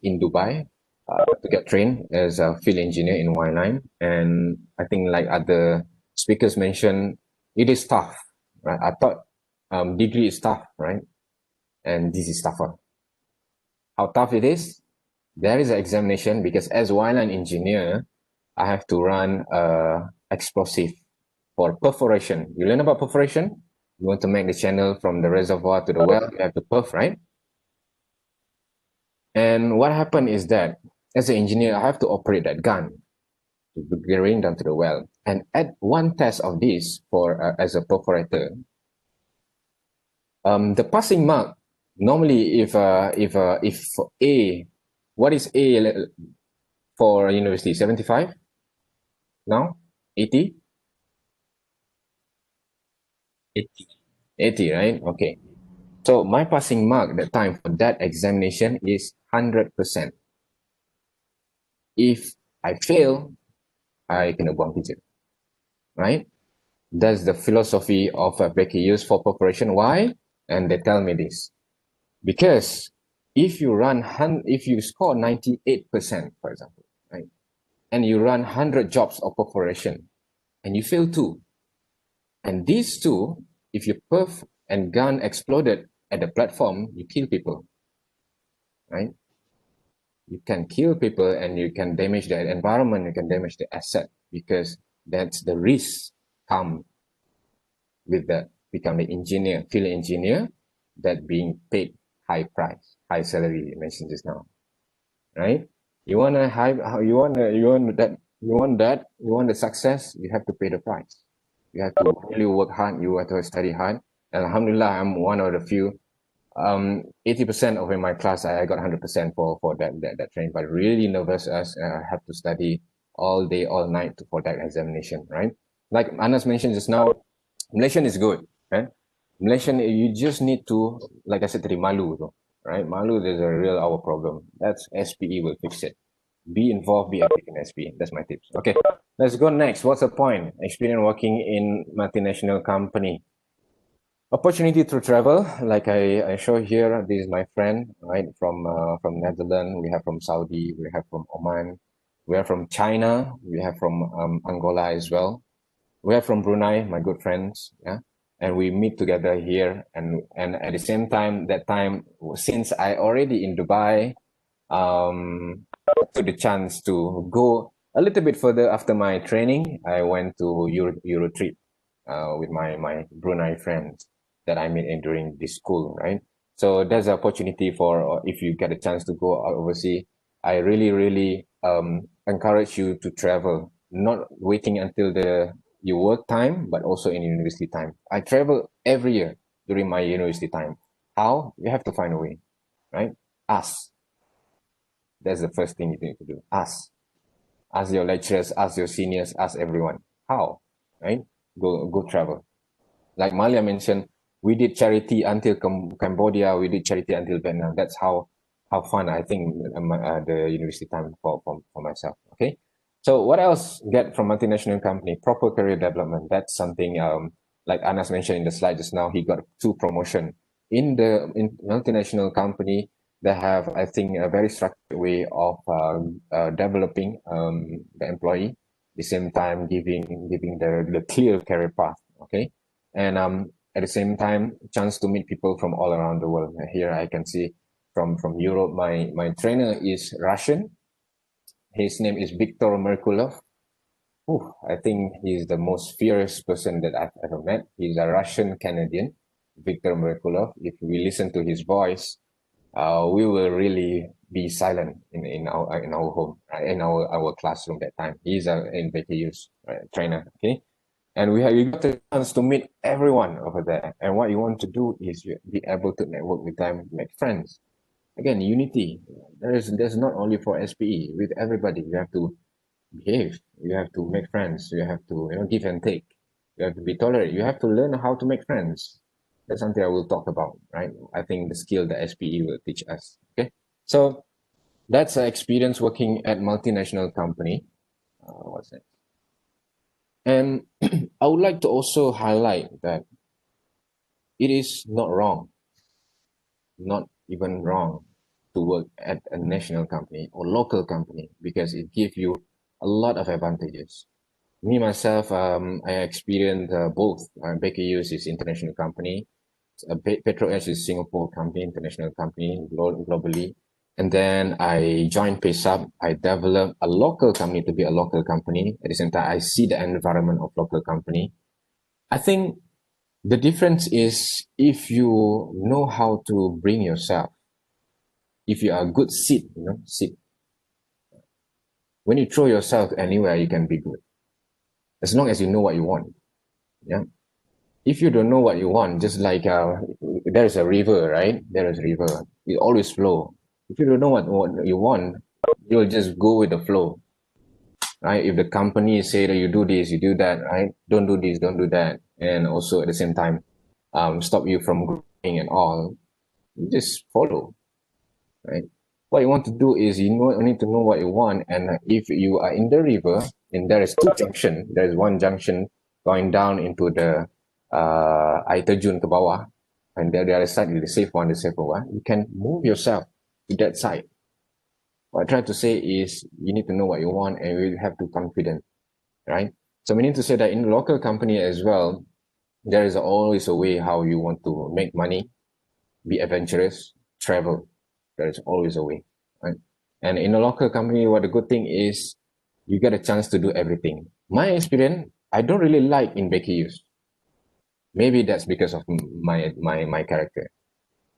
in Dubai to get trained as a field engineer in wireline. And I think like other speakers mentioned, it is tough, right? I thought degree is tough, right? And this is tougher. How tough it is? There is an examination because as wireline engineer, I have to run explosive for perforation. You learn about perforation? You want to make the channel from the reservoir to the well, you have to perf, right? And what happened is that as an engineer, I have to operate that gun to be gearing down to the well. And at one test of this for as a perforator, the passing mark normally if A, what is A for university? 75? Now 80? 80. 80, right? Okay. So my passing mark that time for that examination is 100%. If I fail, I kena buang kerja, right? That's the philosophy of Becky use for preparation. Why? And they tell me this. Because if you score 98%, for example, right? And you run 100 jobs of preparation and you fail 2, and these 2, if your perf and gun exploded at the platform, you kill people, right? You can kill people and you can damage the environment, you can damage the asset, because that's the risk come with that become the engineer, field engineer, that being paid high price, high salary you mentioned just now, right? You want the success, you have to pay the price. You have to really work hard, you have to study hard. And alhamdulillah, I'm one of the few. 80% of in my class, I got 100% for that training, but really nervous as I have to study all day, all night for that examination, right? Like Anas mentioned just now, Malaysian is good, right? Malaysian, you just need to, like I said, malu, right? Malu is a real our problem. That's SPE will fix it. Be involved, be active in SPE. That's my tips. Okay, let's go next. What's the point? Experience working in multinational company. Opportunity to travel, like I show here. This is my friend, right, from Netherlands. We have from Saudi. We have from Oman. We have from China. We have from Angola as well. We have from Brunei, my good friends. Yeah, and we meet together here. And at the same time, that time, since I already in Dubai, took the chance to go a little bit further after my training. I went to Euro trip with my Brunei friends that I met in during this school, right? So there's an opportunity for, if you get a chance to go out overseas, I really encourage you to travel, not waiting until your work time, but also in university time. I travel every year during my university time. How? You have to find a way, right? Ask. That's the first thing you need to do. Ask. Ask your lecturers, ask your seniors, ask everyone. How? Right? Go travel. Like Marlia mentioned, we did charity until Cambodia, we did charity until Vietnam. That's how fun I think the university time for myself. Okay. So what else get from multinational company? Proper career development. That's something like Anas mentioned in the slide just now. He got 2 promotion in multinational company. They have, I think, a very structured way of developing the employee. At the same time, giving the clear career path. Okay. And at the same time, chance to meet people from all around the world. Here I can see from Europe, my trainer is Russian. His name is Viktor Merkulov. I think he's the most fierce person that I've ever met. He's a Russian Canadian, Viktor Merkulov. If we listen to his voice, we will really be silent in our home, in our classroom that time. He's in BTU's trainer. Okay. And we got the chance to meet everyone over there. And what you want to do is be able to network with them, make friends. Again, unity. There's not only for SPE, with everybody. You have to behave. You have to make friends. You have to give and take. You have to be tolerant. You have to learn how to make friends. That's something I will talk about, right? I think the skill that SPE will teach us. Okay, so that's an experience working at multinational company. What's next? And I would like to also highlight that it is not wrong, not even wrong, to work at a national company or local company, because it gives you a lot of advantages. Me, myself, I experienced both. Baker Hughes is international company. PetroS is Singapore company, international company globally. And then I joined PaySub. I developed a local company to be a local company. At the same time, I see the environment of local company. I think the difference is if you know how to bring yourself. If you are a good seed, seed. When you throw yourself anywhere, you can be good. As long as you know what you want. Yeah. If you don't know what you want, just like there is a river, right? There is a river. It always flow. If you don't know what you want, you'll just go with the flow, right? If the company say that you do this, you do that, right? Don't do this, don't do that. And also at the same time, stop you from growing and all. You just follow, right? What you want to do is you need to know what you want, and if you are in the river and there is two junction, there is one junction going down into the air terjun ke bawah, and the other side is the safe one, you can move yourself to that side. What I try to say is you need to know what you want and you have to be confident, right? So we need to say that in the local company as well, there is always a way how you want to make money, be adventurous, travel. There is always a way, right? And in a local company, what the good thing is you get a chance to do everything. My experience, I don't really like in bakeries. Maybe that's because of my character.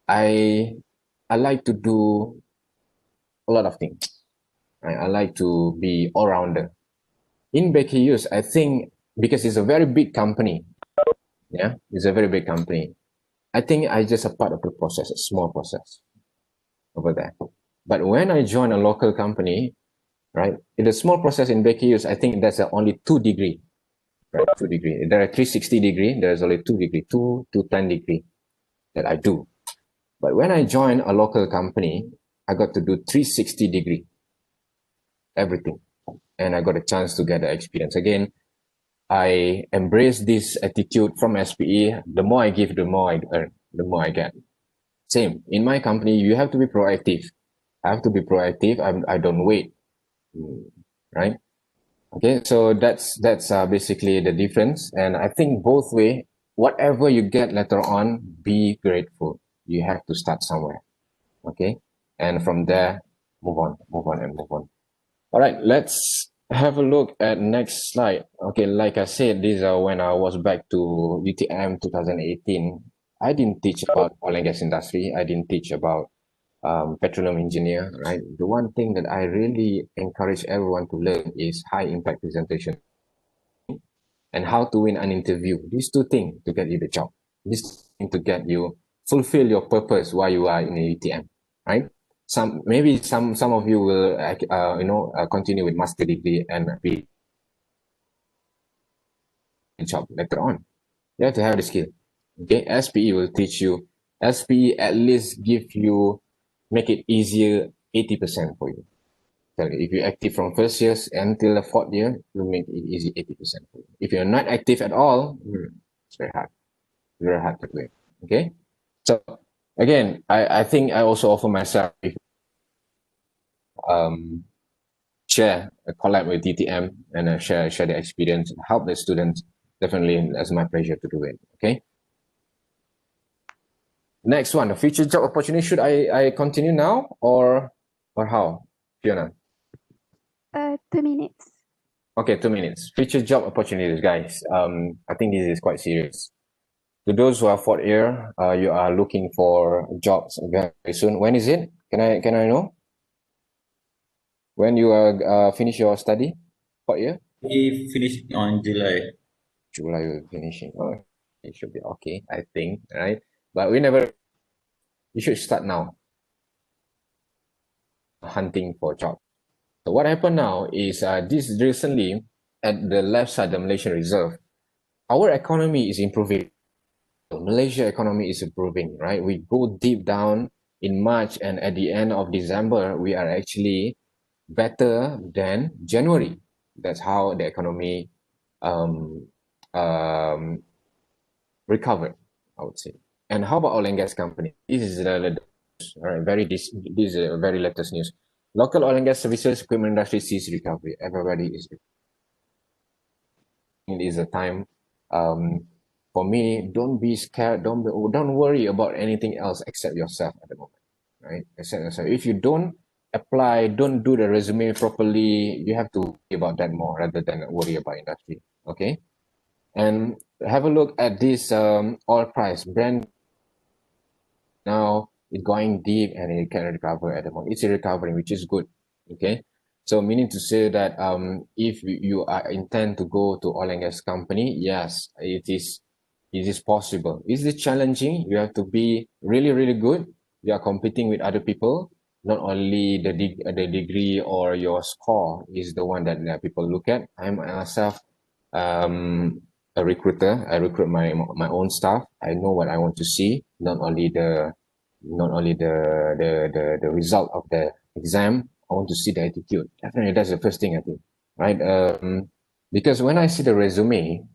I like to do a lot of things. Right? I like to be all rounder. In bakeries, I think because it's a very big company, yeah, it's a very big company. I think I just a part of the process, a small process over there. But when I join a local company, right, in the small process in bakeries, I think that's only 2 degree, right, 2 degree. There are 360 degree, there's only 2 degree, 2 to 10 degree that I do. But when I join a local company, I got to do 360 degree, everything. And I got a chance to get the experience. Again, I embrace this attitude from SPE. The more I give, the more I earn, the more I get. Same in my company, you have to be proactive. I have to be proactive. I don't wait, right? Okay, so that's basically the difference. And I think both way, whatever you get later on, be grateful. You have to start somewhere, okay? And from there, move on. All right, let's have a look at next slide. Okay, like I said, these are when I was back to UTM 2018. I didn't teach about oil and gas industry. I didn't teach about petroleum engineer, right? The one thing that I really encourage everyone to learn is high impact presentation and how to win an interview. These two things to get you the job. These things to get you fulfill your purpose while you are in a UTM, right? Some of you will continue with master degree and be job later on. You have to have the skill. Okay, SPE will teach you. SPE at least make it easier 80% for you. So if you're active from first year until the 4th year, it will make it easy 80% for you. If you're not active at all, it's very hard. Very hard to do it. Okay. So again, I think I also offer myself share a collab with DTM and share the experience, help the students. Definitely, that's my pleasure to do it. Okay. Next one, the future job opportunity. Should I continue now or how, Fiona? 2 minutes. Okay, 2 minutes. Future job opportunities, guys. I think this is quite serious. To those who are 4th year, you are looking for jobs very soon. When is it? Can I know? When you are finish your study? 4th year? We finished on July. July we're finishing. Oh, it should be okay, I think, right? But you should start now hunting for job. So what happened now is this recently at the left side, the Malaysian Reserve, our economy is improving. Malaysia economy is improving, right? We go deep down in March and at the end of December, we are actually better than January. That's how the economy recovered, I would say. And how about oil and gas company? This is this is a very latest news. Local oil and gas services equipment industry sees recovery. Everybody is. It is a time. For me, don't be scared. Don't worry about anything else except yourself at the moment, right? Except yourself. If you don't apply, don't do the resume properly, you have to worry about that more rather than worry about industry. Okay, and have a look at this oil price. Brent now it's going deep and it can recover at the moment. It's recovering, which is good. Okay, so meaning to say that if you are intend to go to oil and gas company, yes, it is possible. Is it challenging? You have to be really, really good. You are competing with other people. Not only the degree or your score is the one that people look at. I myself a recruiter. I recruit my own staff. I know what I want to see, not only the result of the exam. I want to see the attitude. Definitely, that's the first thing I think, right? Because when I see the resume,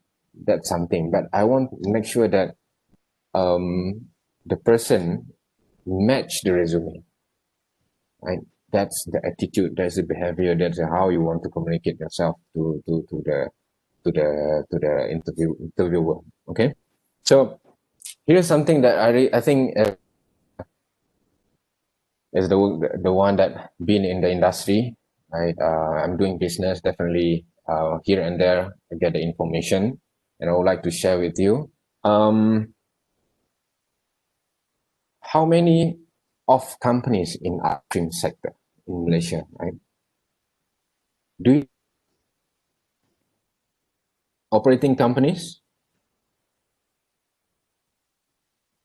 that's something, but I want to make sure that the person match the resume, right? That's the attitude, that's the behavior, that's how you want to communicate yourself to the interviewer. Okay, so here's something that I think is the one that been in the industry, right? I'm doing business, definitely here and there I get the information, and I would like to share with you. How many of companies in upstream sector in Malaysia, right? Do you operating companies?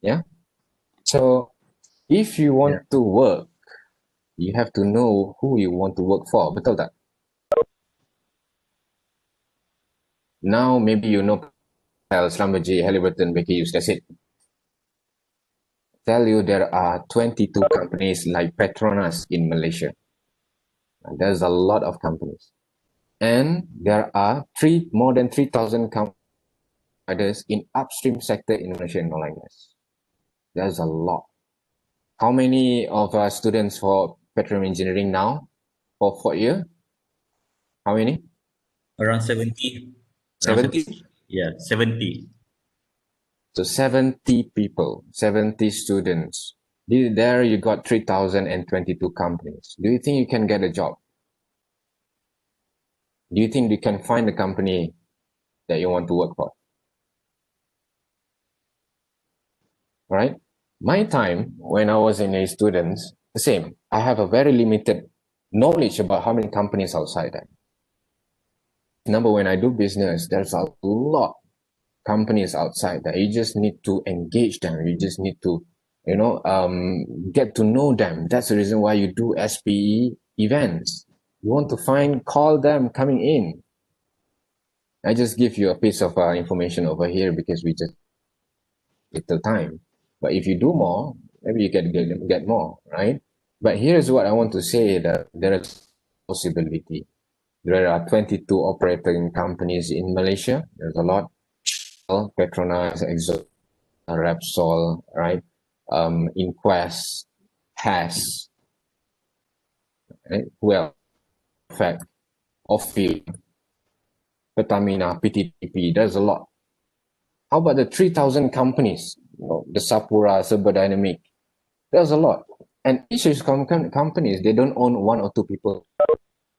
Yeah. So if you want to work, you have to know who you want to work for. Betul tak? Now maybe you know Schlumberger, Halliburton, Baker Hughes. That's it. Tell you there are 22 companies like Petronas in Malaysia. And there's a lot of companies. And there are more than 3,000 companies in upstream sector in Malaysian oil and gas. There's a lot. How many of our students for petroleum engineering now for 4th year? How many? Around 70. 70? Yeah, 70. So 70 people, 70 students. There you got 3,022 companies. Do you think you can get a job? Do you think you can find a company that you want to work for? All right. My time when I was in a students, the same. I have a very limited knowledge about how many companies outside there. Number when I do business, there's a lot companies outside that you just need to engage them. You just need to, get to know them. That's the reason why you do SPE events. You want to call them coming in. I just give you a piece of information over here because we just little time. But if you do more, maybe you can get more, right? But here's what I want to say, that there is possibility. There are 22 operating companies in Malaysia. There's a lot. Petronas, Exxon, Repsol, right? Inquest, Hess, right? Well, in fact, Ophir, Pertamina, PTTP, there's a lot. How about the 3,000 companies? The Sapura, Dynamic, there's a lot. And each of these companies, they don't own one or two people.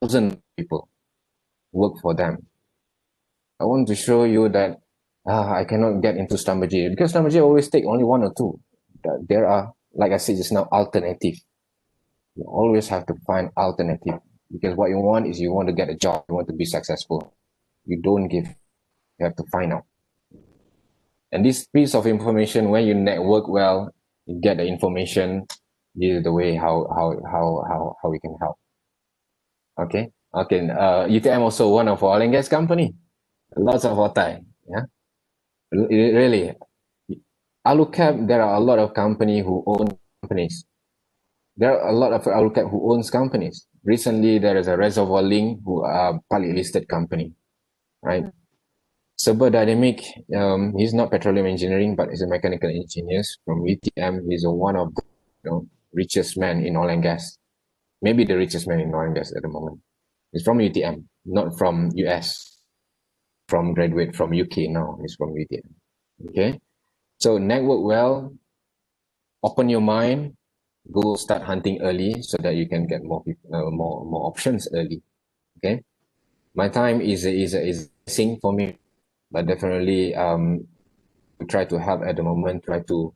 1,000 people work for them. I want to show you that I cannot get into Schlumberger because Schlumberger always take only one or two. There are, like I said just now, alternative. You always have to find alternative because what you want is you want to get a job, you want to be successful. You don't give, you have to find out. And this piece of information, when you network well, you get the information. This is the way how we can help. Okay. UTM also one of oil and gas company. Lots of otai. Yeah. Really. Alucap, there are a lot of company who own companies. There are a lot of Alucap who owns companies. Recently, there is a Reservoir Link who are publicly listed company, right? Dynamic, he's not petroleum engineering, but he's a mechanical engineer from UTM. He's one of the richest men in oil and gas. Maybe the richest man in oil and gas at the moment. He's from UTM, not from US. From graduate from UK now. He's from UTM. Okay. So network well, open your mind, go start hunting early so that you can get more options early. Okay. My time is sing for me, but definitely try to help at the moment, try to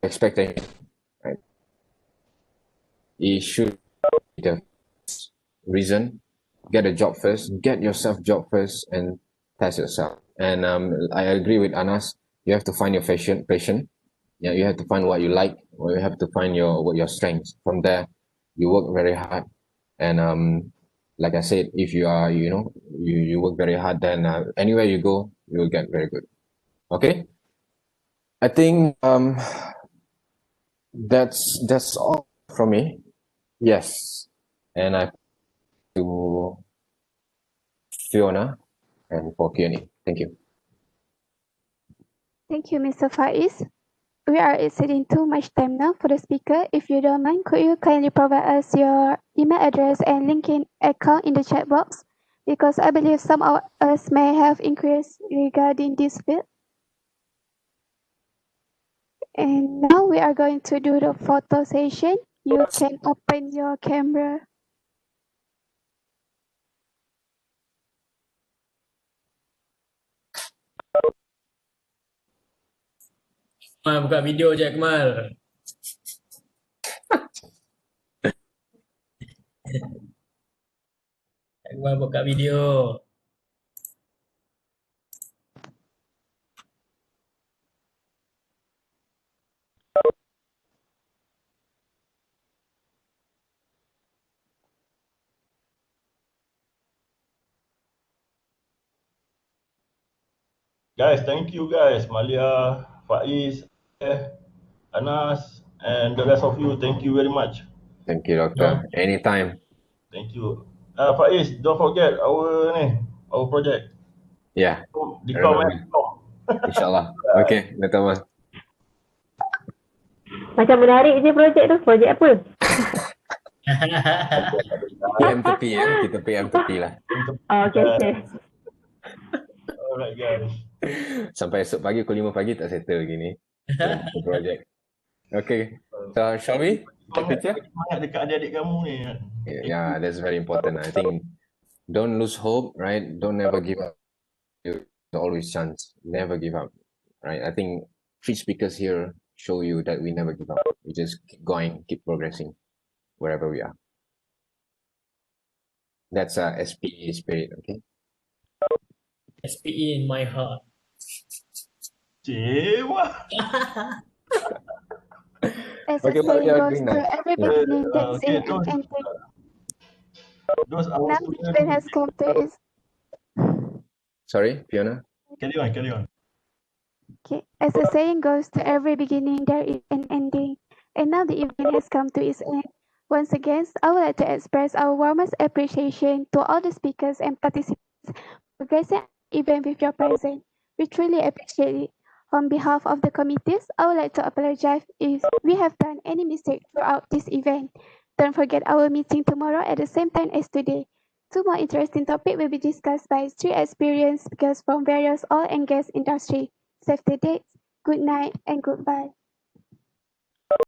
expect anything, right? It should be the reason. Get a job first, get yourself job first and test yourself. And I agree with Anas, you have to find your passion. Yeah, you have to find what you like, or you have to find your strengths. From there, you work very hard and like I said, if you are, you work very hard, then anywhere you go, you will get very good. Okay. I think that's all from me. Yes, and I to Fiona and for Q&A. Thank you. Thank you, Mr. Faiz. We are exceeding too much time now for the speaker. If you don't mind, could you kindly provide us your email address and LinkedIn account in the chat box? Because I believe some of us may have inquiries regarding this field. And now we are going to do the photo session. You can open your camera. Kemal buka video je Kemal. Kemal buka video. Guys, thank you guys. Marlia, Faiz, Anas, and the rest of you. Thank you very much. Thank you, Doctor. Anytime. Thank you. Faiz, don't forget our project. Yeah. Di Remember. Inshallah. Okay, Dr. Mas. Macam menarik je projek tu. Projek apa? PM tepi ya. Kita PM tepi lah. Oh, okay. Alright guys. Sampai esok pagi pukul 5 pagi tak settle gini. Project. Okay. So, shall we? Semangat dekat adik-adik kamu ni. Yeah, that's very important. I think don't lose hope, right? Don't never give up. There's always chance. Never give up, right? I think 3 speakers here show you that we never give up. We just keep going, keep progressing wherever we are. That's SPE spirit, okay? SPE in my heart. Cewa. As Okay, a saying Marlia, goes green to light. every beginning, that's Okay, in an ending. Those our Now the event has come to its Sorry, Fiona? Carry on. Okay. As the saying goes, to every beginning there is an ending. And now the event has come to its end. Once again, I would like to express our warmest appreciation to all the speakers and participants for gracing the event with your presence. We truly appreciate it. On behalf of the committees, I would like to apologize if we have done any mistake throughout this event. Don't forget our meeting tomorrow at the same time as today. 2 more interesting topics will be discussed by 3 experienced speakers from various oil and gas industry. Save the dates. Good night and goodbye.